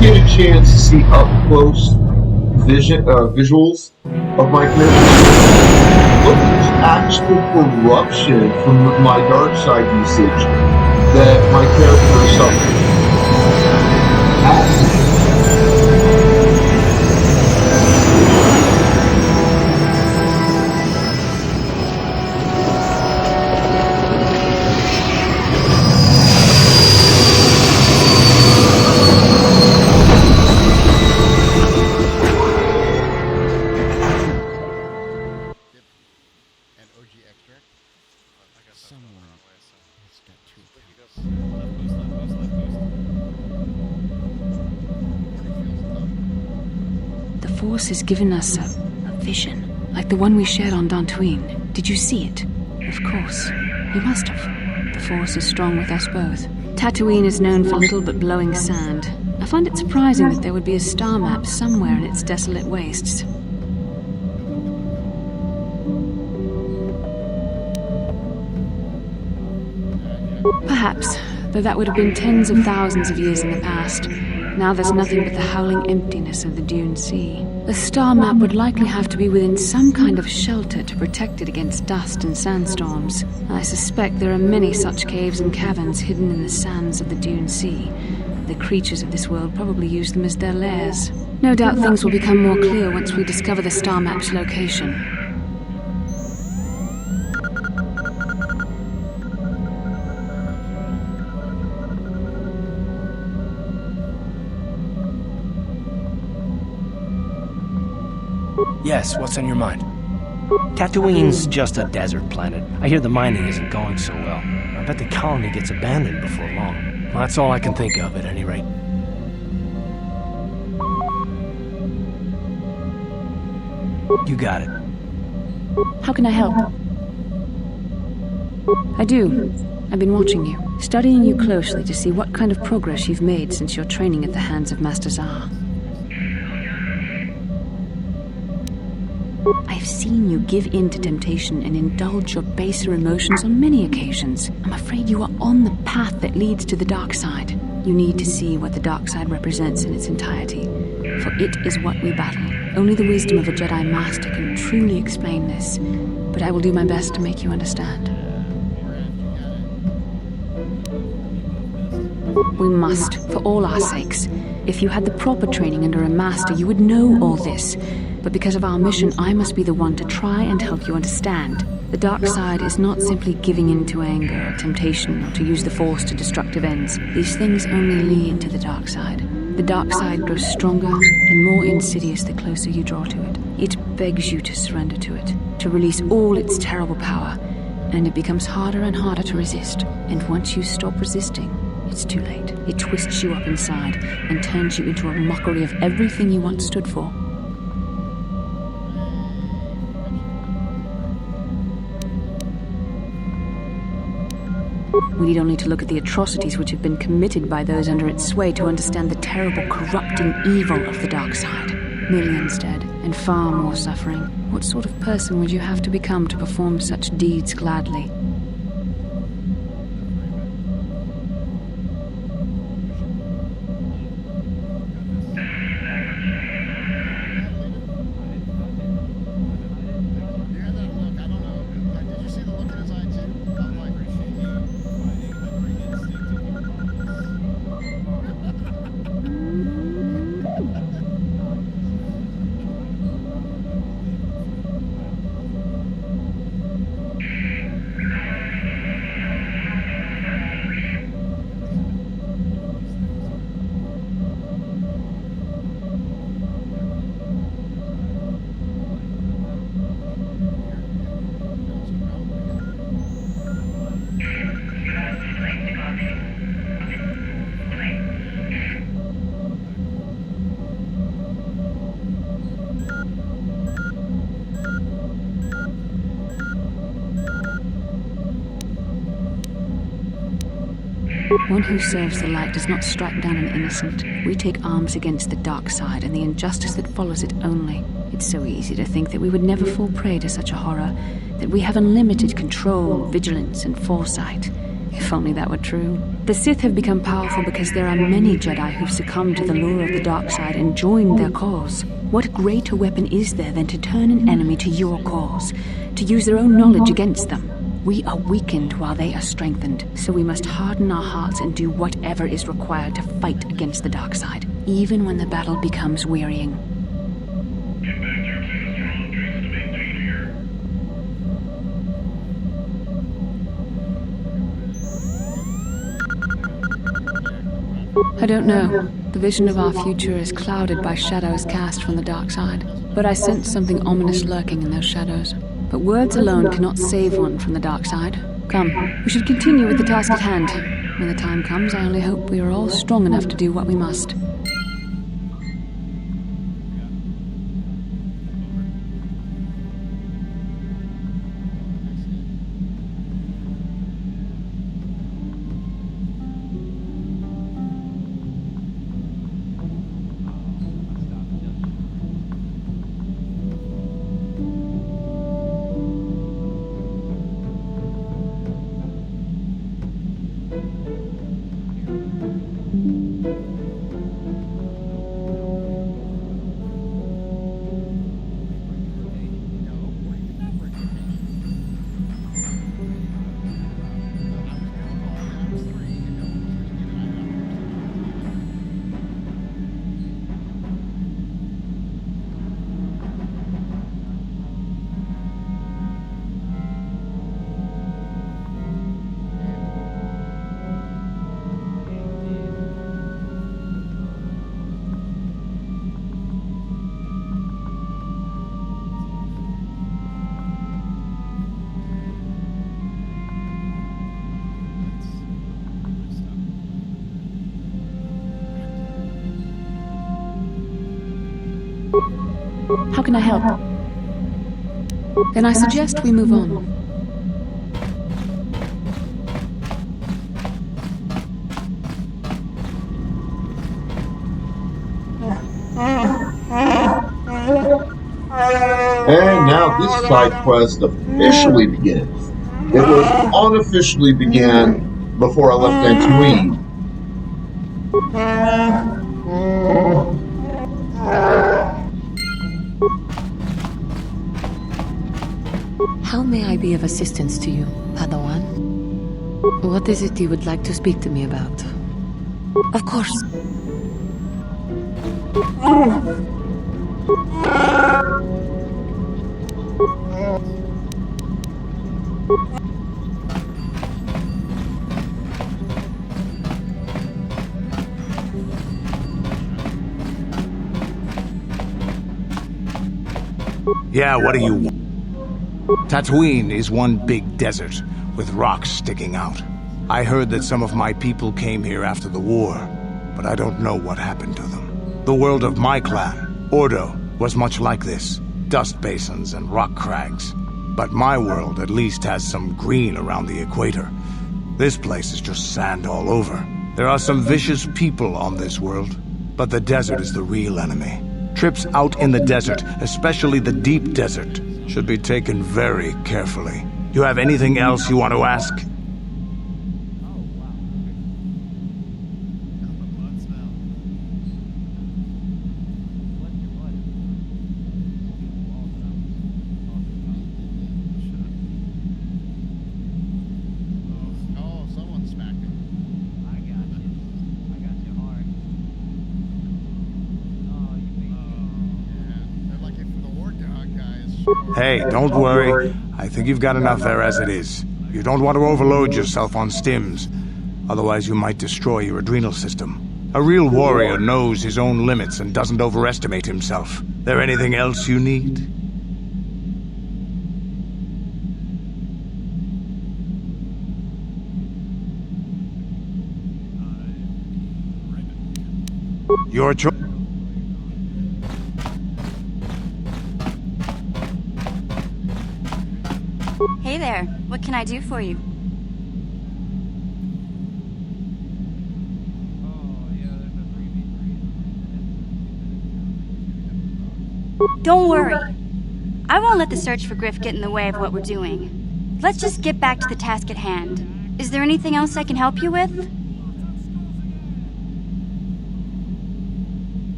Get a chance to see up close visuals of my character. Look at the actual corruption from my dark side usage that my character suffers. The Force has given us a vision, like the one we shared on Dantooine. Did you see it? Of course. You must have. The Force is strong with us both. Tatooine is known for little but blowing sand. I find it surprising that there would be a star map somewhere in its desolate wastes. Perhaps, though that would have been tens of thousands of years in the past. Now there's nothing but the howling emptiness of the Dune Sea. The star map would likely have to be within some kind of shelter to protect it against dust and sandstorms. I suspect there are many such caves and caverns hidden in the sands of the Dune Sea. The creatures of this world probably use them as their lairs. No doubt things will become more clear once we discover the star map's location. Yes, what's on your mind? Tatooine's just a desert planet. I hear the mining isn't going so well. I bet the colony gets abandoned before long. Well, that's all I can think of, at any rate. You got it. How can I help? I do. I've been watching you, studying you closely to see what kind of progress you've made since your training at the hands of Master Zahar. I've seen you give in to temptation and indulge your baser emotions on many occasions. I'm afraid you are on the path that leads to the dark side. You need to see what the dark side represents in its entirety, for it is what we battle. Only the wisdom of a Jedi Master can truly explain this, but I will do my best to make you understand. We must, for all our sakes. If you had the proper training under a Master, you would know all this. But because of our mission, I must be the one to try and help you understand. The dark side is not simply giving in to anger or temptation or to use the Force to destructive ends. These things only lead to the dark side. The dark side grows stronger and more insidious the closer you draw to it. It begs you to surrender to it, to release all its terrible power, and it becomes harder and harder to resist. And once you stop resisting, it's too late. It twists you up inside and turns you into a mockery of everything you once stood for. We need only to look at the atrocities which have been committed by those under its sway to understand the terrible, corrupting evil of the dark side. Millions dead, and far more suffering. What sort of person would you have to become to perform such deeds gladly? One who serves the light does not strike down an innocent. We take arms against the dark side and the injustice that follows it only. It's so easy to think that we would never fall prey to such a horror, that we have unlimited control, vigilance, and foresight. If only that were true. The Sith have become powerful because there are many Jedi who've succumbed to the lure of the dark side and joined their cause. What greater weapon is there than to turn an enemy to your cause, to use their own knowledge against them? We are weakened while they are strengthened, so we must harden our hearts and do whatever is required to fight against the dark side, even when the battle becomes wearying. I don't know. The vision of our future is clouded by shadows cast from the dark side, but I sense something ominous lurking in those shadows. But words alone cannot save one from the dark side. Come, we should continue with the task at hand. When the time comes, I only hope we are all strong enough to do what we must. How can I help? Then I suggest we move on. And now this side quest officially begins. It was unofficially began before I left Dantooine. How may I be of assistance to you, Padawan? What is it you would like to speak to me about? Of course. Yeah, what do you want? Tatooine is one big desert, with rocks sticking out. I heard that some of my people came here after the war, but I don't know what happened to them. The world of my clan, Ordo, was much like this. Dust basins and rock crags. But my world at least has some green around the equator. This place is just sand all over. There are some vicious people on this world, but the desert is the real enemy. Trips out in the desert, especially the deep desert, should be taken very carefully. You have anything else you want to ask? Hey, don't worry. I think you've got enough there as it is. You don't want to overload yourself on stims. Otherwise you might destroy your adrenal system. A real warrior knows his own limits and doesn't overestimate himself. There anything else you need? Your choice. Hey there, what can I do for you? Don't worry. I won't let the search for Griff get in the way of what we're doing. Let's just get back to the task at hand. Is there anything else I can help you with?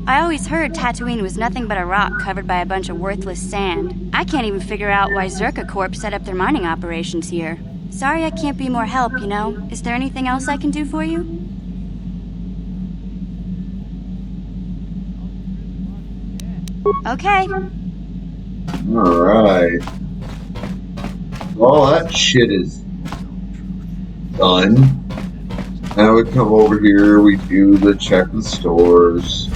I always heard Tatooine was nothing but a rock covered by a bunch of worthless sand. I can't even figure out why Zerka Corp set up their mining operations here. Sorry I can't be more help, you know. Is there anything else I can do for you? Okay. Alright. All that shit is done. Now we come over here, we do the check the stores.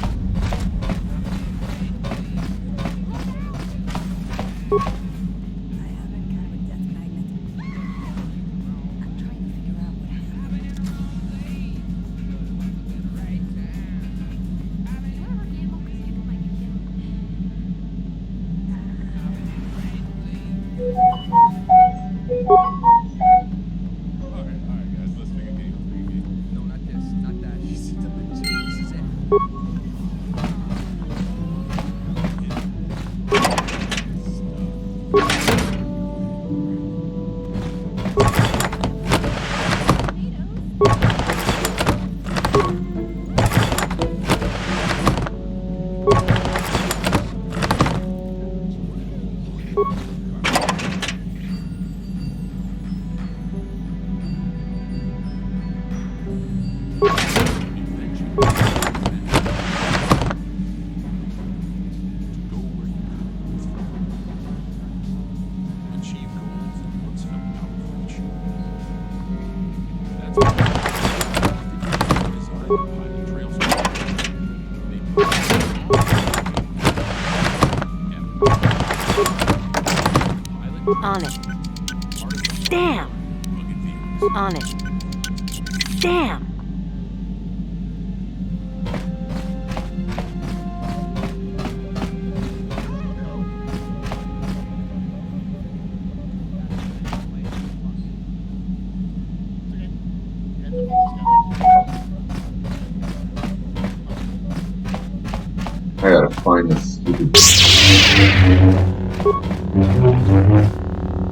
On it. Damn. On it. Damn. I gotta find this stupid.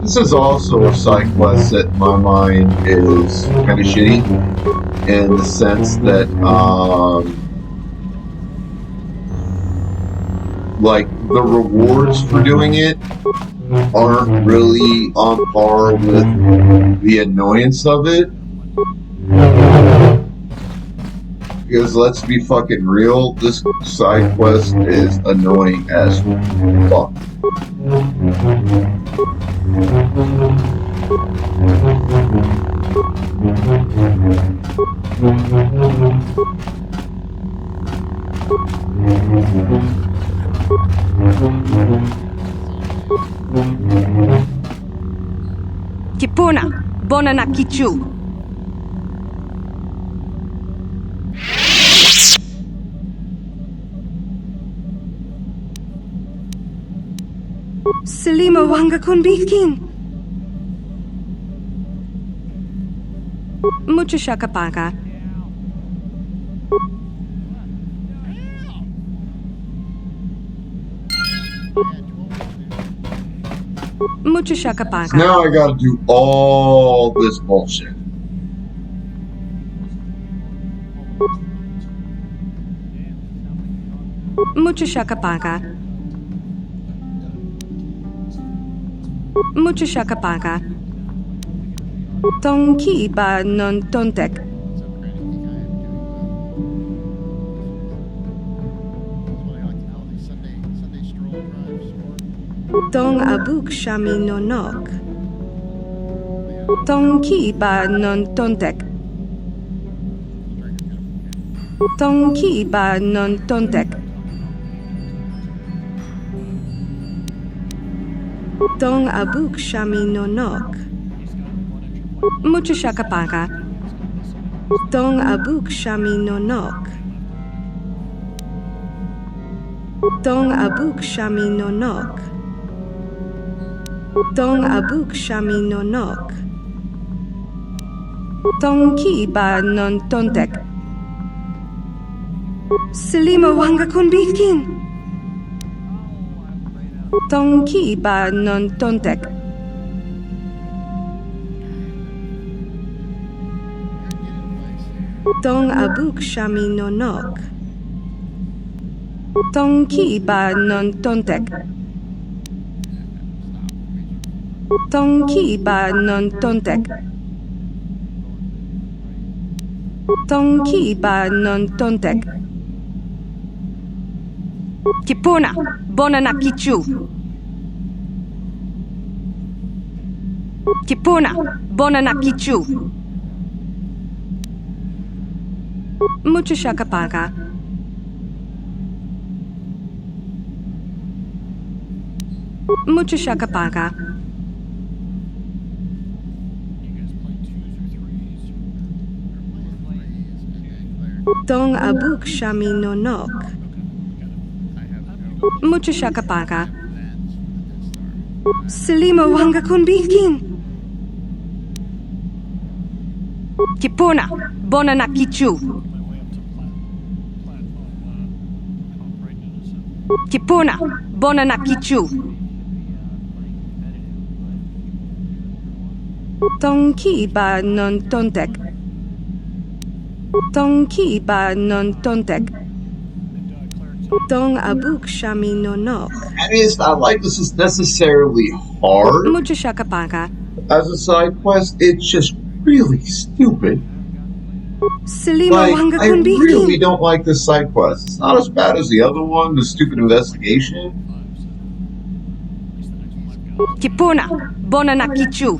This is also a side quest that in my mind is kind of shitty in the sense that, like, the rewards for doing it aren't really on par with the annoyance of it. Because let's be fucking real, this side quest is annoying as fuck. Kipuna, Bonanakichu. Selima Wanga Kunbitkin. Mucho Shakapaka. Mucho Shakapaka. Now I gotta do all this bullshit. Mucho Shakapaka. Mucho Shakapaka. Tonki ba non tontek. Tong abuk shami no nok. Tonki ba non tontek. Tonki ba non tontek. Tong abuk shami no nok. Mucho Shakapaka. Tong abuk shami no nok. Tong abuk shami no nok. Tong abuk shami no nok. Tong ki ba non tontek. Selima Wanga Kunbitkin. Tong ki ba non tontek. Tong abuk shami no nok. Tong ki ba non tontek. Tong ki ba non tontek. Tong ki ba non tontek. Kipuna, Bonanakichu. Kipuna, Bonanakichu. Mucho Shakapaka. Mucho Shakapaka. Tong abuk shami no nok. Mucho Shakapaka. Selima Wanga Kunbitkin. Kipuna, Bonanakichu. Kipuna, Bonanakichu. Tonki ba non tontek. Tonki ba non tontek. Tong abuk shami no nok. I mean, it's not like this is necessarily hard Mucho Shakapaka. as a side quest. It's just really stupid. Selima Like, Wanga I really Kunbitkin. don't like this side quest. It's not as bad as the other one, the stupid investigation. Kipuna, Bonanakichu.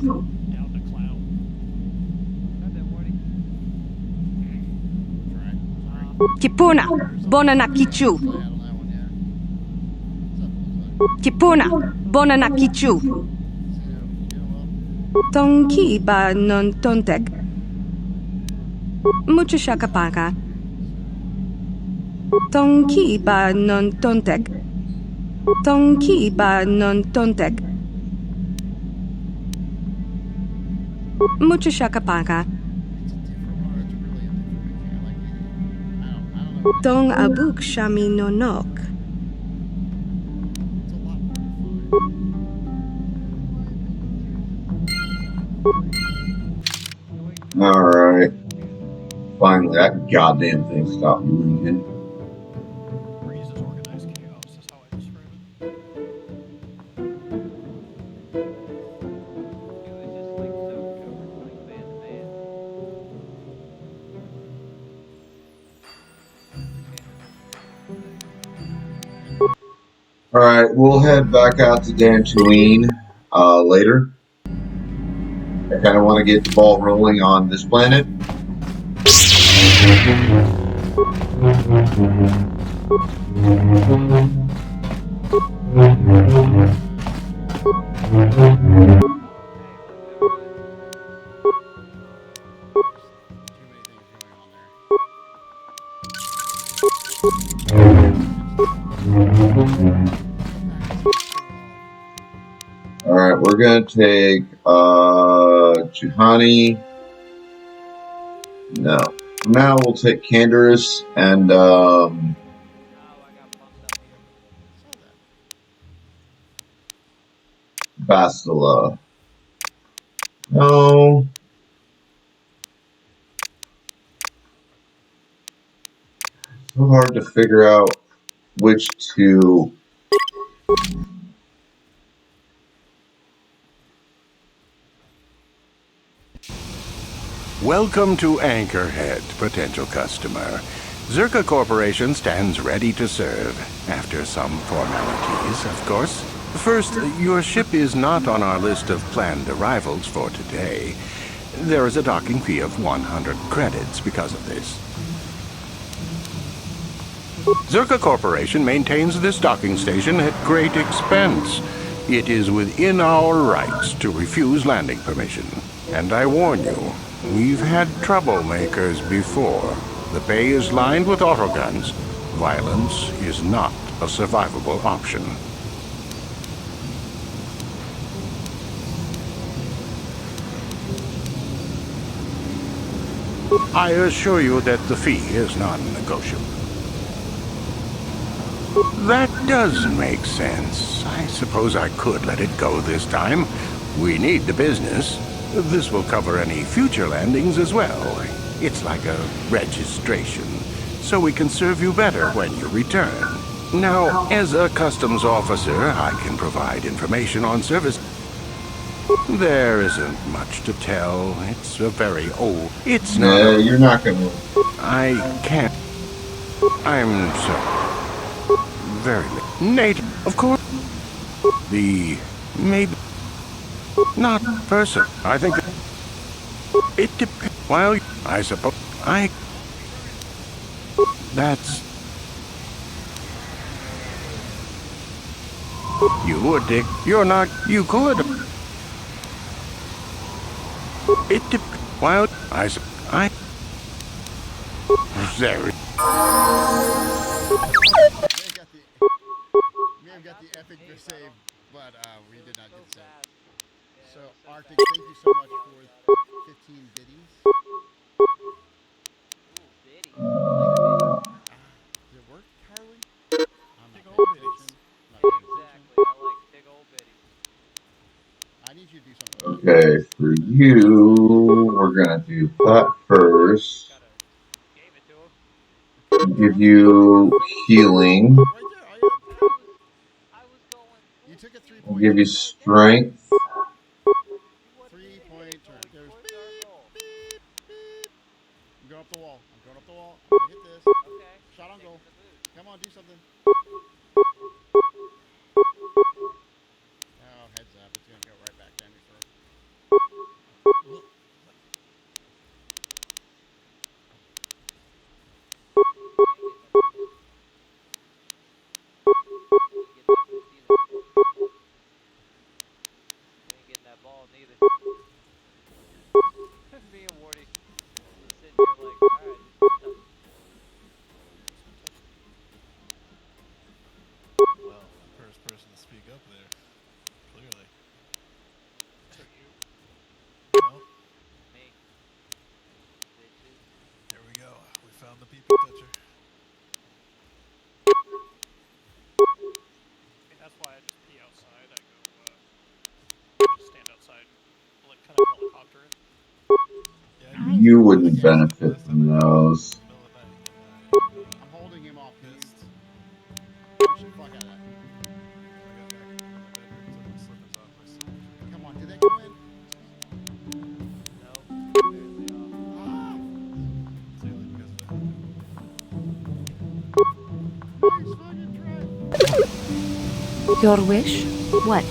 Kipuna, Bonanakichu. Kipuna, Bonanakichu. Tonki ba non tontek. Mucho Shakapaka. Tonki ba non tontek. Tonki ba non tontek. Mucho Shakapaka. Tong abuk shami no nok. Alright. Finally, that goddamn thing stopped moving. Alright, we'll head back out to Dantooine later. I kind of want to get the ball rolling on this planet. Alright, we're gonna take Juhani. No. Now we'll take Canderous and Bastila. No. So hard to figure out which to. Welcome to Anchorhead, potential customer. Zerka Corporation stands ready to serve. After some formalities, of course. First, your ship is not on our list of planned arrivals for today. There is a docking fee of 100 credits because of this. Zerka Corporation maintains this docking station at great expense. It is within our rights to refuse landing permission. And I warn you, we've had troublemakers before. The bay is lined with autoguns. Violence is not a survivable option. I assure you that the fee is non-negotiable. That does make sense. I suppose I could let it go this time. We need the business. This will cover any future landings as well. It's like a registration, so we can serve you better when you return. Now, as a customs officer, I can provide information on service. There isn't much to tell. It's a very old... It's not... No, you're not gonna... I can't... I'm sorry. Very late. Native, of course. The... maybe... not person. I think... it depends. While I suppose... that's... you would, Dick. You're not... you could... it depends. While there... may have got the epic save, but we did not get the save. So, Arctic, thank you so much for 15 biddies. Did it work, Carly? I'm not paying attention. Exactly, I like big old biddies. I need you to do something. Okay, for you, we're gonna do that first. Give you healing. We'll give you strength. 3-point turn. There's beep, beep, beep. I'm going up the wall. I'm going up the wall. I'm gonna hit this. Okay. Shot on goal. Come on, do something. Oh, heads up. It's gonna go right back down your throat. Me and Wardy just sitting here like, alright, Well, first person to speak up there. Clearly. You? No? Me. Here we go. We found the pee-pee toucher. That's why I just pee outside. I go, just stand outside, like, kind of helicopter it. You wouldn't benefit from those. I'm holding him off. Push the fuck out of that. Come on, did they go in? no. Your wish? What?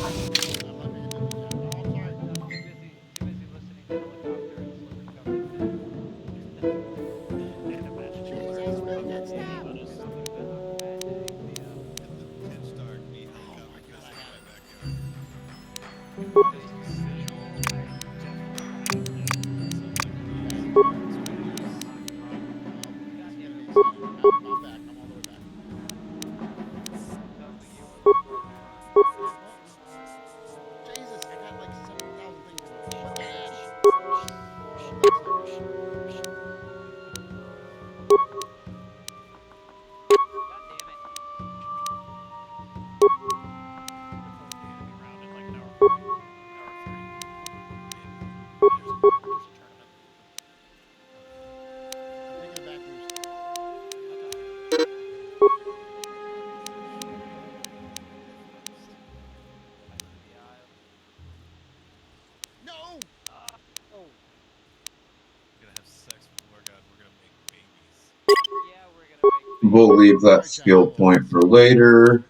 We'll leave that skill point for later.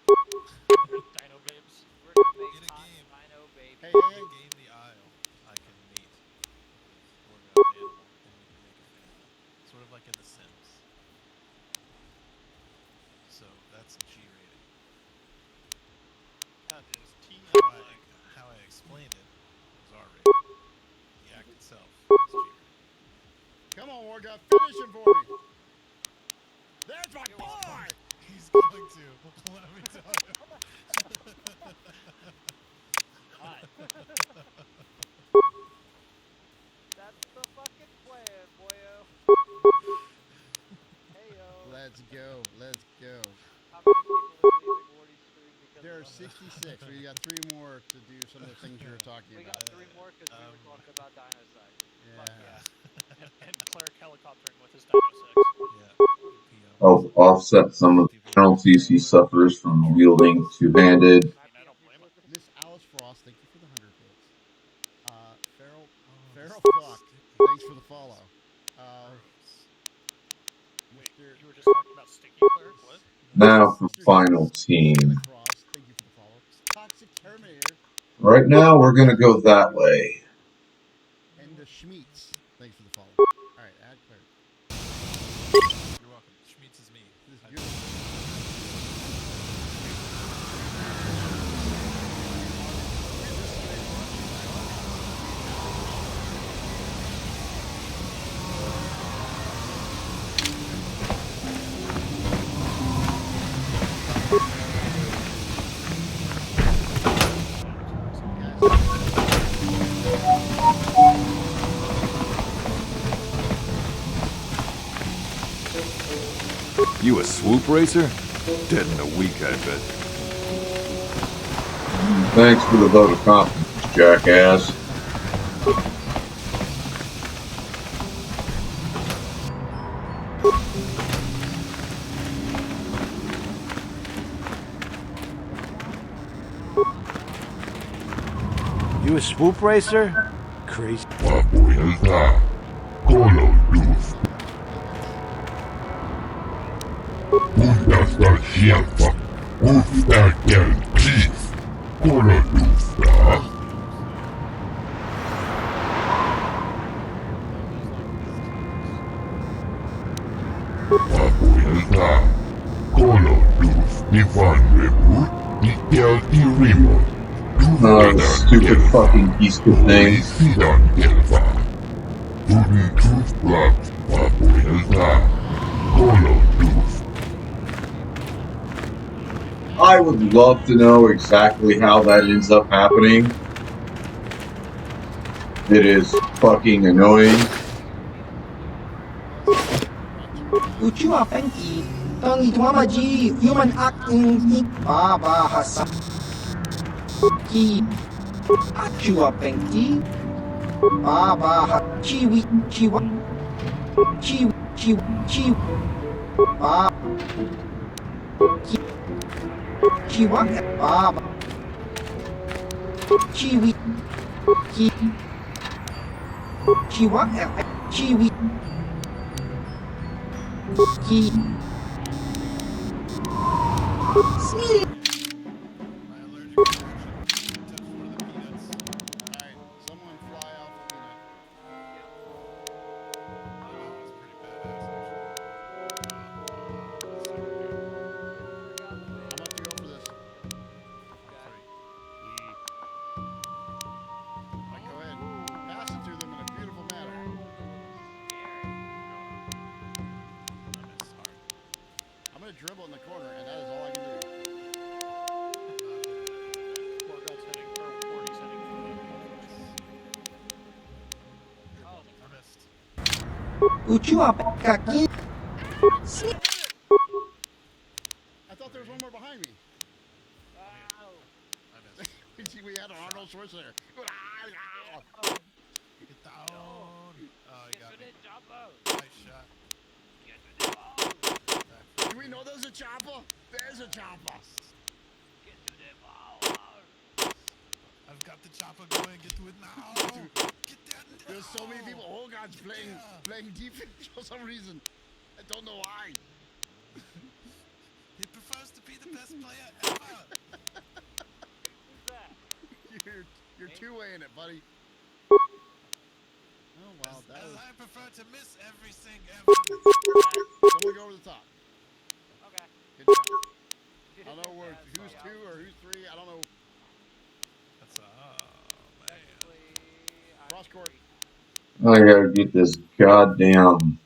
Dino babes. We're gonna make hot dino baby. Hey, In a game the Isle, I can mate with Morgoth's animal, and we can make a family. Sort of like in The Sims. So that's G rating. That is T. How I explained it was R rated. The act itself is G rated. Come on, Morgoth, finish him for me. There's my boy. He's going to. Let me tell you. That's the fucking plan, boyo. Heyo. Let's go. Let's go. How many people are leaving Morty's stream because There are of us? 66. We got 3 more to do some of the things you were talking We about. got 3 more because we were talking about Dinosaur. Yeah. And Cleric helicoptering with his Dino 6. Help offset some of the penalties he suffers from wielding two-handed. Miss Alice Frost, thank you for the 100 bits. Feral Fuck, thanks for the follow. Wait, you were just talking about Sticky Cleric? What? Now for final team. Frost, thank you for the follow. Toxic Terminator. Right now, we're going to go that way. And the Schmeats, thanks for the follow. Alright, add Cleric. You're welcome. Schmeats is me. This is good. You a swoop racer? Dead in a week, I bet. Thanks for the vote of confidence, jackass. You a swoop racer? Crazy. Oh, stupid fucking piece of thing. I would love to know exactly how that ends up happening. It is fucking annoying. Uchua Penki, Tangi Tuamaji, human acting Baba Hassan. Ki Achua Penki, Baba Chiwi Chiwa Chiwi Baba Chiwa Baba Chiwi Chiwa Chiwi Ki Smee. Someone fly off the peanut. How much you go for this? Alright, go ahead. Pass it to them in a beautiful manner. I'm gonna dribble in the corner, and that is all I can do. Morgoth's heading, or Morty's heading for the Uchua Kaki. I thought there was one more behind me. We had an Arnold Schwarzenegger. Get down. Oh, you got me. Nice shot. Do we know there's a chopper? There's a chopper. I've got the chopper going. Get to it now. Get that. There's so many people. Oh, God's playing defense for some reason. I don't know why. He prefers to be the best player ever. Who's that? You're two-waying it, buddy. Oh wow, that was. I prefer to miss everything ever. Someone go over the top. Okay. Good job. I don't know who's two or who's three. I don't know. That's man. Cross court. I gotta get this goddamn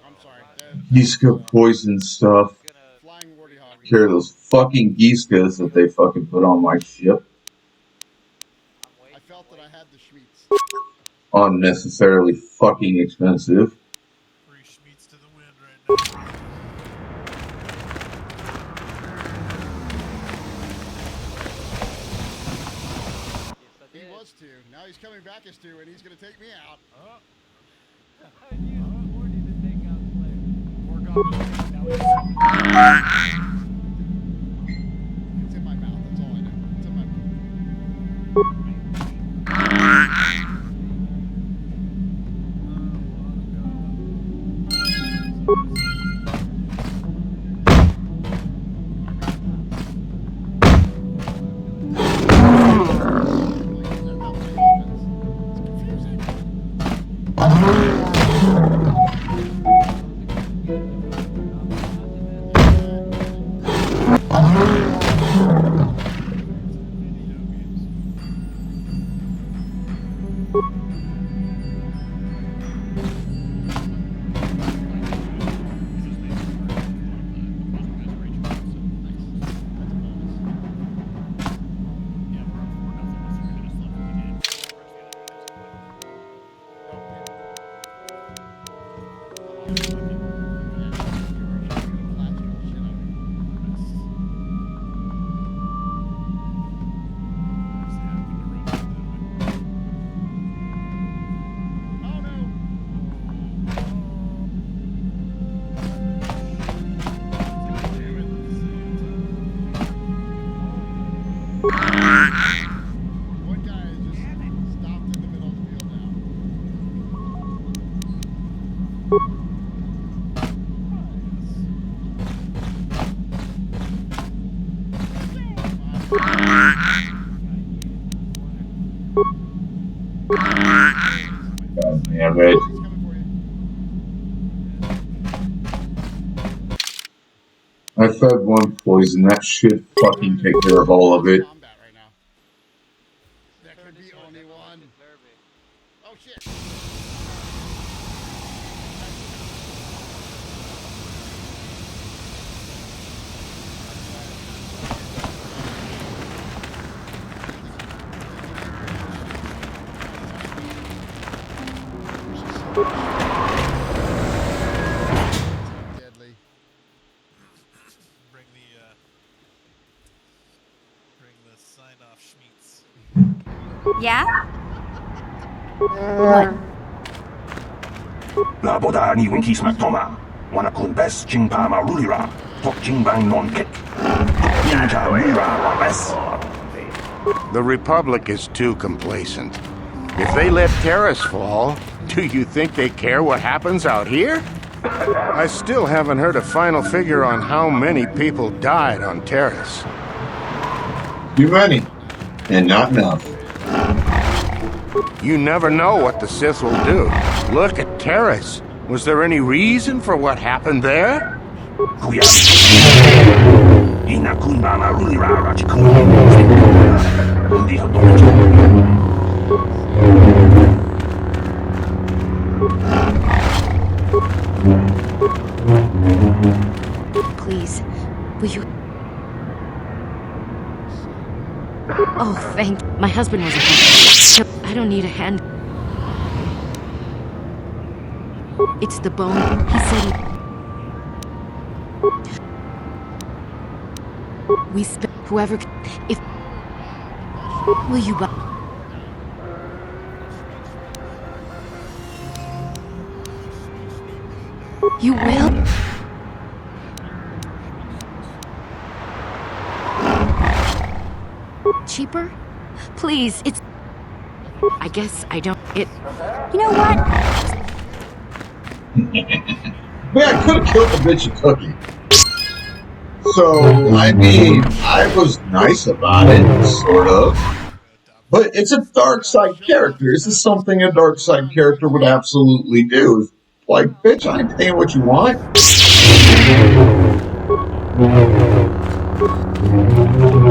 I'm sorry. Giska poison stuff. Flying warty hog. Care of those fucking Giskas that they fucking put on my ship. I felt that I had the Schmeats. Unnecessarily fucking expensive. Free Schmeats to the wind right now. He was two. Now he's coming back as two, and he's going to take me out. It's in my mouth. That's all I know. It's in my mouth. God damn it. I fed one poison. That should fucking take care of all of it. There could be only one. Oh shit. Deadly. Bring the sign-off Schmeats. Yeah? What? Laboda ni winki smak toma. Wana kun bes jingpa ma rulira. Tok jingbang non kik. Yanja rulira wa bes. The Republic is too complacent. If they let Terrace fall, do you think they care what happens out here? I still haven't heard a final figure on how many people died on Terrace. Too many. And not enough. You never know what the Sith will do. Look at Terrace. Was there any reason for what happened there? Ina kunba ma rulira rachikun. Undi hadocho. Please, will you... Oh, thank... My husband was a hand. I don't need a hand. It's the bone. He said he... We spent... Whoever... If... Will you buy... You will? Cheaper? Please, it's... I guess I don't... You know what? Man, I could have killed the bitch and took it. So, I mean, I was nice about it, sort of. But it's a dark side character. This is something a dark side character would absolutely do. Like, bitch, I ain't paying what you want.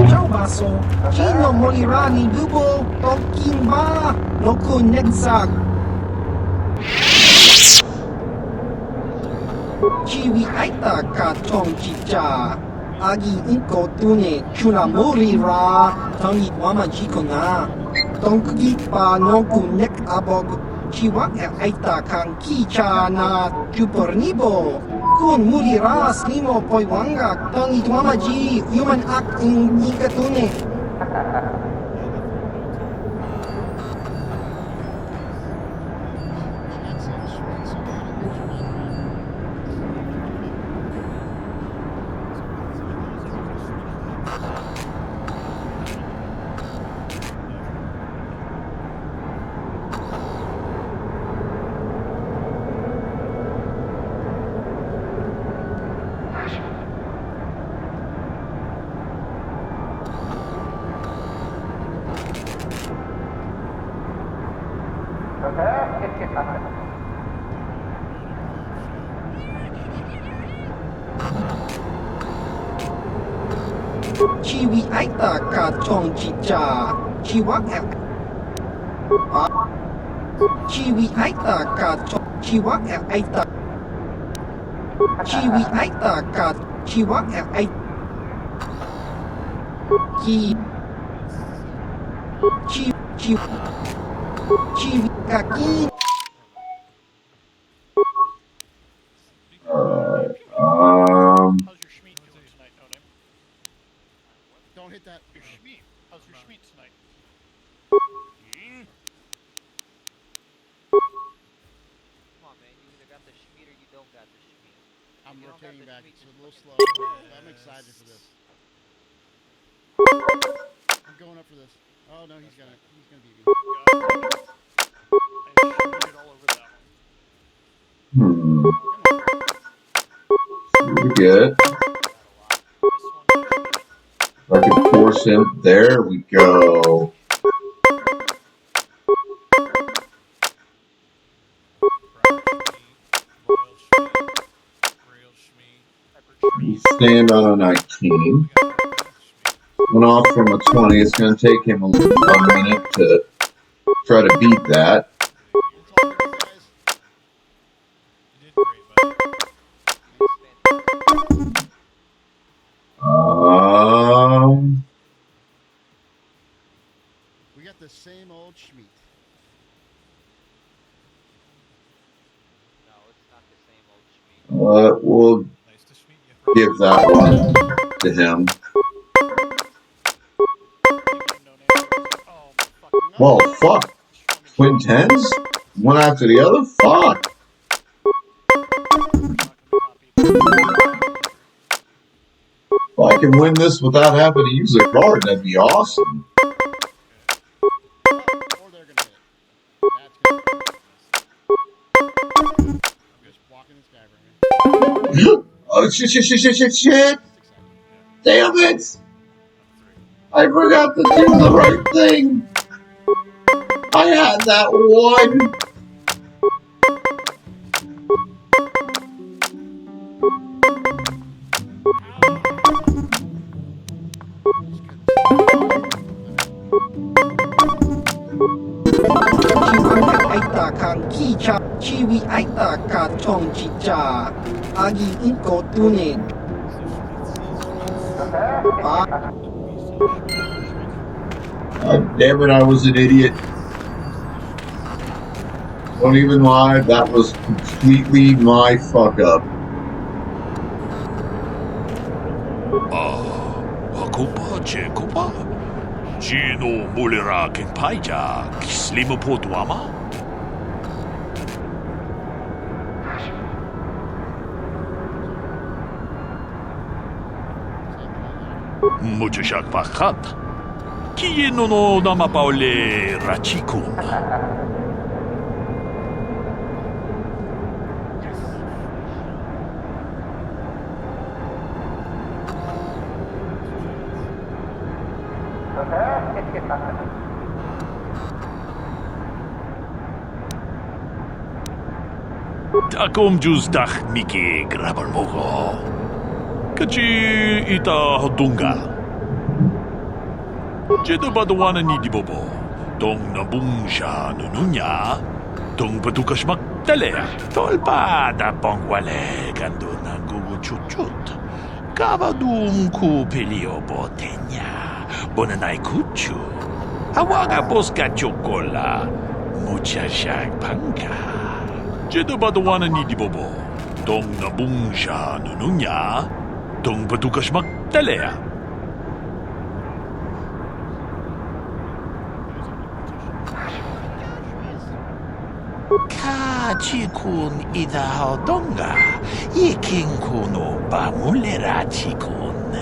Ciao baso, Chino Molirani Dubo, Tokimba, Noku Netsak. Chiwi Aita Katong Chicha, Agi Inko Tune, Chuna Molira, Tangi Wama Jikona, Tonki Pa Noku Nek Abog, Chiwa Aita Kan Kicha na Chupornibo. Kun Mulira Slimo Poiwanga, Tangi Wama Ji, Human Act in Nikatune. Chiwi Aita Katong Chicha, Chiwa Chiwi Aita Katong, Chiwa Aita Chiwi Aita Kat, Chiwa Aita Chiwi Kaki. Alright, How's your Schmeat doing tonight, No Name? Don't hit that. Your Schmeat. How's your Schmeat tonight? Come on, man. You either got the Schmeat or you don't got the Schmeat. I'm If you don't got rotating the back. Schmeat, It's a just little slow. fucking- I'm excited for this. I'm going up for this. Oh no, he's gonna beat me. I Schmeated all over that one. See what we get. If I can force him. There we go. We stand on a 19. Went off from a 20. It's going to take him a minute to try to beat that. We got the same old Schmeat. No, it's not the same old Schmeat. We'll give that one to him. Well, fuck. Twin tens? One after the other? Fuck. If I can win this without having to use a card, that'd be awesome. Or they're gonna hit. That's gonna hit. I'm just walking this guy right here. Oh, shit. Damn it! I forgot to do the right thing. I had that one. Aita Kang Kicha, Chiwi Aita Katong Chicha, Agi Inko Tune. God damn it, I was an idiot. Don't even lie, that was completely my fuck up. Kupa, Kupa. Chino Mulira Kenpaija, Slima Potuama? Muchashak Pahat. Kieno no Namapaule Rachikun. Takom justach Miki Grabarmogo. Kachi ita hodunga. Jeda badawana ni dibobo. Tong nabungsha nununya. Tong patukas magtalea. Tolpa da pongwale kando na guguchuchut. Kavadum ku pelio botenya. Bonanay kuchu. Hawaga boska chokola. Mucha shag panka. Jeda badawana ni dibobo. Tong nabungsha nununya. Tong patukas magtalea. Chikun ida hodonga, yikin kuno bamulera chikun,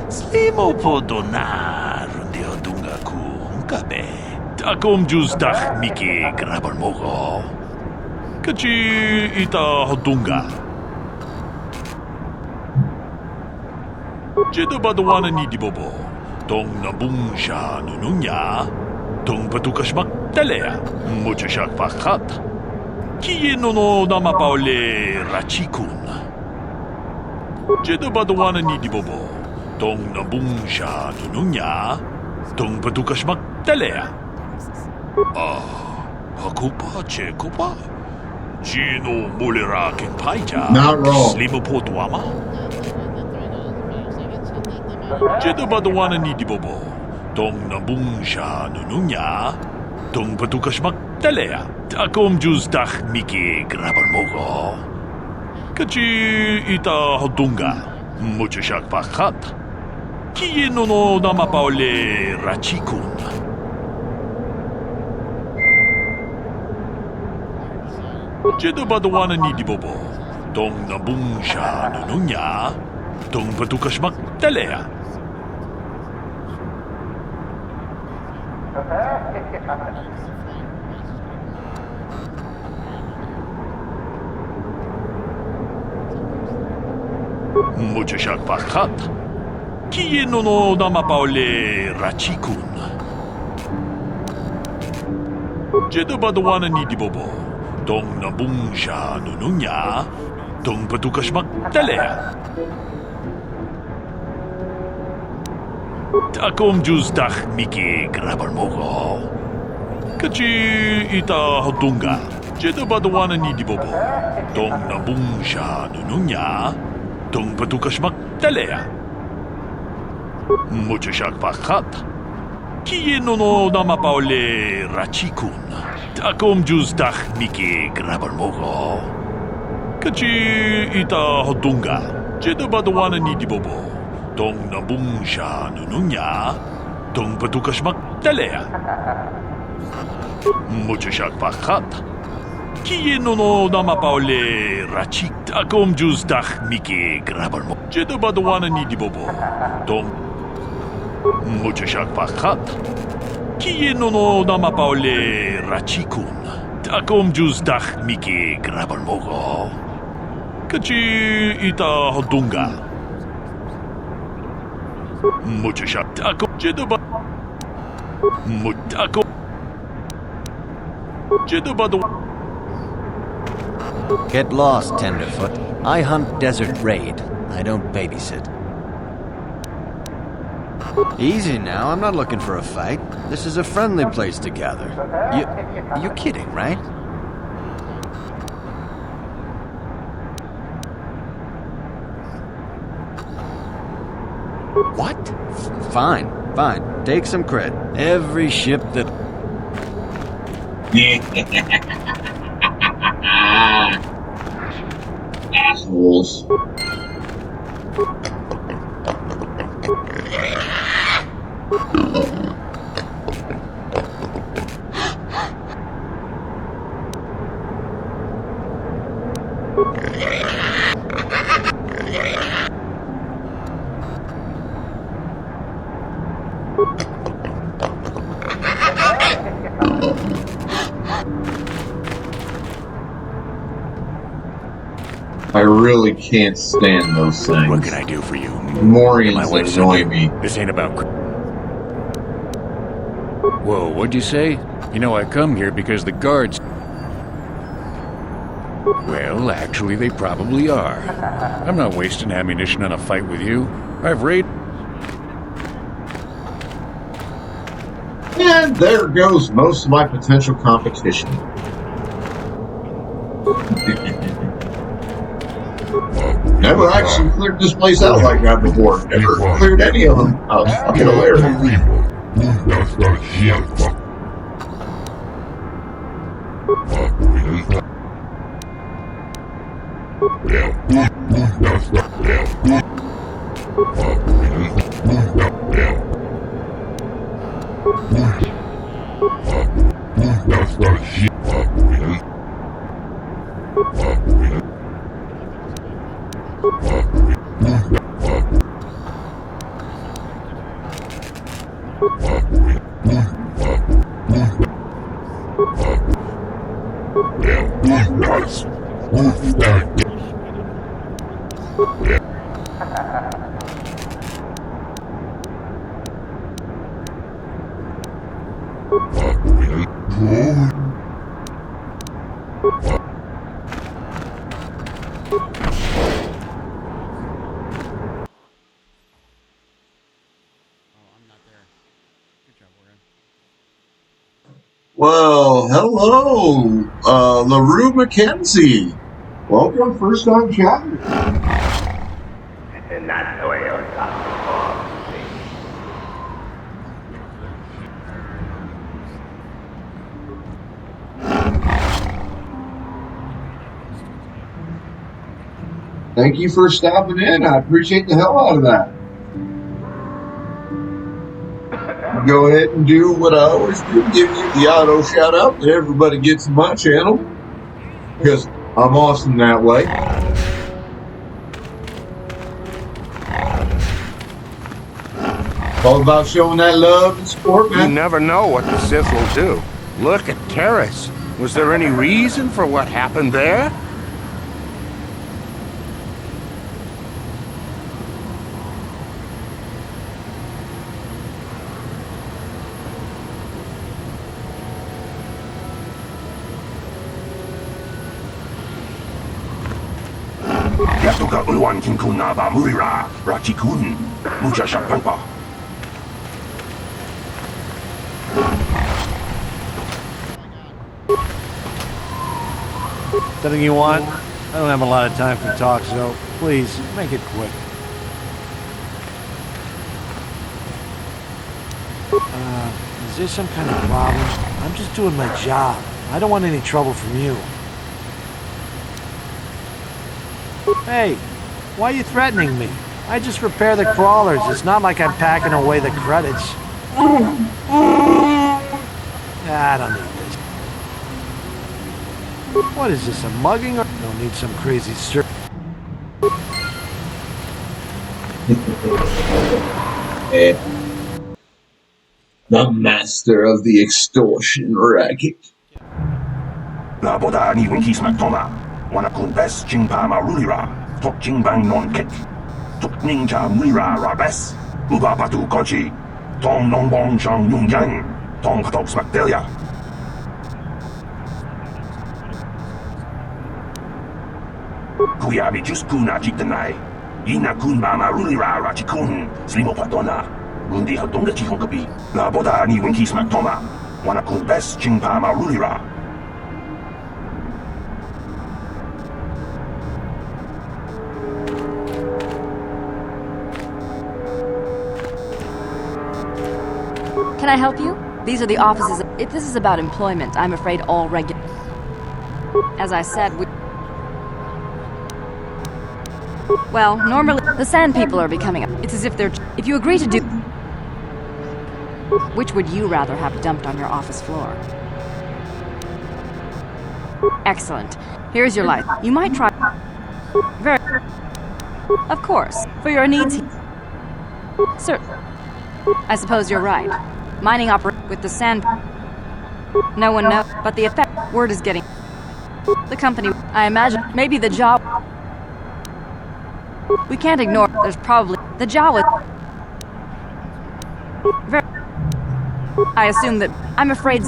slimo podona runde hodunga kunkabe. Takom justach Miki Grabarmogo. Kachi ita hodunga. Jeda badawana ni dibobo, tong nabungsha nununya, tong patukas magtalea, mucha shak pakat. Kieno no namapaole rachikun. Jeda badawana ni dibobo. Tong nabungsha nununya. Tong patukas magtalea. Hakupa chekupa. Gino mulera kenpaija. Not wrong. Slimo potuama. Jeda badawana ni dibobo. Tong nabungsha nununya. Tong patukas magtalea. Takom justach Miki Grabarmogo. Kachi ita hodunga. Mucha shak pakat. Kieno no namapaole rachikun. Jeda badawana ni dibobo. Tong nabungsha nununya. Tong patukas magtalea. Mucha shak pakat. Kieno no namapaole rachikun. Jeda badawana ni dibobo. Tong nabungsha nununya. Tong patukas magtalea. Takom justach Miki Grabarmogo. Kachi ita hodunga. Jeda badawana ni dibobo. Tong nabungsha nununya. Tong patukas magtalea. Mucha shak pakat. Kieno no namapaole rachikun. Takom justach Miki Grabarmogo. Kachi ita hodunga. Jeda badawana ni dibobo. Tong nabungsha nununya. Tong patukas magtalea. Mucha shak pakat. Kieno no namapaole rachik. Takom justach Miki Grabarmogo. Jeda badawana ni dibobo. Tong mucha shak pakat. Kieno no namapaole rachikun. Takom justach Miki Grabarmogo. Kachi ita hodunga. Mucha shak takom. Jeda ba. Mutako. Jeda badawana. Get lost, Tenderfoot. I hunt Desert Raid. I don't babysit. Easy now, I'm not looking for a fight. This is a friendly place to gather. You're kidding, right? What? Fine. Take some credit. Every ship that... Assholes. I really can't stand those things. What can I do for you? Morians annoy me. This ain't about... Whoa, what'd you say? You know, I come here because the guards... Well, actually, they probably are. I'm not wasting ammunition on a fight with you. I've raided. And there goes most of my potential competition. Never actually cleared this place out like that before. Never cleared any of them. I was fucking hilarious. Well, hello, LaRue Mackenzie. Welcome, first time chatter. And that's the way it was. Thank you for stopping in. I appreciate the hell out of that. Go ahead and do what I always do, give you the auto shout out that everybody gets in my channel, because I'm awesome that way. All about showing that love and support, man. You never know what the Sith will do. Look at Terrace. Was there any reason for what happened there? Yatuka Ulwan Kinkuna Ba Murira, Rachikun, Mucha Shakpanpa. Something you want? I don't have a lot of time for talk, so please, make it quick. Is there some kind of problem? I'm just doing my job. I don't want any trouble from you. Hey, why are you threatening me? I just repair the crawlers. It's not like I'm packing away the credits. I don't need this. What is this, a mugging? Or don't need some crazy stir. The master of the extortion racket. La boda ni winkis matoma. Wanakun bes jingpa marulira. Tok jingbang non kit. Tok ninja mulira rabes. Uba patu kochi. Tong nongbong chang yung yang. Tong patok smakdelia. Kuya bi just kuna jiktanai. Ina kun ba marulira rachikun. Slimo patona. Rundi hadonga chihong kapi. La boda ni winkis matoma. Wanakun bes jingpa marulira. Can I help you? These are the offices. If this is about employment, I'm afraid all regular. As I said, well, normally the sand people are becoming. It's as if they're. If you agree to do. Which would you rather have dumped on your office floor? Excellent. Here's your life. You might try. Very. Of course, for your needs. Sir. I suppose you're right. Mining with the sand. No one knows, but the effect. Word is getting. The company. I imagine. Maybe the job. We can't ignore. There's probably the Jawa. Very. I assume that. I'm afraid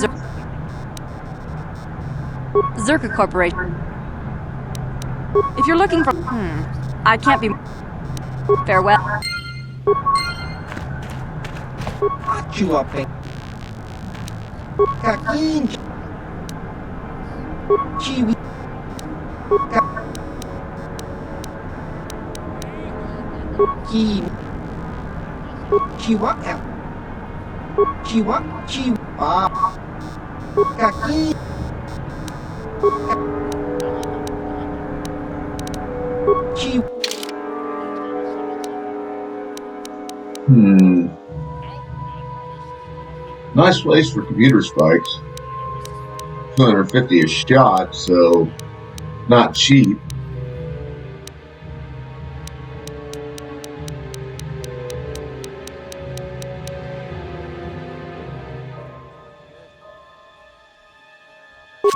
Zerka Corporation. If you're looking for... I can't be... Farewell. Chuape. Kakin. Chiwi. Ki. Chiwa. Chiwa. Chiwa. Kaki. Chi. Nice place for computer spikes. 250 a shot, so not cheap.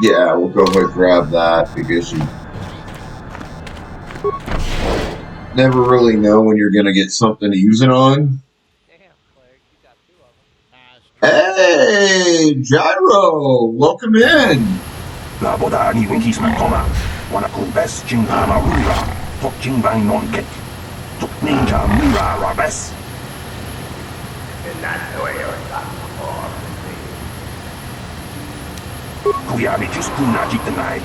Yeah, we'll go ahead and grab that because you never really know when you're going to get something to use it on. Hey, Gyro, welcome in. La boda ni winkis matoma. Wana kumbes jingama rura. Tok jingbang non ket. Tok ninja mura rabes. Kuyami just kuna jitanai.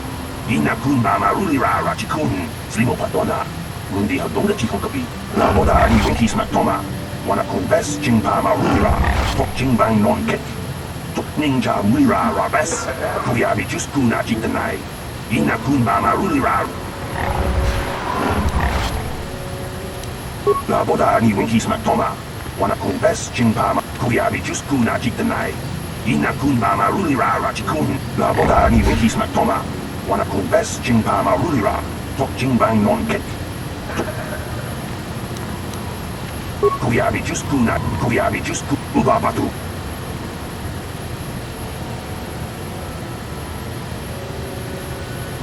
Ina kun bama rulira rachikun. Slimo padona. Mundi hadonga chikon kapi. La boda ni winkis matoma. Wana kumbes jingbama rulira. Tok jingbang non ket. Tok ninja mura rabes. Kuyami just kuna jitanai. Ina kun bama rulira. La boda ni winkis matoma. Wana kumbes jingbama. Kuyami just kuna jitanai. Ina kun bama rulira rachikun. La boda ni winkis matoma. Wana kumbes jingbama rulira. Tok jingbang non ket. Kuyami just kuna. Kuyami just ubabatu.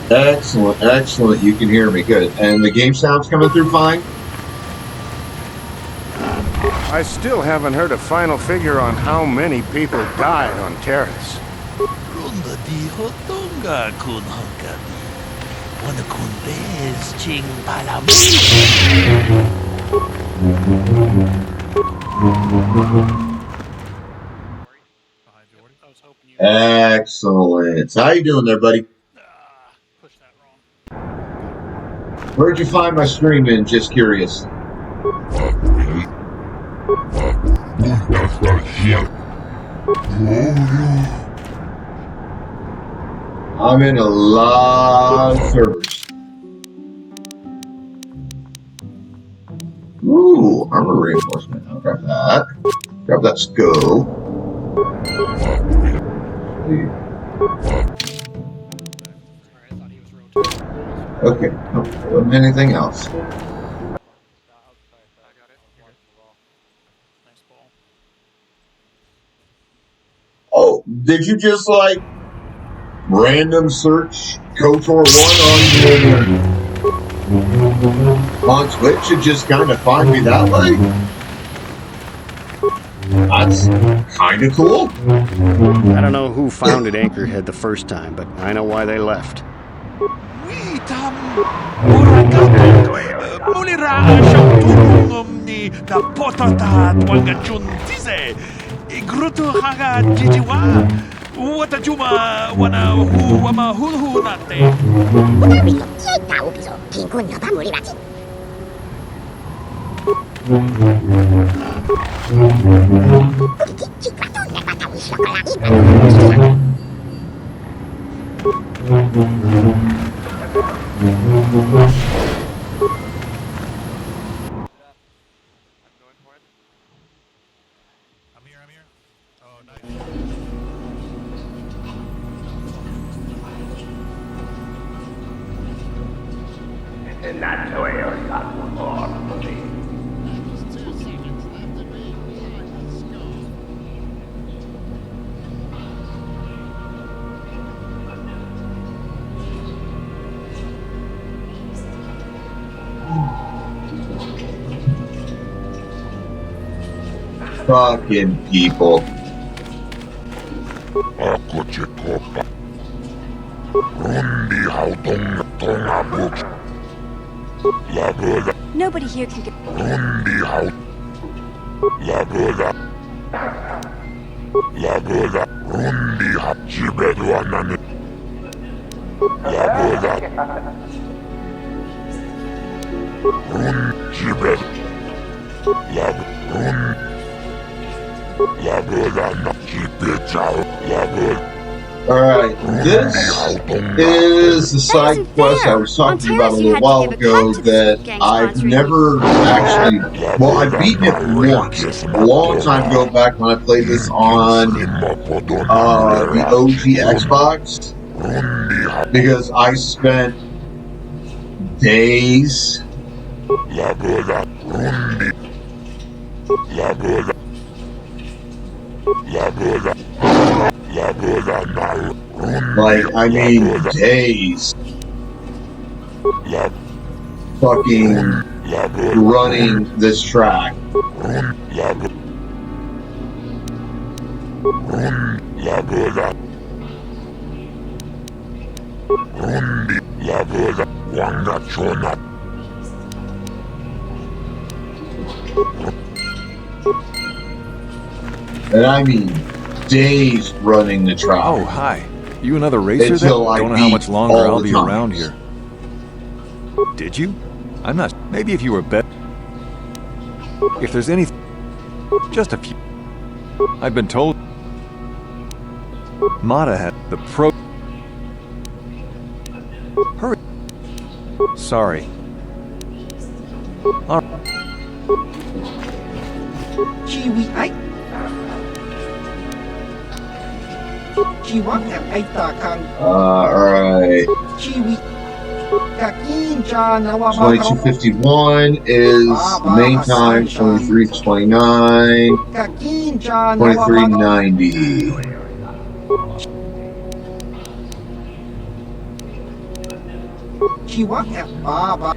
Excellent, excellent. You can hear me good. And the game sound's coming through fine? I still haven't heard a final figure on how many people died on Terrace. Runda di hotonga kun hankabi. Wana kun bez ching palam. Excellent. How you doing there, buddy? Where'd you find my stream in? Just curious. I'm in a lot of servers. Ooh, armor reinforcement. I'll grab that. Grab that scope. Okay, wasn't anything else. Oh, did you just like random search KOTOR 1 on Twitch and just kind of find me that way? That's kind of cool. I don't know who founded Anchorhead the first time, but I know why they left. Mulira siyang tulungom ni kapotata tuwangachun tise. Igruto haga jijiwa. Wata juma wana hu wama hulhu nate. Fucking people. Ako Jacoba. Rundi how tonga books. Nobody here can get. Alright, this is the side quest I was talking about a little while ago that I've never actually... Well, I've beaten it once, a long time ago back when I played this on the OG Xbox, because I spent days days fucking running this track. And I mean days running the track. Oh, hi. You another racer Until then? I Don't know how much longer all I'll the be times. around here. Did you? I'm not... Maybe if you were better... If there's any... Just a few... I've been told... Mata had the pro... Hurry. Sorry. All right. Chiwi ay. Chiwak ay takang. Alright. Chiwi. Kakin cha nawa 2251 is the main time, 2329, Kakin cha 2390. Chiwak at baba.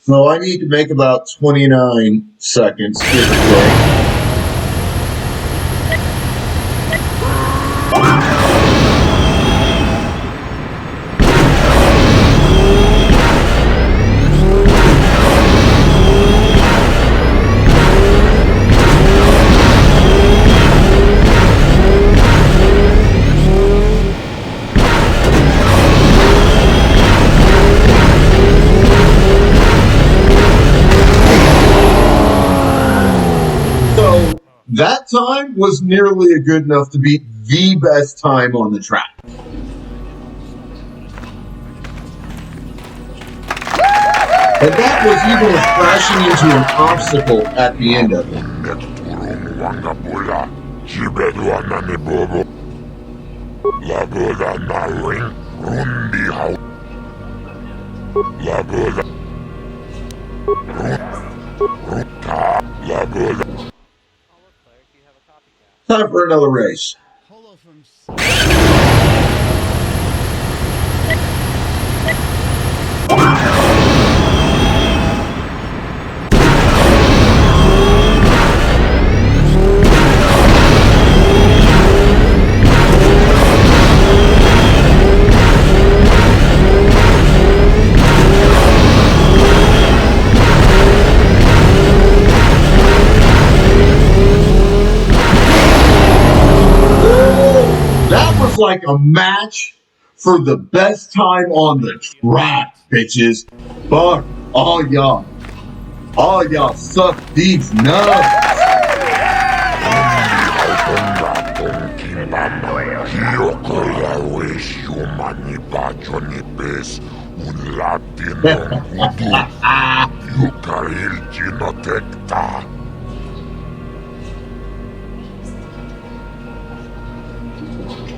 So I need to make about 29 seconds. Typically. That time was nearly good enough to beat the best time on the track. And that was even with crashing into an obstacle at the end of it. Time for another race. Like a match for the best time on the track, bitches. Fuck all y'all. All y'all suck these nuts.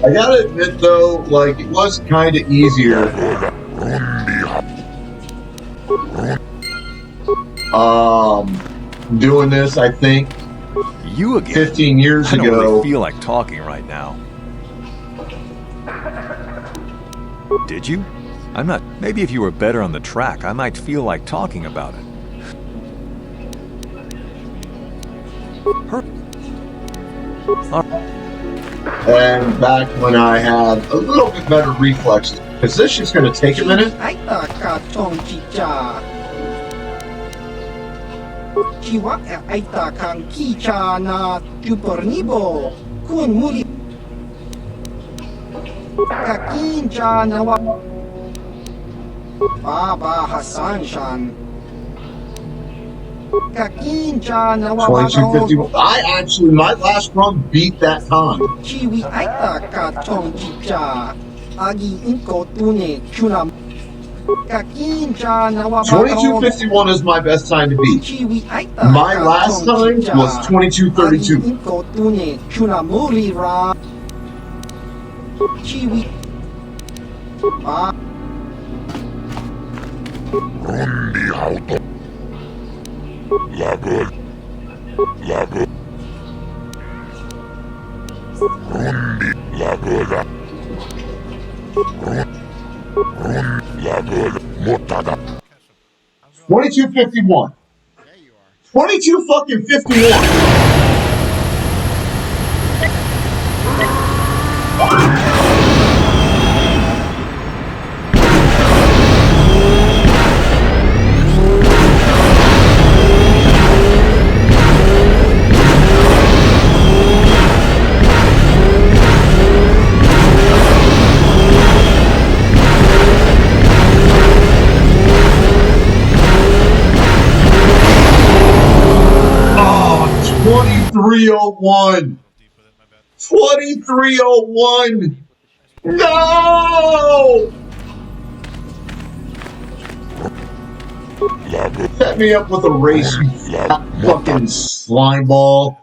I gotta admit though, like, it was kind of easier doing this, I think, you again? 15 years I don't ago. really feel like talking right now. Did you? I'm not. Maybe if you were better on the track, I might feel like talking about it. And back when I had a little bit better reflexes, because this shit's going to take a minute. Chiwa aita kang kicha na jupornibo kun muri kakincha na wa Baba Hassan Shan kakincha na wa 2251. I actually, my last run beat that time. Chiwi aita ka tong chicha agi inko tune chunam 2251 is my best time to beat. My last time was 2232. Mutada. 2251. 22 fucking 51. Oh, 2301. 2301. No! Set me up with a race, you fat fucking slime ball.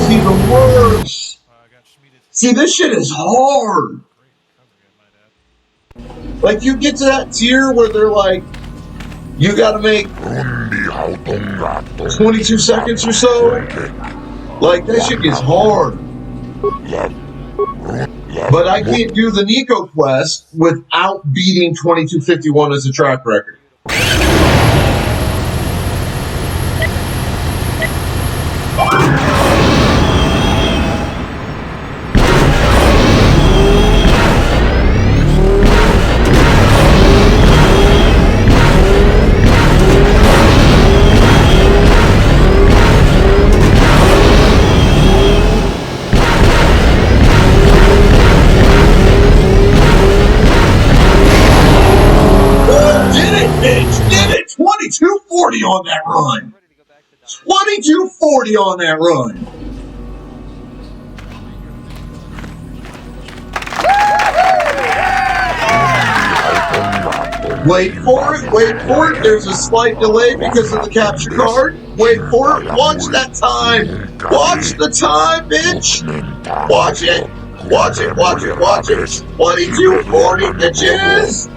Even worse. See, this shit is hard. Like, you get to that tier where they're like, you gotta make 22 seconds or so. Like, that shit gets hard. But I can't do the Nico quest without beating 2251 as a track record. Did it! 2240 on that run. 2240 on that run. Wait for it, wait for it. There's a slight delay because of the capture card. Wait for it. Watch that time. Watch the time, bitch. Watch it. Watch it, watch it, watch it. 2240, bitches.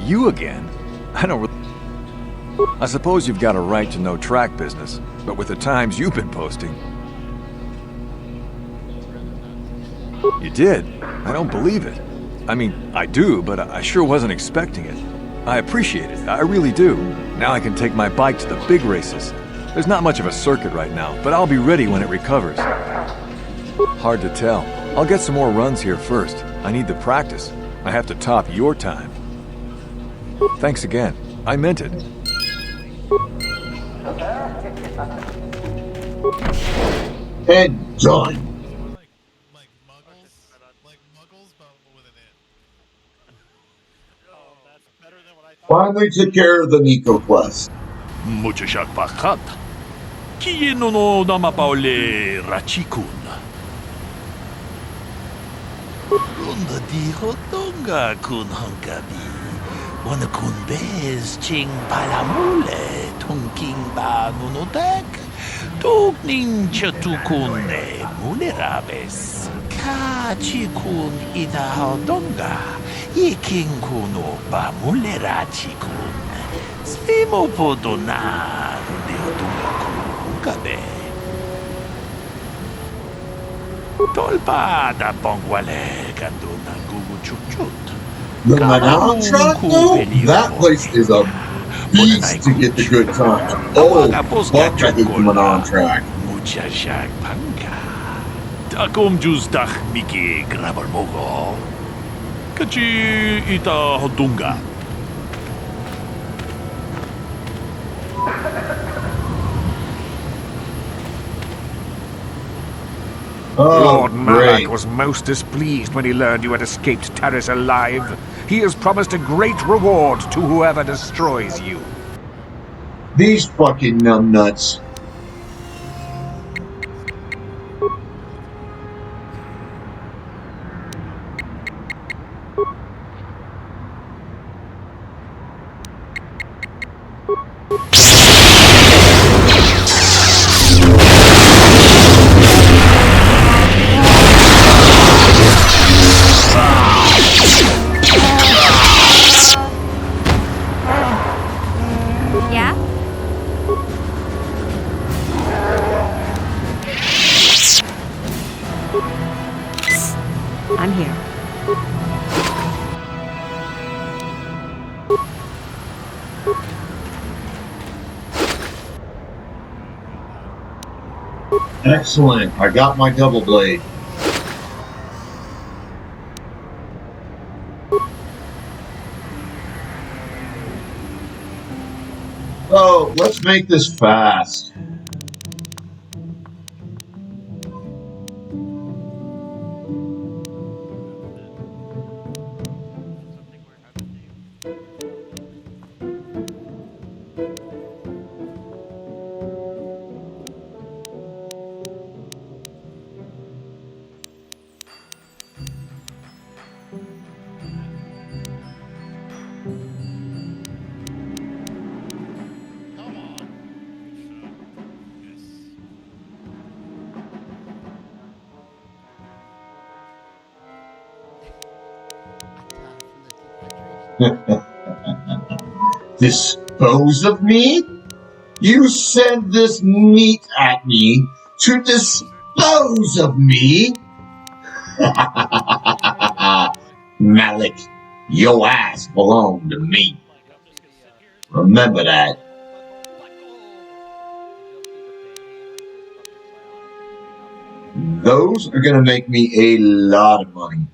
You again? I don't I suppose you've got a right to know track business, but with the times you've been posting. You did? I don't believe it. I mean, I do, but I sure wasn't expecting it. I appreciate it, I really do. Now I can take my bike to the big races. There's not much of a circuit right now, but I'll be ready when it recovers. Hard to tell. I'll get some more runs here first. I need the practice. I have to top your time. Thanks again. I meant it. And done. Finally took care of the Nico quest. Muchachak pakat. Kieno no namapaule rachikun. Runda di hotonga kun hongabi. Wana kun bez ching palamule tongking ba nunotek. Tugning chatukune mulerabes. Kachikun ita hodonga. Iking kuno ba mulerachikun. Svimo podona de hodonga kungabe. Tolpa da bongwale kanduna gugu chukchut. The Manon truck, though? That place is a beast to get the good times. Oh, fuck, I hate the Manon track. Muchachak panga. Takom jus dak miki grabal mogo. Kachi ita hodunga. Lord Malak was most displeased when he learned you had escaped Taris alive. He has promised a great reward to whoever destroys you. These fucking numbnuts. Yeah? I'm here. Excellent. I got my double blade. Oh, let's make this fast. Dispose of me? You send this meat at me to dispose of me? Malik, your ass belonged to me. Remember that. Those are gonna make me a lot of money.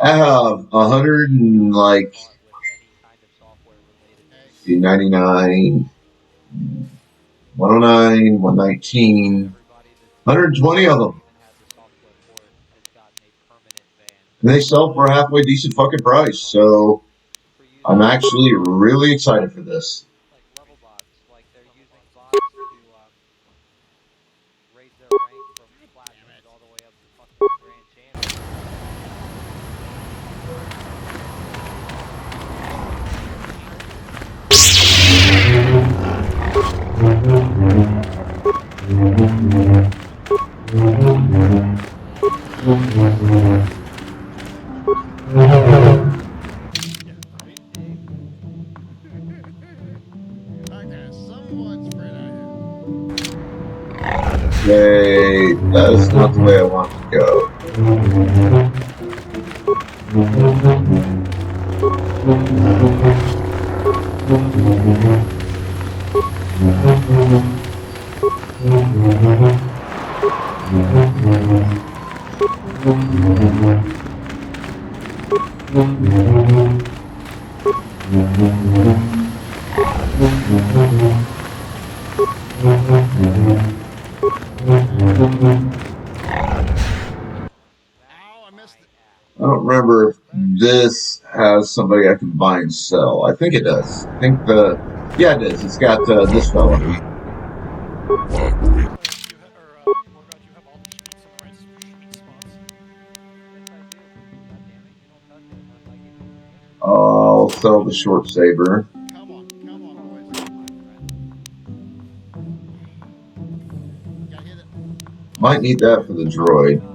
I have 99, 109, 119, 120 of them. And they sell for a halfway decent fucking price, so I'm actually really excited for this. Okay, that is not the way I want to go. don't remember if this has somebody I can buy and sell. I think it does. I think yeah, it does. It's got this fella. I'll sell the short saber. Might need that for the droid.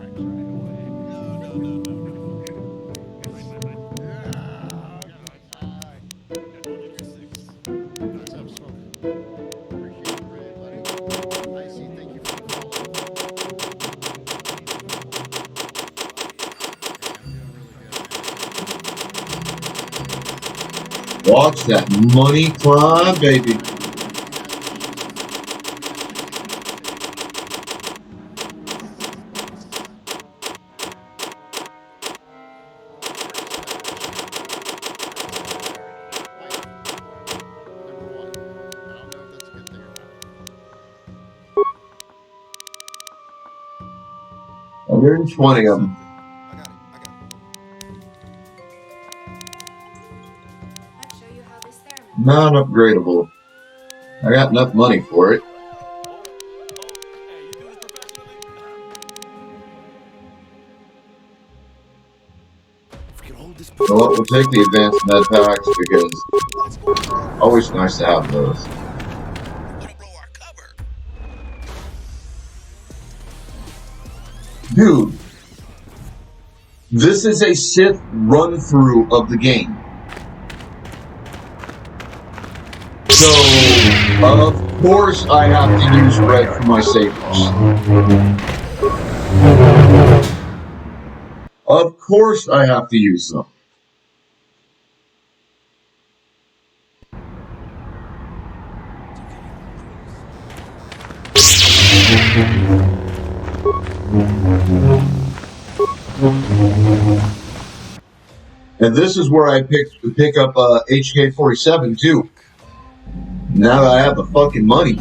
Watch that money climb, baby. $120 of them. Non-upgradable. I got enough money for it. So we'll take the advanced med packs because always nice to have those. Dude, this is a Sith run-through of the game. So, of course I have to use red for my sabers. Of course I have to use them. And this is where I pick up HK-47 too. Now that I have the fucking money.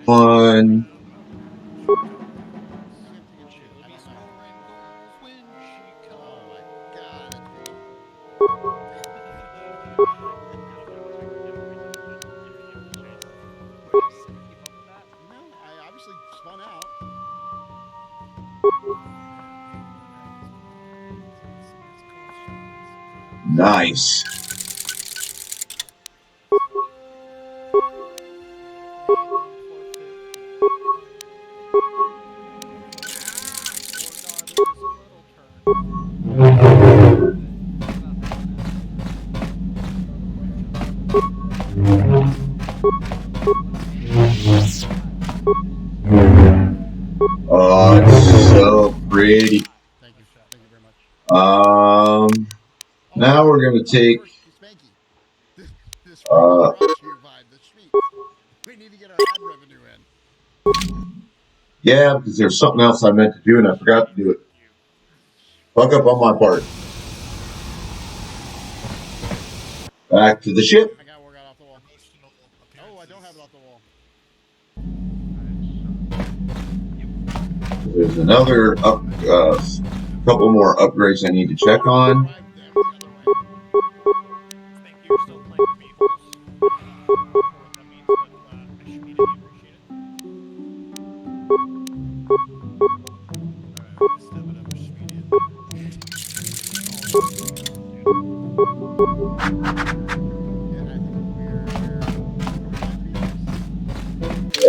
One. Nice. Oh, it's so pretty. Now we're gonna take yeah, because there's something else I meant to do and I forgot to do it. Fuck up on my part. Back to the ship. There's another couple more upgrades I need to check on.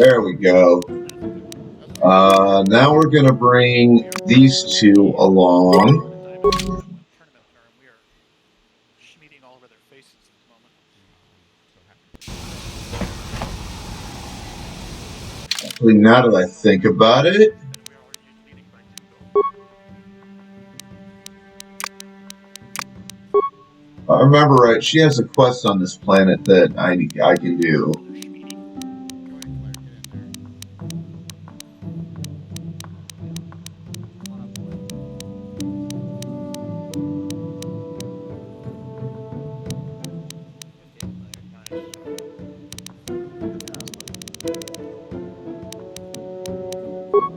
There we go. Now we're gonna bring these two along. Schmeating all over their faces at the moment. Actually, now that I think about it, if I remember right, she has a quest on this planet that I can do.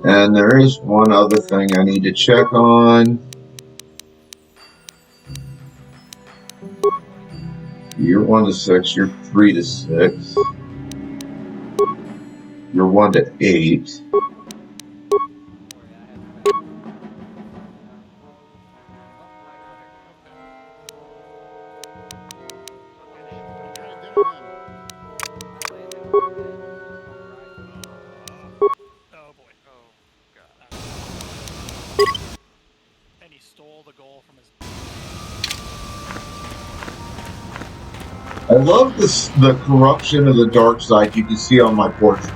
And there is one other thing I need to check on. You're 1 to 6, you're 3 to 6. You're 1 to 8. Oh boy. Oh god. And he stole the goal from his. I love the corruption of the dark side you can see on my portrait.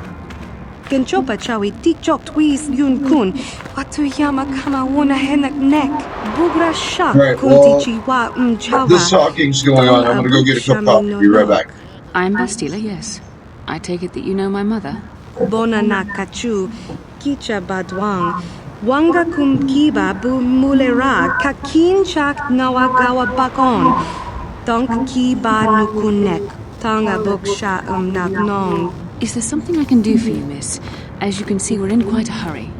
Genchopa chawi tichok twis yun kun. Watuyama kama wuna henak nek. Bugra shak Right, kunti chiwa this talking's going on. I'm gonna go get a cup of coffee. Be right back. I'm Bastila, yes. I take it that you know my mother. Bona nakachu. Kicha badwang. Wanga kum kiba bu mulera. Kakin chak nawagawa bakon. Donk kiba nukunek. Tanga boksha nabnong. Is there something I can do for you, miss? As you can see, we're in quite a hurry.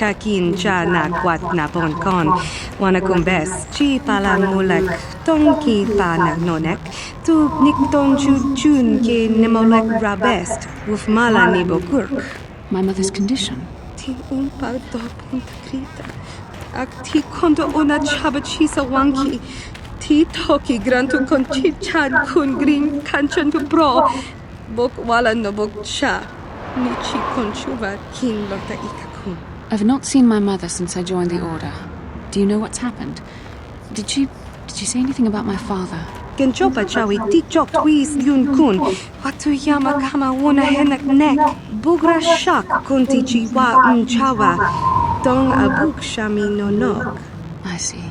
Kakin cha na kwat na bon kon. Wana kumbes chi pala mulek. Tonki pa na nonek. Tu nikton chun ke nemolek rabest. Wuf mala ni bokurk. My mother's condition? Ti umpa do punta krita. Ak ti kondo ona chabachisa wanki. Ti toki grantu kon chi chan kun green kanchan tu bro. Bok wala no bok cha. Ni chi kon chuva kin lota ikakun. I've not seen my mother since I joined the Order. Do you know what's happened? Did she say anything about my father? Genchopa chawi tichok twis yun kun. Watuyama kama wuna henak nek. Bugra shak kunti chiwa chawa. Dong abuk shami no nok. I see.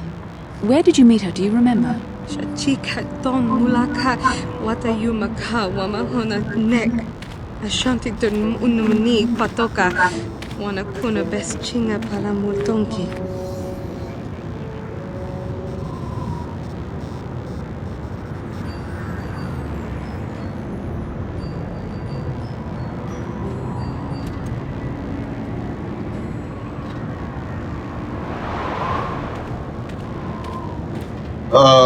Where did you meet her? Do you remember? Shachika don mulaka watayuma ka wamahona nek. Ashanti dun unumni patoka. Wana kuna best chinga pala multonki.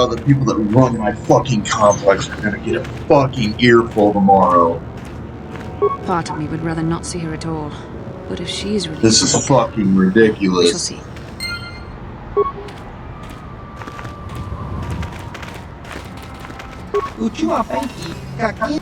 The people that run my fucking complex are gonna get a fucking earful tomorrow. Part of me would rather not see her at all. But if she's released... This is fucking ridiculous. We shall see. Uchua Fenki, Kaki.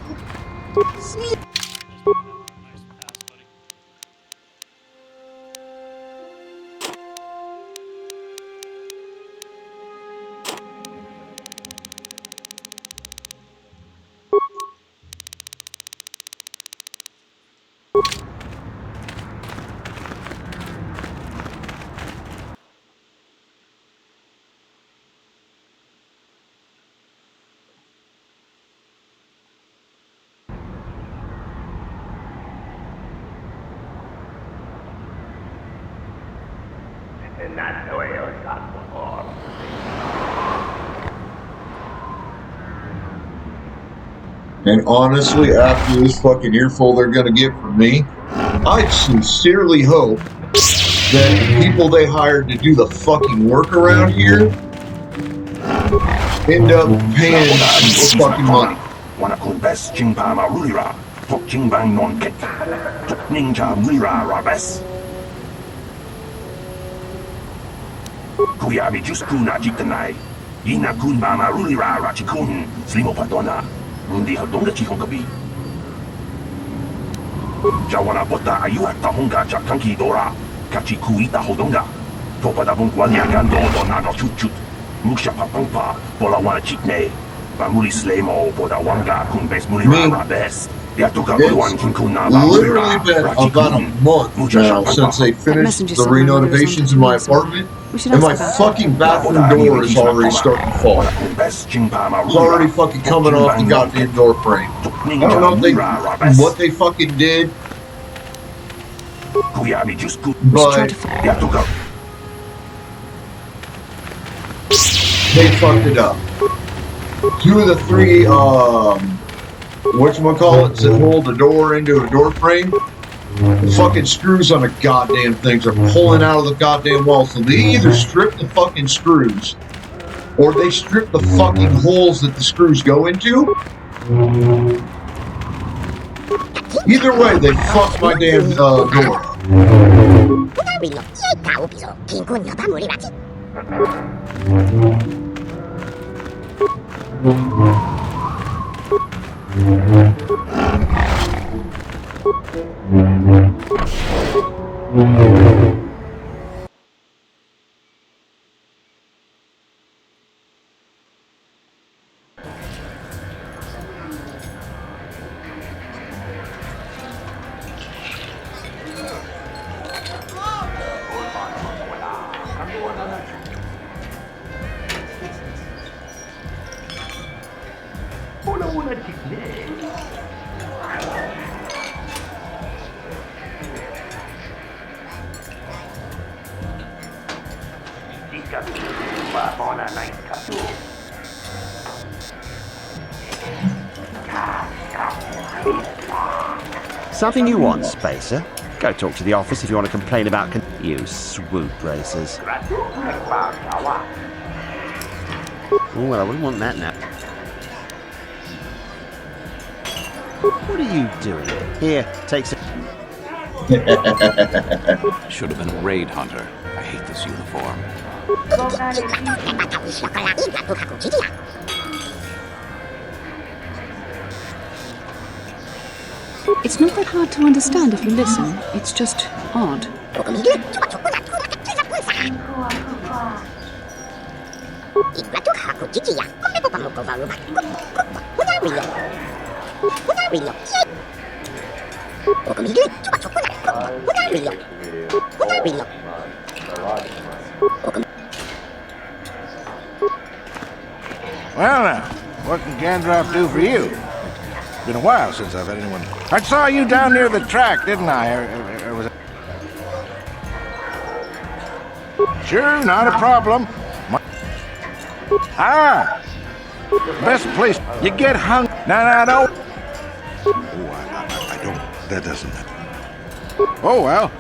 And honestly, after this fucking earful they're gonna get from me, I sincerely hope that the people they hired to do the fucking work around here end up paying some fucking money. Wanakun-bes Jingpa Marulira, Tok Jingbang non-ket, Tok Ninja Mulira Rabes. Kuyabi Juskuna Jitanai, Yina Kunba Marulira Rachikun, Slimo Padona, Rundi Hadonga Chihongabi. Jawana Bota Ayuat Tahonga Chakanki Dora, Kachikuita Hodonga, Topadabun Guanyagando Donano Chuchut, Musha Papampa, Polawana Chitne. It's literally been about a month now since they finished the renovations in my apartment, and my fucking bathroom door is already starting to fall. It's already fucking coming off the goddamn door frame. I don't know what they fucking did, but they fucked it up. 2 of the 3, whatchamacallits that hold the door into a door frame, the fucking screws on the goddamn things are pulling out of the goddamn wall. So they either strip the fucking screws, or they strip the fucking holes that the screws go into. Either way, they fucked my damn door. Something you want, Spacer? Go talk to the office if you want to complain about you swoop racers. Well, I wouldn't want that now. What are you doing? Here, take some... Should have been a raid hunter. I hate this uniform. It's not that hard to understand if you listen. It's just odd. Well now, what can Gandalf do for you? It's been a while since I've had anyone... I saw you down near the track, didn't I? Or was it... Sure, not a problem. Best place. You get hung... No, don't... Oh, I don't... That doesn't... Oh, well.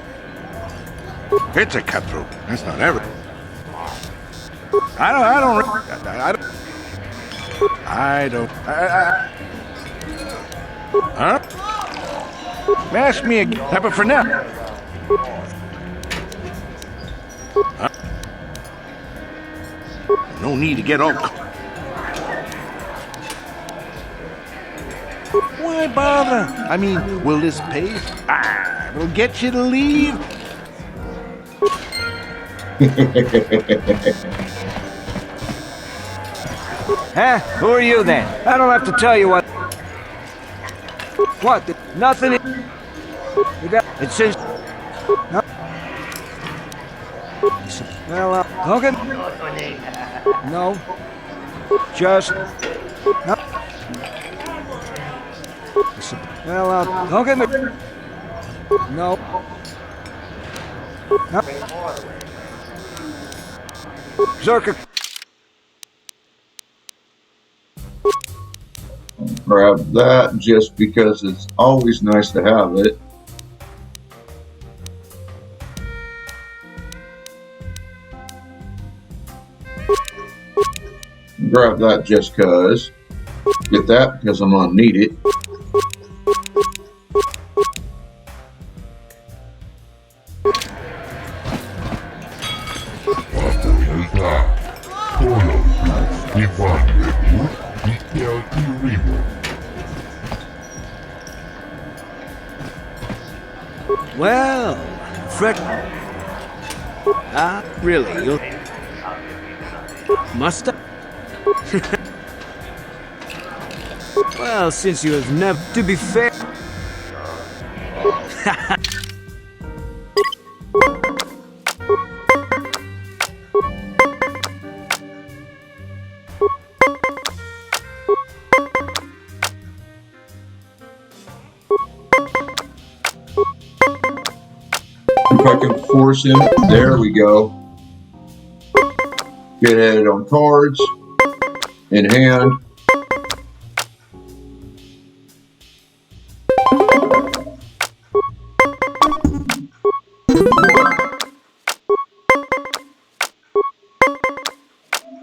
It's a cutthroat. That's not ever... I don't... Huh? Ask me again, but for now. Huh? No need to get all... Why bother? I mean, will this pay? It'll get you to leave. Huh? Who are you then? I don't have to tell you what. What? Nothing. It says. No. Well, Hogan. No. Just. No. Well, Hogan. No. No. Zerka... Grab that just because it's always nice to have it. Grab that just cause. Get that because I'm gonna need it. Well, Fred... really, you'll... Must I? Well, since you have never... To be fair... If I can force him, there we go. Get it on cards, in hand.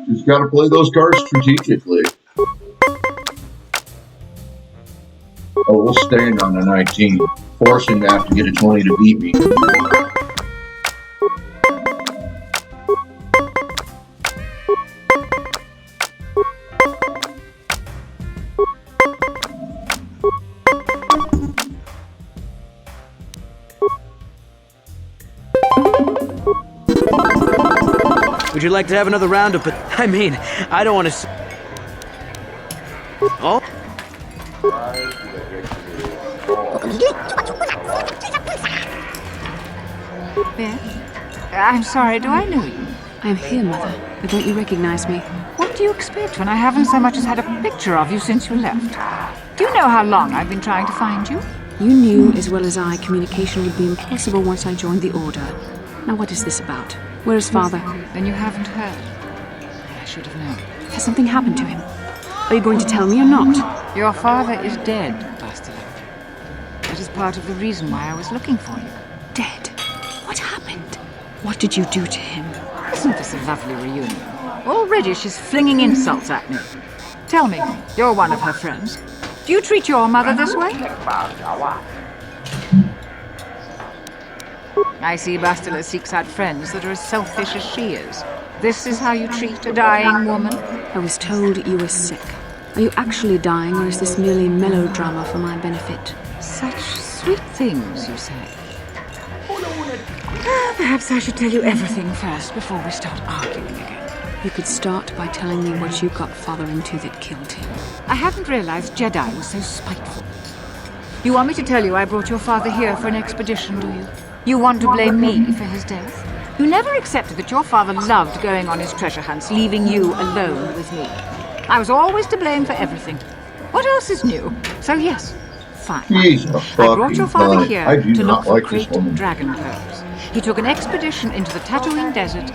Just got to play those cards strategically. Oh, we'll stand on a 19. Force him to have to get a 20 to beat me. Would you like to have another round of... I mean, I don't want to... Oh? Beth? I'm sorry, do I know you? I am here, Mother, but don't you recognize me? What do you expect when I haven't so much as had a picture of you since you left? Do you know how long I've been trying to find you? You knew, as well as I, communication would be impossible once I joined the Order. Now what is this about? Where is Father? Then you haven't heard. I should have known. Has something happened to him? Are you going to tell me or not? Your father is dead, Bastila. That is part of the reason why I was looking for you. Dead? What happened? What did you do to him? Isn't this a lovely reunion? Already she's flinging insults at me. Tell me, you're one of her friends. Do you treat your mother this way? I see Bastila seeks out friends that are as selfish as she is. This is how you treat a dying woman? I was told you were sick. Are you actually dying, or is this merely melodrama for my benefit? Such sweet things, you say. Perhaps I should tell you everything first before we start arguing again. You could start by telling me what you got Father into that killed him. I hadn't realized Jedi was so spiteful. You want me to tell you I brought your father here for an expedition, do you? You want to blame me for his death? You never accepted that your father loved going on his treasure hunts, leaving you alone with me. I was always to blame for everything. What else is new? So yes, fine. I brought your father here to look for great dragon pearls. He took an expedition into the Tatooine desert,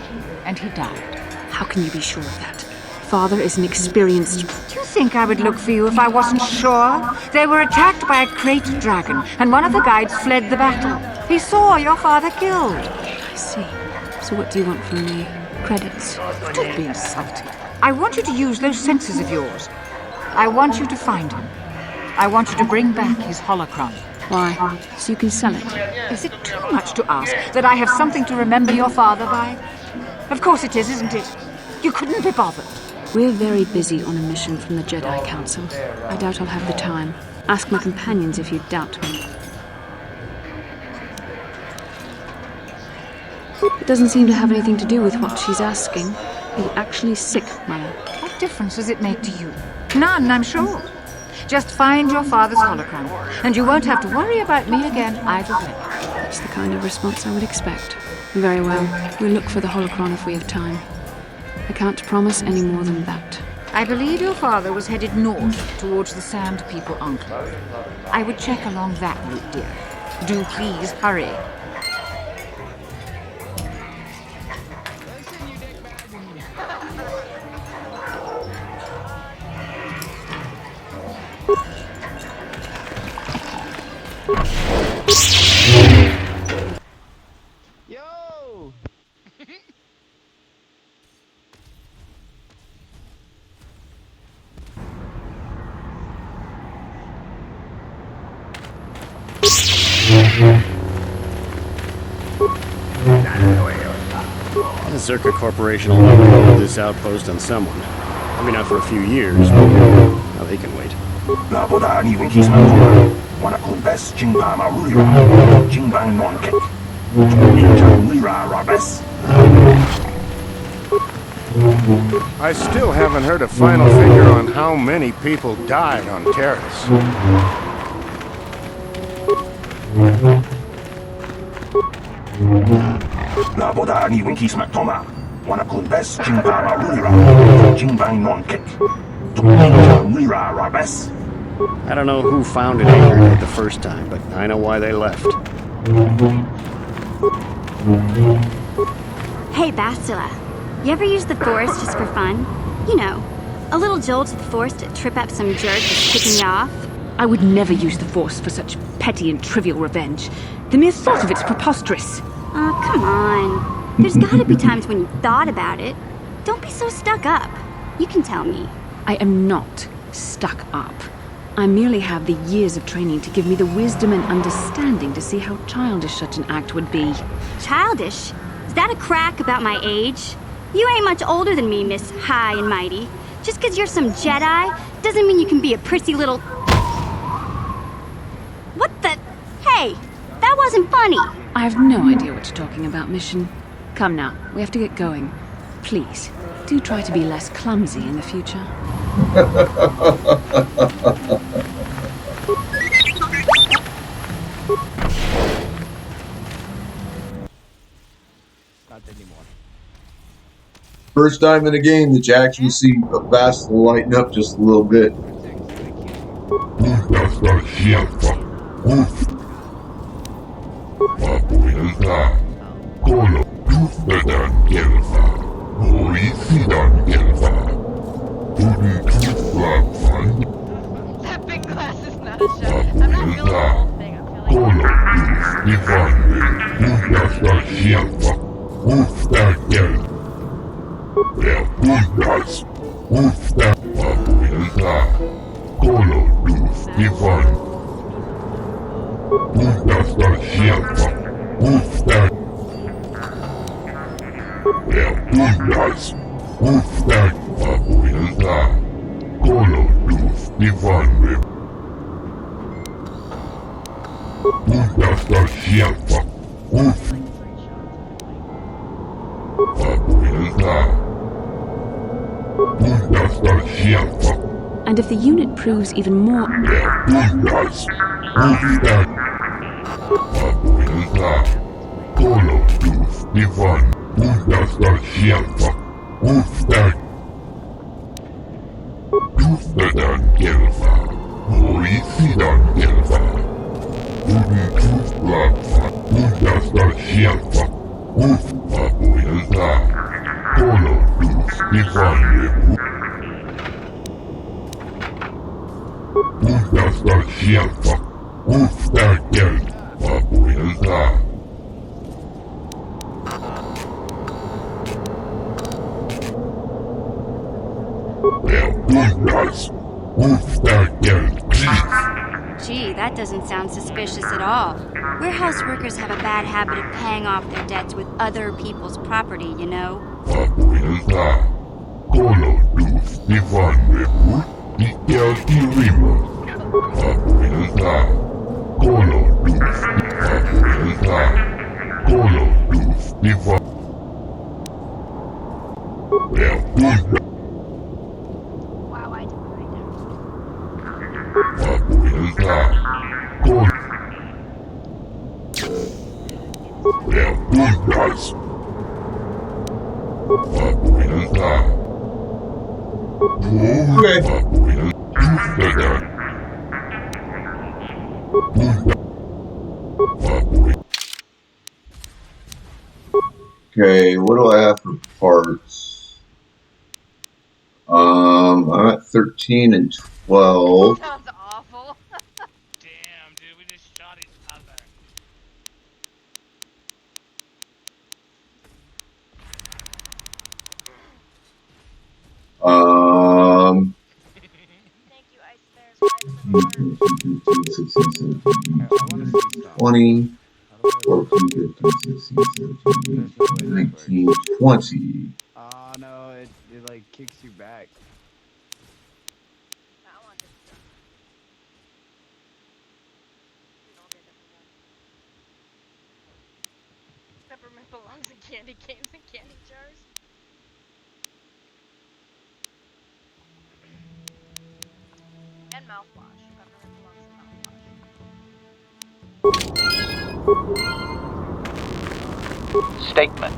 and he died. How can you be sure of that? Father is an experienced... Do you think I would look for you if I wasn't sure? They were attacked by a great dragon, and one of the guides fled the battle. He saw your father killed. I see. So what do you want from me? Credits? Don't be insulting. I want you to use those senses of yours. I want you to find him. I want you to bring back his holocron. Why? So you can sell it? Is it too much to ask that I have something to remember your father by? Of course it is, isn't it? You couldn't be bothered. We're very busy on a mission from the Jedi Council. I doubt I'll have the time. Ask my companions if you doubt me. It doesn't seem to have anything to do with what she's asking. Are you actually sick, Mother? What difference does it make to you? None, I'm sure. Just find your father's holocron, and you won't have to worry about me again either way. That's the kind of response I would expect. Very well. We'll look for the holocron if we have time. I can't promise any more than that. I believe your father was headed north towards the Sand People Enclave. I would check along that route, dear. Do please hurry. Zerka Corporation will overload this outpost on someone. I mean, not for a few years, but now they can wait. 나보다 니은 기스마토나 와나쿤베스 징바마 루리라 징방 논켓 닌자 루리라 라베스. I still haven't heard a final figure on how many people died on Terrace. 나보다 니은 기스마토나 와나쿤베스 징바마 루리라 징방 논켓 닌자 루리라 라베스. I don't know who founded Anchorhead the first time, but I know why they left. Hey, Bastila. You ever use the Force just for fun? You know, a little jolt of the Force to trip up some jerk that's kicking you off? I would never use the Force for such petty and trivial revenge. The mere thought of it's preposterous. Oh, come on. There's gotta be times when you thought about it. Don't be so stuck up. You can tell me. I am not stuck up. I merely have the years of training to give me the wisdom and understanding to see how childish such an act would be. Childish? Is that a crack about my age? You ain't much older than me, Miss High and Mighty. Just 'cause you're some Jedi doesn't mean you can be a prissy little... What the... Hey, that wasn't funny. I have no idea what you're talking about, Mission. Come now, we have to get going. Please, do try to be less clumsy in the future. First time in a game that you actually see a Bastila lighten up just a little bit. That big glass is not a shot. I'm not feeling the whole thing. I'm feeling And if the unit proves even more... Gee, that doesn't sound suspicious at all. Warehouse workers have a bad habit of paying off their debts with other people's property, you know? Okay, what do I have for parts? I'm at 13 and 12. Sounds awful. Damn, dude, we just shot each other. Thank you, 20. 14, 15, 16, 17, 18, 19, 20. Oh no, it like kicks you back. Peppermint belongs in candy canes and candy jars. And mouthwash. Peppermint belongs in mouthwash. Statement.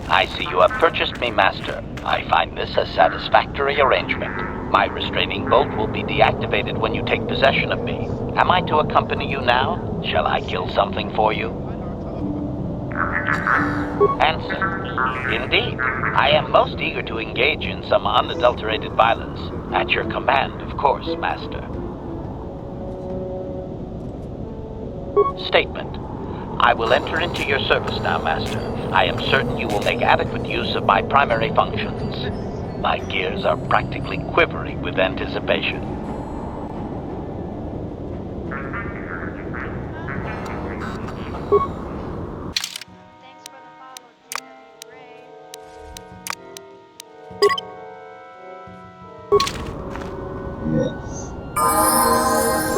I see you have purchased me, Master. I find this a satisfactory arrangement. My restraining bolt will be deactivated when you take possession of me. Am I to accompany you now? Shall I kill something for you? Answer. Indeed. I am most eager to engage in some unadulterated violence. At your command, of course, Master. Statement. I will enter into your service now, Master. I am certain you will make adequate use of my primary functions. My gears are practically quivering with anticipation.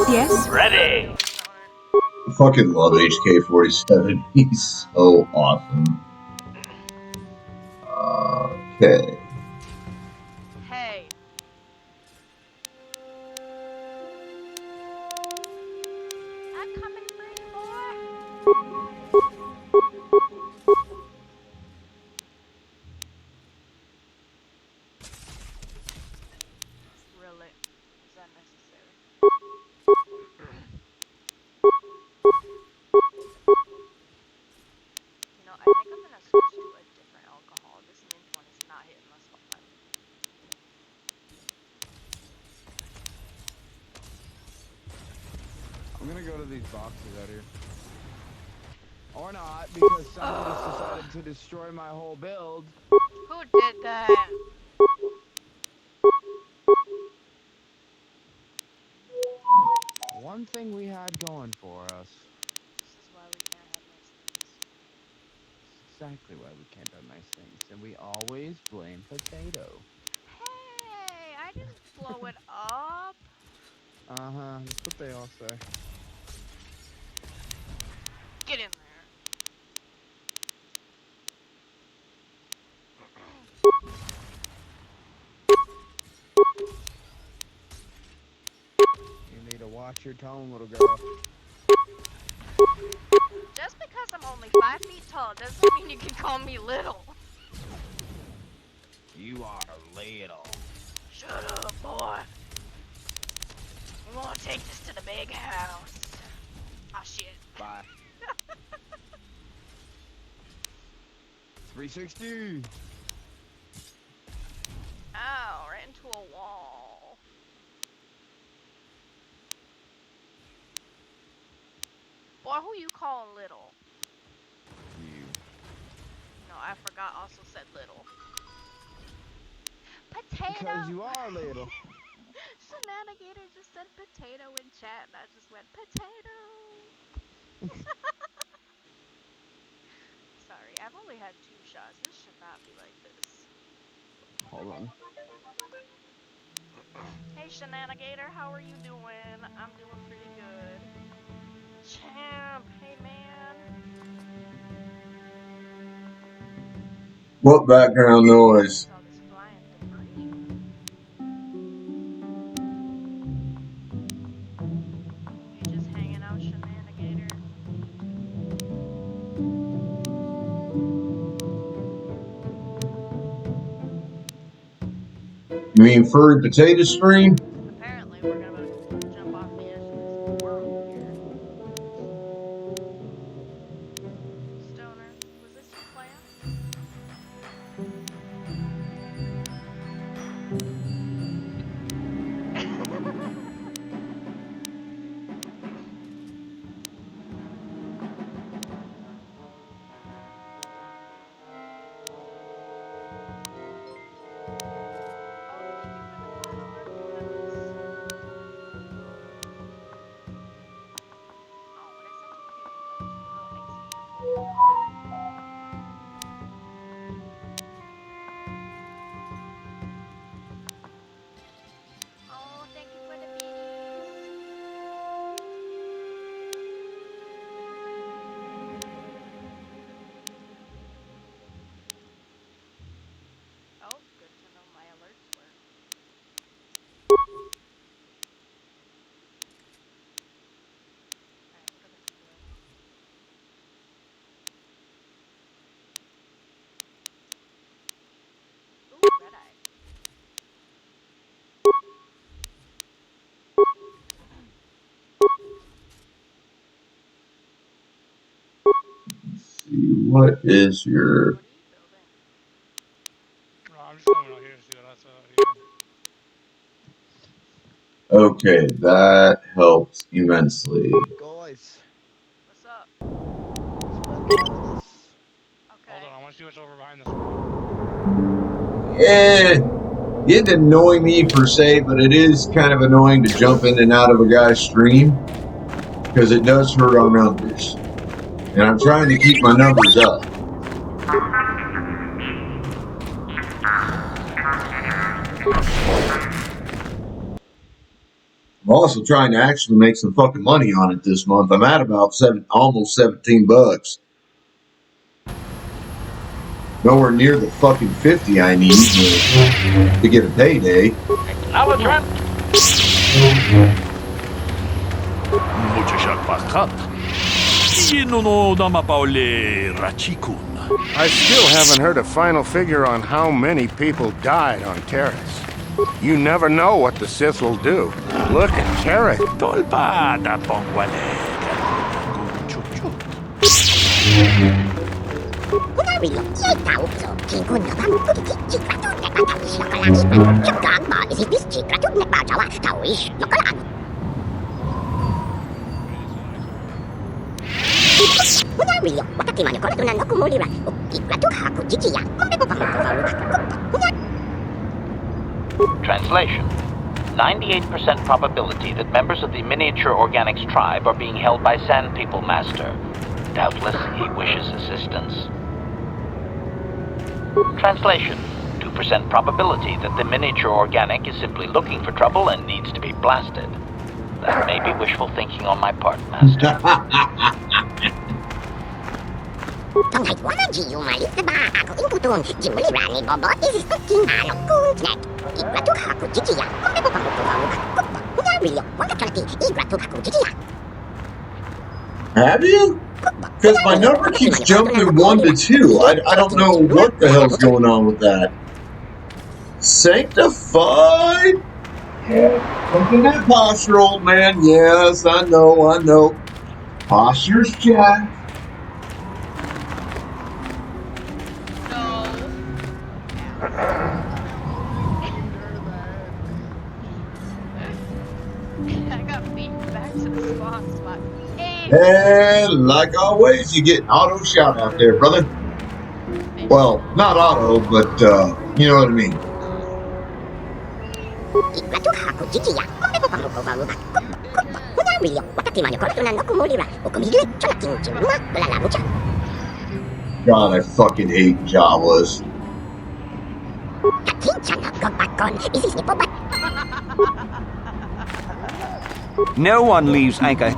Yes? Ready! I fucking love HK-47. He's so awesome. Okay. Hey. I'm coming for you, boy. Really? Is that necessary? You know, I think I'm gonna switch to a different alcohol. This mint one is not hitting the spot. I'm gonna go to these boxes out here. Or not, because someone just decided to destroy my whole build. Who did that? One thing we had going for us. This is why we can't have nice things. Exactly why we can't do nice things. And we always blame Potato. Hey, I didn't blow it up. Uh-huh, that's what they all say. Get in there. You need to watch your tone, little girl. Just because I'm only 5 feet tall doesn't mean you can call me little. You are little. Shut up, boy. We want to take this to the big house. Oh shit. Bye. 360. Ow, right into a wall. Boy, who you calling little? You. No, I forgot also said little. Potato! Because you are little. Shenanigator just said potato in chat and I just went, potato! Sorry, I've only had 2 shots. This should not be like this. Hold on. Hey Shenanigator, how are you doing? I'm doing pretty good. Champ, hey man. What background noise? All this flying debris. You just hanging out, Shenanigator? You mean furry potato stream? Apparently, we're gonna jump off the edge of this world here. Stoner, was this your plan? Oh, thank you for the follow, Arcuna. see, what is your... I'm just coming out here to see what that's out here. Okay, that helps immensely. Guys. What's up? Hold on, I want to see what's over behind this. It didn't annoy me per se, but it is kind of annoying to jump in and out of a guy's stream because it does hurt our numbers. And I'm trying to keep my numbers up. I'm also trying to actually make some fucking money on it this month. I'm at about almost $17. Nowhere near the fucking 50 I need to get a payday. I still haven't heard a final figure on how many people died on Terrace. You never know what the Sith will do. Look at Terrace. Translation. 98% probability that members of the miniature organics tribe are being held by Sand People, Master. Doubtless he wishes assistance. Translation. 2% probability that the miniature organic is simply looking for trouble and needs to be blasted. That may be wishful thinking on my part, Master. Have you? Because my number keeps jumping 1 to 2. I don't know what the hell's going on with that. Sanctified? Something that posture, old man. Yes, I know. Posture's jacked. I got beaten back to the spawn spot. And like always, you get an auto shout out there, brother. Well, not auto, but you know what I mean. God, I fucking hate Jawas. No one leaves anchor.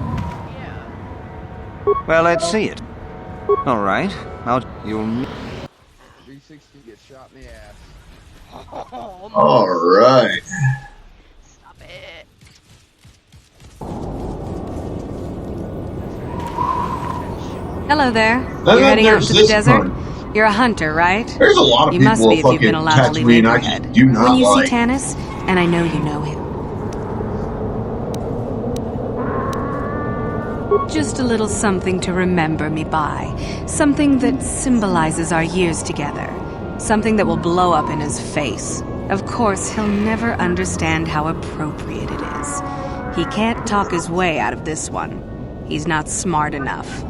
Well, let's see it. All right, you'll... 360 get shot in the ass. All right. Stop it. Hello there. Then You're heading out there's to the this desert? cunt. You're a hunter, right? There's a lot of you people must be if you've fucking been allowed to leave Tatooine I Anchorhead. just do not When you like. see Tanis, and I know you know him. Just a little something to remember me by. Something that symbolizes our years together. Something that will blow up in his face. Of course, he'll never understand how appropriate it is. He can't talk his way out of this one. He's not smart enough.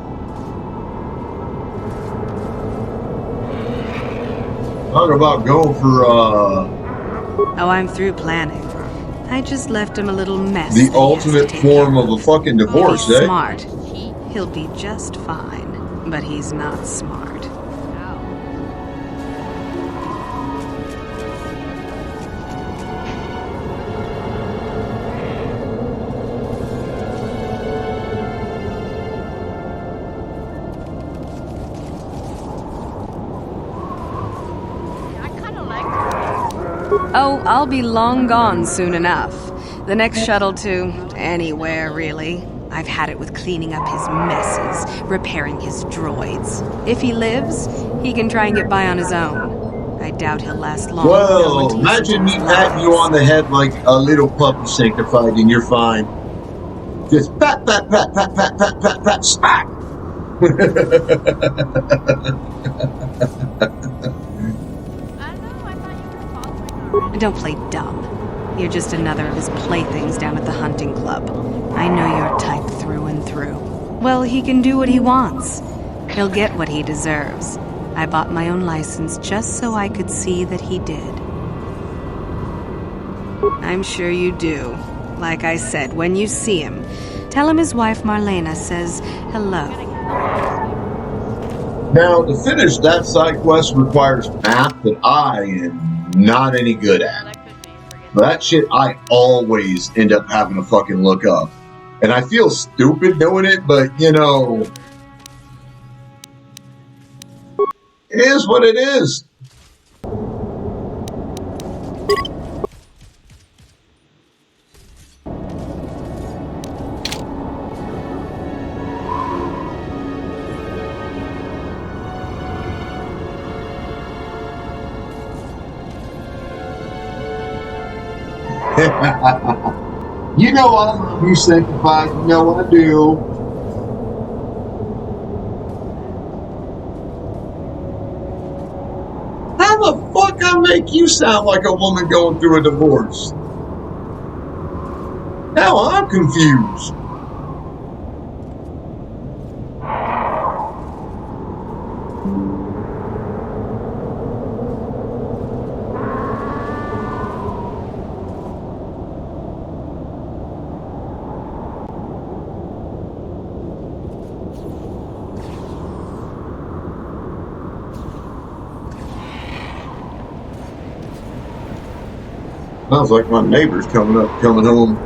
Talk about going for Oh, I'm through planning. I just left him a little mess. the ultimate form of a fucking divorce, He's eh? smart. He'll be just fine. But he's not smart. Oh, I'll be long gone soon enough. The next shuttle to anywhere, really. I've had it with cleaning up his messes, repairing his droids. If he lives, he can try and get by on his own. I doubt he'll last long. Well, imagine me patting you on the head like a little puppy, Sanctified, and you're fine. Just pat, pat, pat, pat, pat, pat, pat, pat, smack. Don't play dumb. You're just another of his playthings down at the hunting club. I know your type through and through. Well, he can do what he wants. He'll get what he deserves. I bought my own license just so I could see that he did. I'm sure you do. Like I said, when you see him, tell him his wife Marlena says hello. Now, to finish that side quest requires math that I am not any good at. That shit I always end up having to fucking look up. And I feel stupid doing it, but you know, it is what it is. You know I love you, Sanctified. You know I do. How the fuck I make you sound like a woman going through a divorce? Now I'm confused. Sounds like my neighbor's coming home.